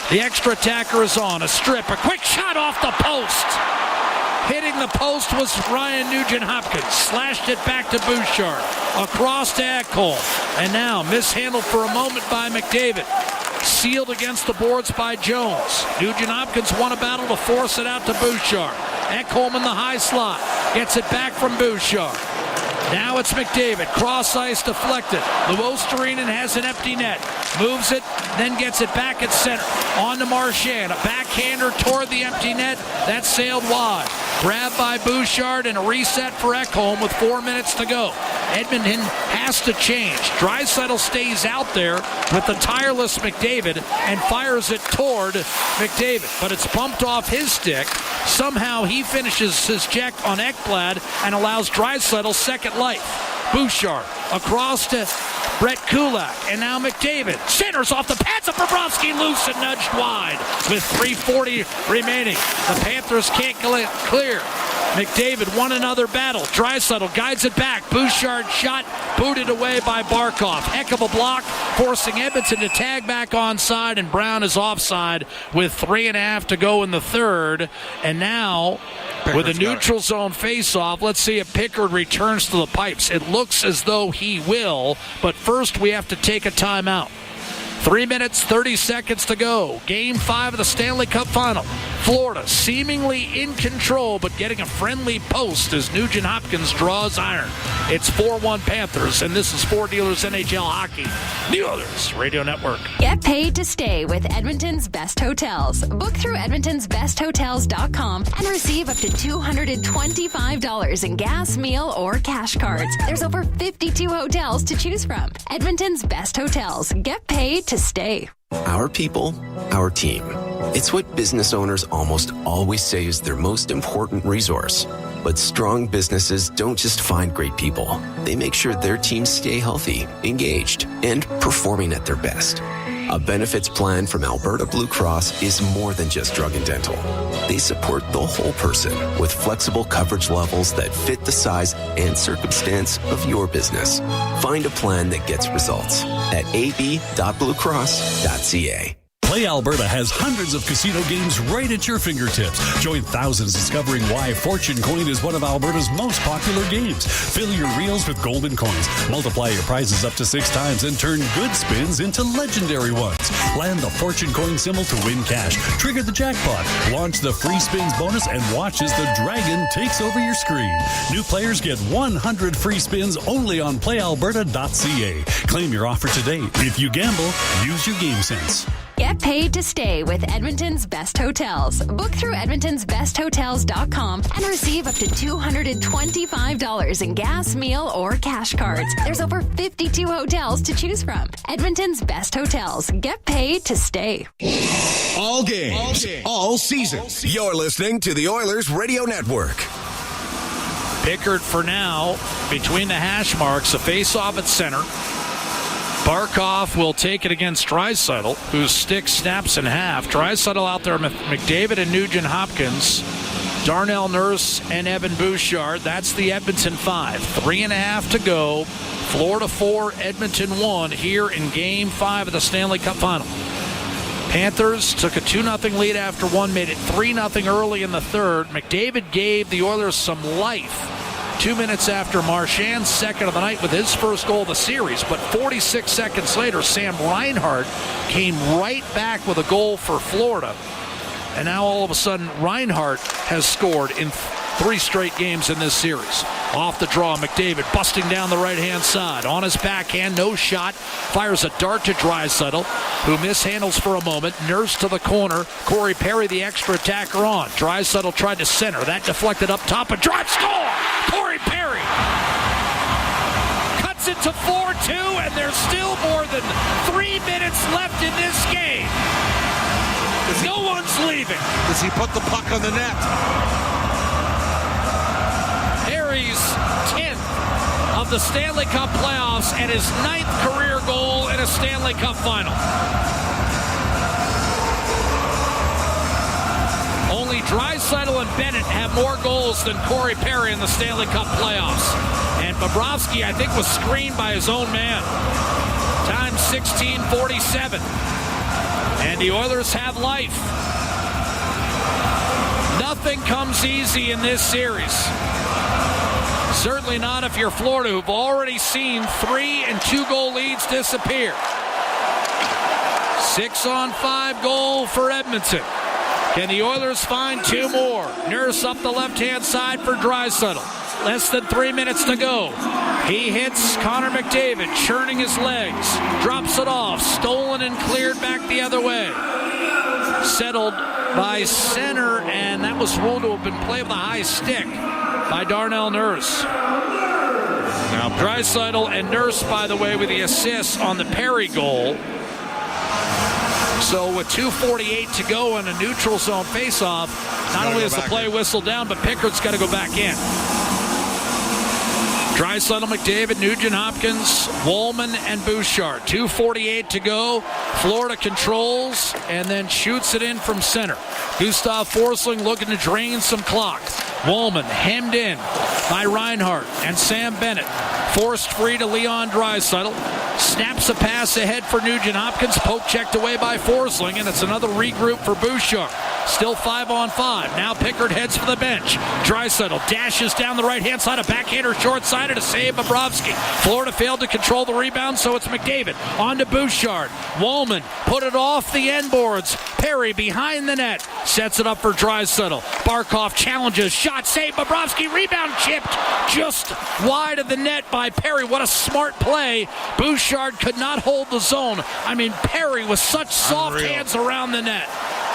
The extra attacker is on. A strip. A quick shot off the post. Hitting the post was Ryan Nugent-Hopkins. Slashed it back to Bouchard. Across to Ekholm. And now mishandled for a moment by McDavid. Sealed against the boards by Jones. Nugent-Hopkins won a battle to force it out to Bouchard. Ekholm in the high slot. Gets it back from Bouchard. Now it's McDavid. Cross ice deflected. Luostarinen has an empty net. Moves it, then gets it back at center. On to Marchand. A backhander toward the empty net. That sailed wide. Grabbed by Bouchard and a reset for Ekholm with 4 minutes to go. Edmonton has to change. Draisaitl stays out there with the tireless McDavid and fires it toward McDavid. But it's bumped off his stick. Somehow he finishes his check on Ekblad and allows Draisaitl second life. Bouchard across to Brett Kulak. And now McDavid centers off the pads of Bobrovsky, loose and nudged wide with 3:40 remaining. The Panthers can't clear. McDavid won another battle. Draisaitl guides it back. Bouchard shot booted away by Barkov. Heck of a block, forcing Edmonton to tag back onside, and Brown is offside with 3.5 to go in the third. And now, with a neutral zone face-off, let's see if Pickard returns to the pipes. It looks as though he will, but first we have to take a timeout. 3 minutes, 30 seconds to go. Game 5 of the Stanley Cup Final. Florida seemingly in control, but getting a friendly post as Nugent-Hopkins draws iron. It's 4-1 Panthers, and this is 4 Dealers NHL Hockey, the Oilers Radio Network. Get paid to stay with Edmonton's best hotels. Book through edmontonsbesthotels.com and receive up to $225 in gas, meal, or cash cards. There's over 52 hotels to choose from. Edmonton's best hotels. Get paid to stay. Our people, our team. It's what business owners almost always say is their most important resource. But strong businesses don't just find great people. They make sure their teams stay healthy, engaged, and performing at their best. A benefits plan from Alberta Blue Cross is more than just drug and dental. They support the whole person with flexible coverage levels that fit the size and circumstance of your business. Find a plan that gets results at ab.bluecross.ca. Play Alberta has hundreds of casino games right at your fingertips. Join thousands discovering why Fortune Coin is one of Alberta's most popular games. Fill your reels with golden coins. Multiply your prizes up to 6 times and turn good spins into legendary ones. Land the Fortune Coin symbol to win cash. Trigger the jackpot. Launch the free spins bonus and watch as the dragon takes over your screen. New players get 100 free spins only on playalberta.ca. Claim your offer today. If you gamble, use your game sense. Get paid to stay with Edmonton's best hotels. Book through edmontonsbesthotels.com and receive up to $225 in gas, meal, or cash cards. There's over 52 hotels to choose from. Edmonton's best hotels. Get paid to stay. All games, all seasons. You're listening to the Oilers Radio Network. Pickard for now between the hash marks. A face-off at center. Barkov will take it against Draisaitl, whose stick snaps in half. Draisaitl out there with McDavid and Nugent-Hopkins, Darnell Nurse and Evan Bouchard. That's the Edmonton 5. 3.5 to go. Florida 4, Edmonton 1 here in Game 5 of the Stanley Cup Final. Panthers took a 2-0 lead after one, made it 3-0 early in the third. McDavid gave the Oilers some life 2 minutes after Marchand's second of the night with his first goal of the series. But 46 seconds later, Sam Reinhart came right back with a goal for Florida. And now all of a sudden, Reinhart has scored in 3 straight games in this series. Off the draw, McDavid busting down the right-hand side. On his backhand, no shot. Fires a dart to Draisaitl, who mishandles for a moment. Nurse to the corner. Corey Perry, the extra attacker, on. Draisaitl tried to center. That deflected up top. A drive score! Corey Perry cuts it to 4-2, and there's still more than 3 minutes left in this game. No one's leaving. Does he put the puck on the net? Perry's 10th of the Stanley Cup playoffs and his 9th career goal in a Stanley Cup final. Only Draisaitl and Bennett have more goals than Corey Perry in the Stanley Cup playoffs. And Bobrovsky, I think, was screened by his own man. Time 16:47. And the Oilers have life. Nothing comes easy in this series. Certainly not if you're Florida, who've already seen 3 and 2-goal leads disappear. 6-on-5 goal for Edmonton. Can the Oilers find 2 more? Nurse up the left-hand side for Draisaitl. Less than 3 minutes to go. He hits Connor McDavid, churning his legs. Drops it off. Stolen and cleared back the other way. Settled by center, and that was ruled to have been played with a high stick by Darnell Nurse. Now Draisaitl and Nurse, by the way, with the assists on the Perry goal. So with 2:48 to go in a neutral zone faceoff, not only is the play whistled down, but Pickard's got to go back in. Draisaitl, McDavid, Nugent Hopkins, Woolman, and Bouchard. 2:48 to go. Florida controls and then shoots it in from center. Gustav Forsling looking to drain some clock. Woolman hemmed in by Reinhart and Sam Bennett. Forced free to Leon Draisaitl. Snaps a pass ahead for Nugent Hopkins. Poke checked away by Forsling, and it's another regroup for Bouchard. Still 5-on-5. Now Pickard heads for the bench. Draisaitl dashes down the right-hand side. A backhander short-sided to save Bobrovsky. Florida failed to control the rebound, so it's McDavid. On to Bouchard. Woolman put it off the end boards. Perry behind the net. Sets it up for Draisaitl. Barkov challenges. Shot saved. Bobrovsky. Rebound chipped just wide of the net by Perry. What a smart play. Bouchard could not hold the zone. I mean, Perry with such soft hands around the net.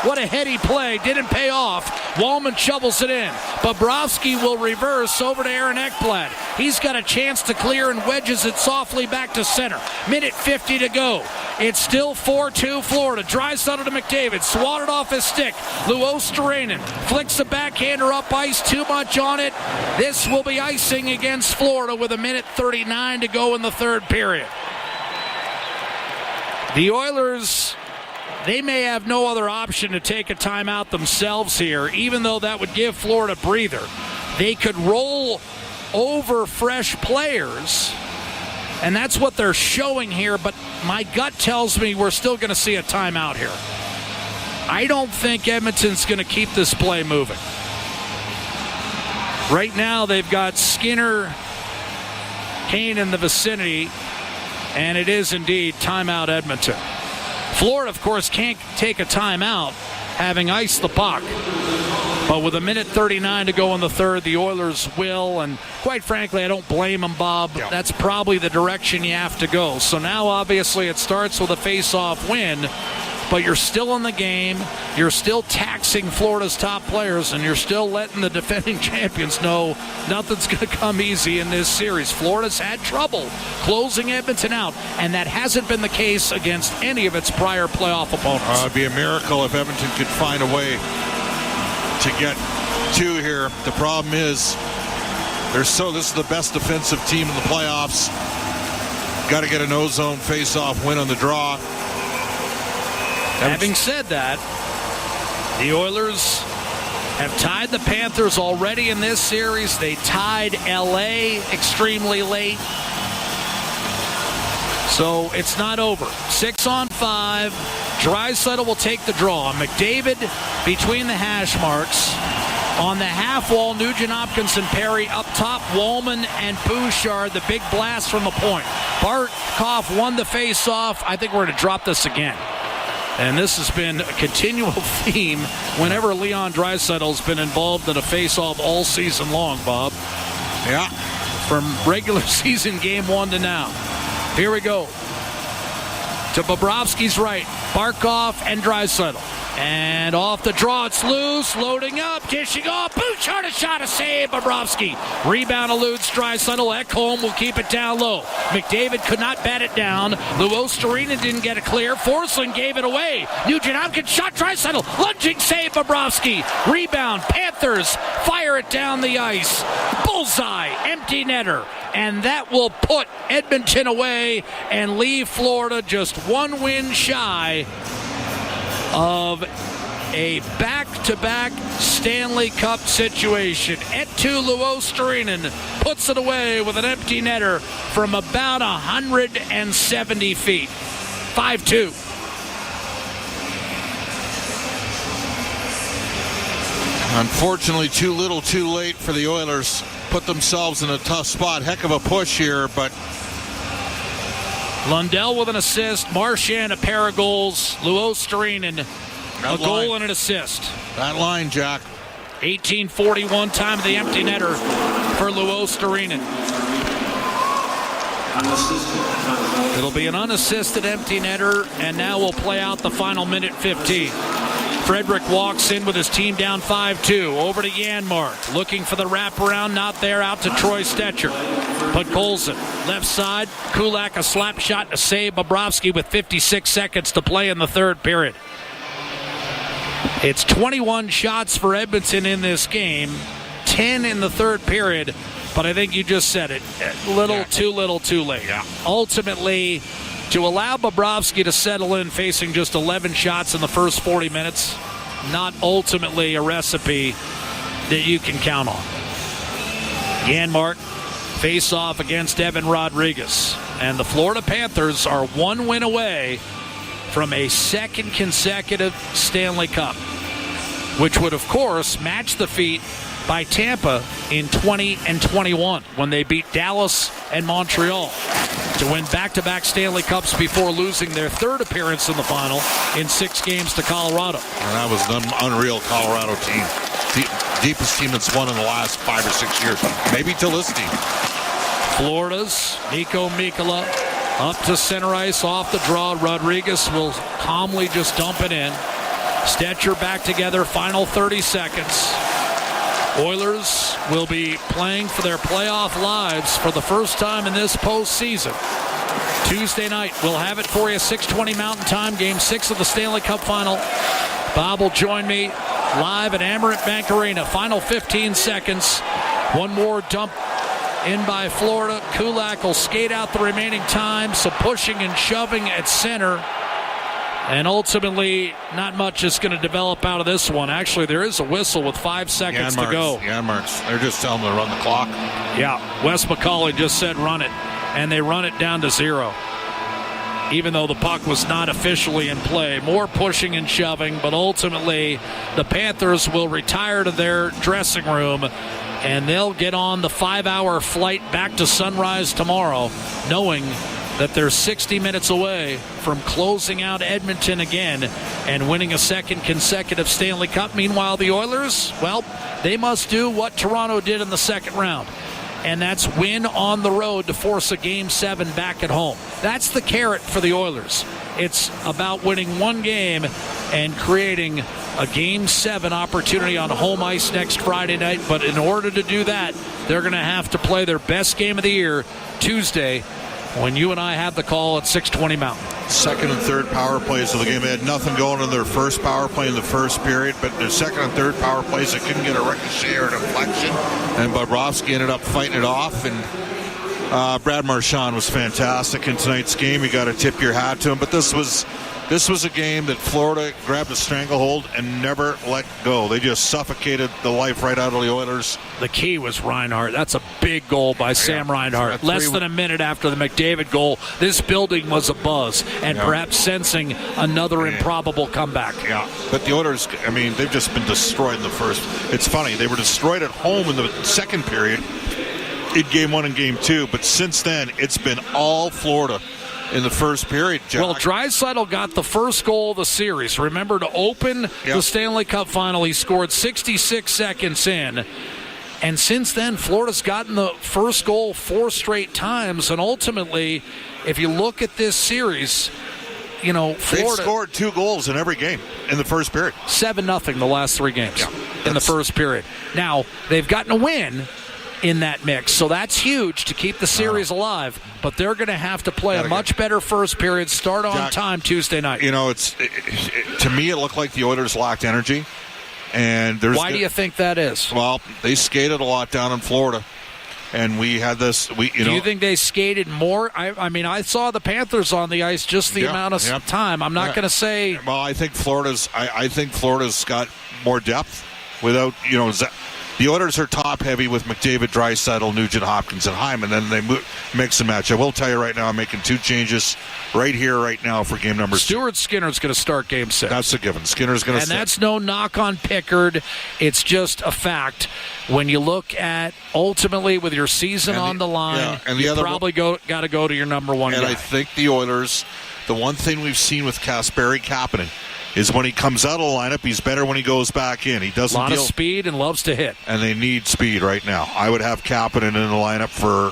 What a heady play. Didn't pay off. Woolman shovels it in. Bobrovsky will reverse over to Aaron Ekblad. He's got a chance to clear and wedges it softly back to center. Minute 50 to go. It's still 4-2 Florida. Draisaitl to McDavid. Swatted off his stick. Luostarinen flicks a backhander up ice. Too much on it. This will be icing against Florida with a minute 39 to go in the third period. The Oilers, they may have no other option to take a timeout themselves here, even though that would give Florida a breather. They could roll over fresh players, and that's what they're showing here, but my gut tells me we're still going to see a timeout here. I don't think Edmonton's going to keep this play moving. Right now they've got Skinner, Kane in the vicinity, and it is indeed timeout Edmonton. Florida, of course, can't take a timeout, having iced the puck. But with a minute 39 to go in the third, the Oilers will, and quite frankly, I don't blame them, Bob. Yeah. That's probably the direction you have to go. So now, obviously, it starts with a face-off win, but you're still in the game. You're still taxing Florida's top players, and you're still letting the defending champions know nothing's going to come easy in this series. Florida's had trouble closing Edmonton out, and that hasn't been the case against any of its prior playoff opponents. It'd be a miracle if Edmonton could find a way to get 2 here. The problem is, this is the best defensive team in the playoffs. Got to get an ozone face-off win on the draw. Having said that, the Oilers have tied the Panthers already in this series. They tied LA extremely late. So it's not over. 6-on-5. Draisaitl will take the draw. McDavid between the hash marks. On the half wall, Nugent Hopkins and Perry up top. Woolman and Bouchard, the big blast from the point. Barkov won the face-off. I think we're going to drop this again. And this has been a continual theme whenever Leon Draisaitl's been involved in a face-off all season long, Bob. Yeah. From regular season game 1 to now. Here we go. To Bobrovsky's right. Barkov and Draisaitl. And off the draw, it's loose. Loading up, dishing off. Bouchard, a shot, a save. Bobrovsky. Rebound eludes Draisaitl. Ekholm will keep it down low. McDavid could not bat it down. Luostarinen didn't get it clear. Forsling gave it away. Nugent Hopkins shot Draisaitl. Lunging save, Bobrovsky. Rebound. Panthers fire it down the ice. Bullseye. Empty netter. And that will put Edmonton away and leave Florida just 1 win shy of a back-to-back Stanley Cup situation. Eetu Luostarinen puts it away with an empty netter from about 170 feet. 5-2. Unfortunately, too little, too late for the Oilers. Put themselves in a tough spot. Heck of a push here, but Lundell with an assist. Marchand a pair of goals. Luostarinen a goal and an assist. That line, Jack. 18:41 time of the empty netter for Luostarinen. It'll be an unassisted empty netter, and now we'll play out the final minute 15. Frederick walks in with his team down 5-2. Over to Janmark. Looking for the wraparound. Not there. Out to Troy Stetcher. Podkolzin. Left side. Kulak a slap shot to save Bobrovsky with 56 seconds to play in the third period. It's 21 shots for Edmonton in this game. 10 in the third period. But I think you just said it. Too little, too late. Yeah. Ultimately, to allow Bobrovsky to settle in facing just 11 shots in the first 40 minutes, not ultimately a recipe that you can count on. Janmark face off against Evan Rodriguez. And the Florida Panthers are one win away from a second consecutive Stanley Cup, which would, of course, match the feat by Tampa in 20 and 21 when they beat Dallas and Montreal to win back-to-back Stanley Cups before losing their third appearance in the final in 6 games to Colorado. And that was an unreal Colorado team. Deepest team that's won in the last 5 or 6 years. Maybe till this team. Florida's Nico Mikkola up to center ice off the draw. Rodriguez will calmly just dump it in. Stetcher back together, final 30 seconds. Oilers will be playing for their playoff lives for the first time in this postseason. Tuesday night, we'll have it for you, 6:20 Mountain Time, Game 6 of the Stanley Cup Final. Bob will join me live at Amerant Bank Arena. Final 15 seconds. One more dump in by Florida. Kulak will skate out the remaining time. Some pushing and shoving at center. And ultimately, not much is going to develop out of this one. Actually, there is a whistle with 5 seconds to go. Janmark's. They're just telling them to run the clock. Yeah, Wes McCauley just said run it. And they run it down to 0. Even though the puck was not officially in play. More pushing and shoving, but ultimately, the Panthers will retire to their dressing room, and they'll get on the 5-hour flight back to Sunrise tomorrow, knowing that they're 60 minutes away from closing out Edmonton again and winning a second consecutive Stanley Cup. Meanwhile, the Oilers, well, they must do what Toronto did in the second round, and that's win on the road to force a Game 7 back at home. That's the carrot for the Oilers. It's about winning one game and creating a Game 7 opportunity on home ice next Friday night. But in order to do that, they're going to have to play their best game of the year Tuesday, when you and I have the call at 6:20 Mountain. Second and third power plays of the game. They had nothing going in their first power play in the first period, but their second and third power plays, they couldn't get a ricochet or a deflection, and Bobrovsky ended up fighting it off. And Brad Marchand was fantastic in tonight's game. You got to tip your hat to him. But this was a game that Florida grabbed a stranglehold and never let go. They just suffocated the life right out of the Oilers. The key was Reinhart. That's a big goal by Sam Reinhart. Less than a minute after the McDavid goal, this building was abuzz and perhaps sensing another improbable comeback. Yeah, but the Oilers, I mean, they've just been destroyed in the first. It's funny, they were destroyed at home in the second period in Game 1 and Game 2, but since then, it's been all Florida in the first period, Jack. Well, Draisaitl got the first goal of the series. Remember, to open the Stanley Cup Final, he scored 66 seconds in. And since then, Florida's gotten the first goal 4 straight times. And ultimately, if you look at this series, you know, Florida... They've scored 2 goals in every game in the first period. 7-0 the last 3 games in the first period. Now, they've gotten a win in that mix, so that's huge to keep the series alive, but they're going to have to play a much better first period, start on time Tuesday night. You know, to me it looked like the Oilers lacked energy, and why do you think that is? Well, they skated a lot down in Florida, and we had this. Do you think they skated more? I mean, I saw the Panthers on the ice just the amount of time. I'm not going to say. Well, I think Florida's got more depth without The Oilers are top-heavy with McDavid, Draisaitl, Nugent Hopkins, and Hyman. Then they mix and match. I will tell you right now, I'm making 2 changes right here, right now for game number 6. Stuart Skinner's going to start game 6. That's a given. Skinner's going to start. And that's no knock on Pickard. It's just a fact. When you look at, ultimately, with your season on the line, you probably got to go to your number 1 guy. And I think the Oilers, the one thing we've seen with Kasperi Kapanen is when he comes out of the lineup, he's better when he goes back in. He doesn't a lot of speed and loves to hit. And they need speed right now. I would have Kapanen in the lineup for,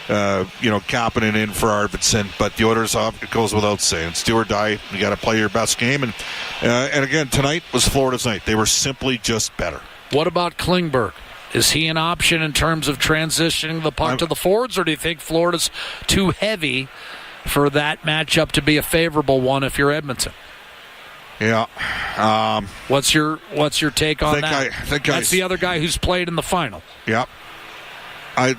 Kapanen in for Arvidsson. But the Oilers, it goes without saying. It's do or die. You got to play your best game. And again, tonight was Florida's night. They were simply just better. What about Klingberg? Is he an option in terms of transitioning the puck to the forwards, or do you think Florida's too heavy for that matchup to be a favorable one if you're Edmonton? Yeah. What's your take on that? I think that's the other guy who's played in the final. Yep.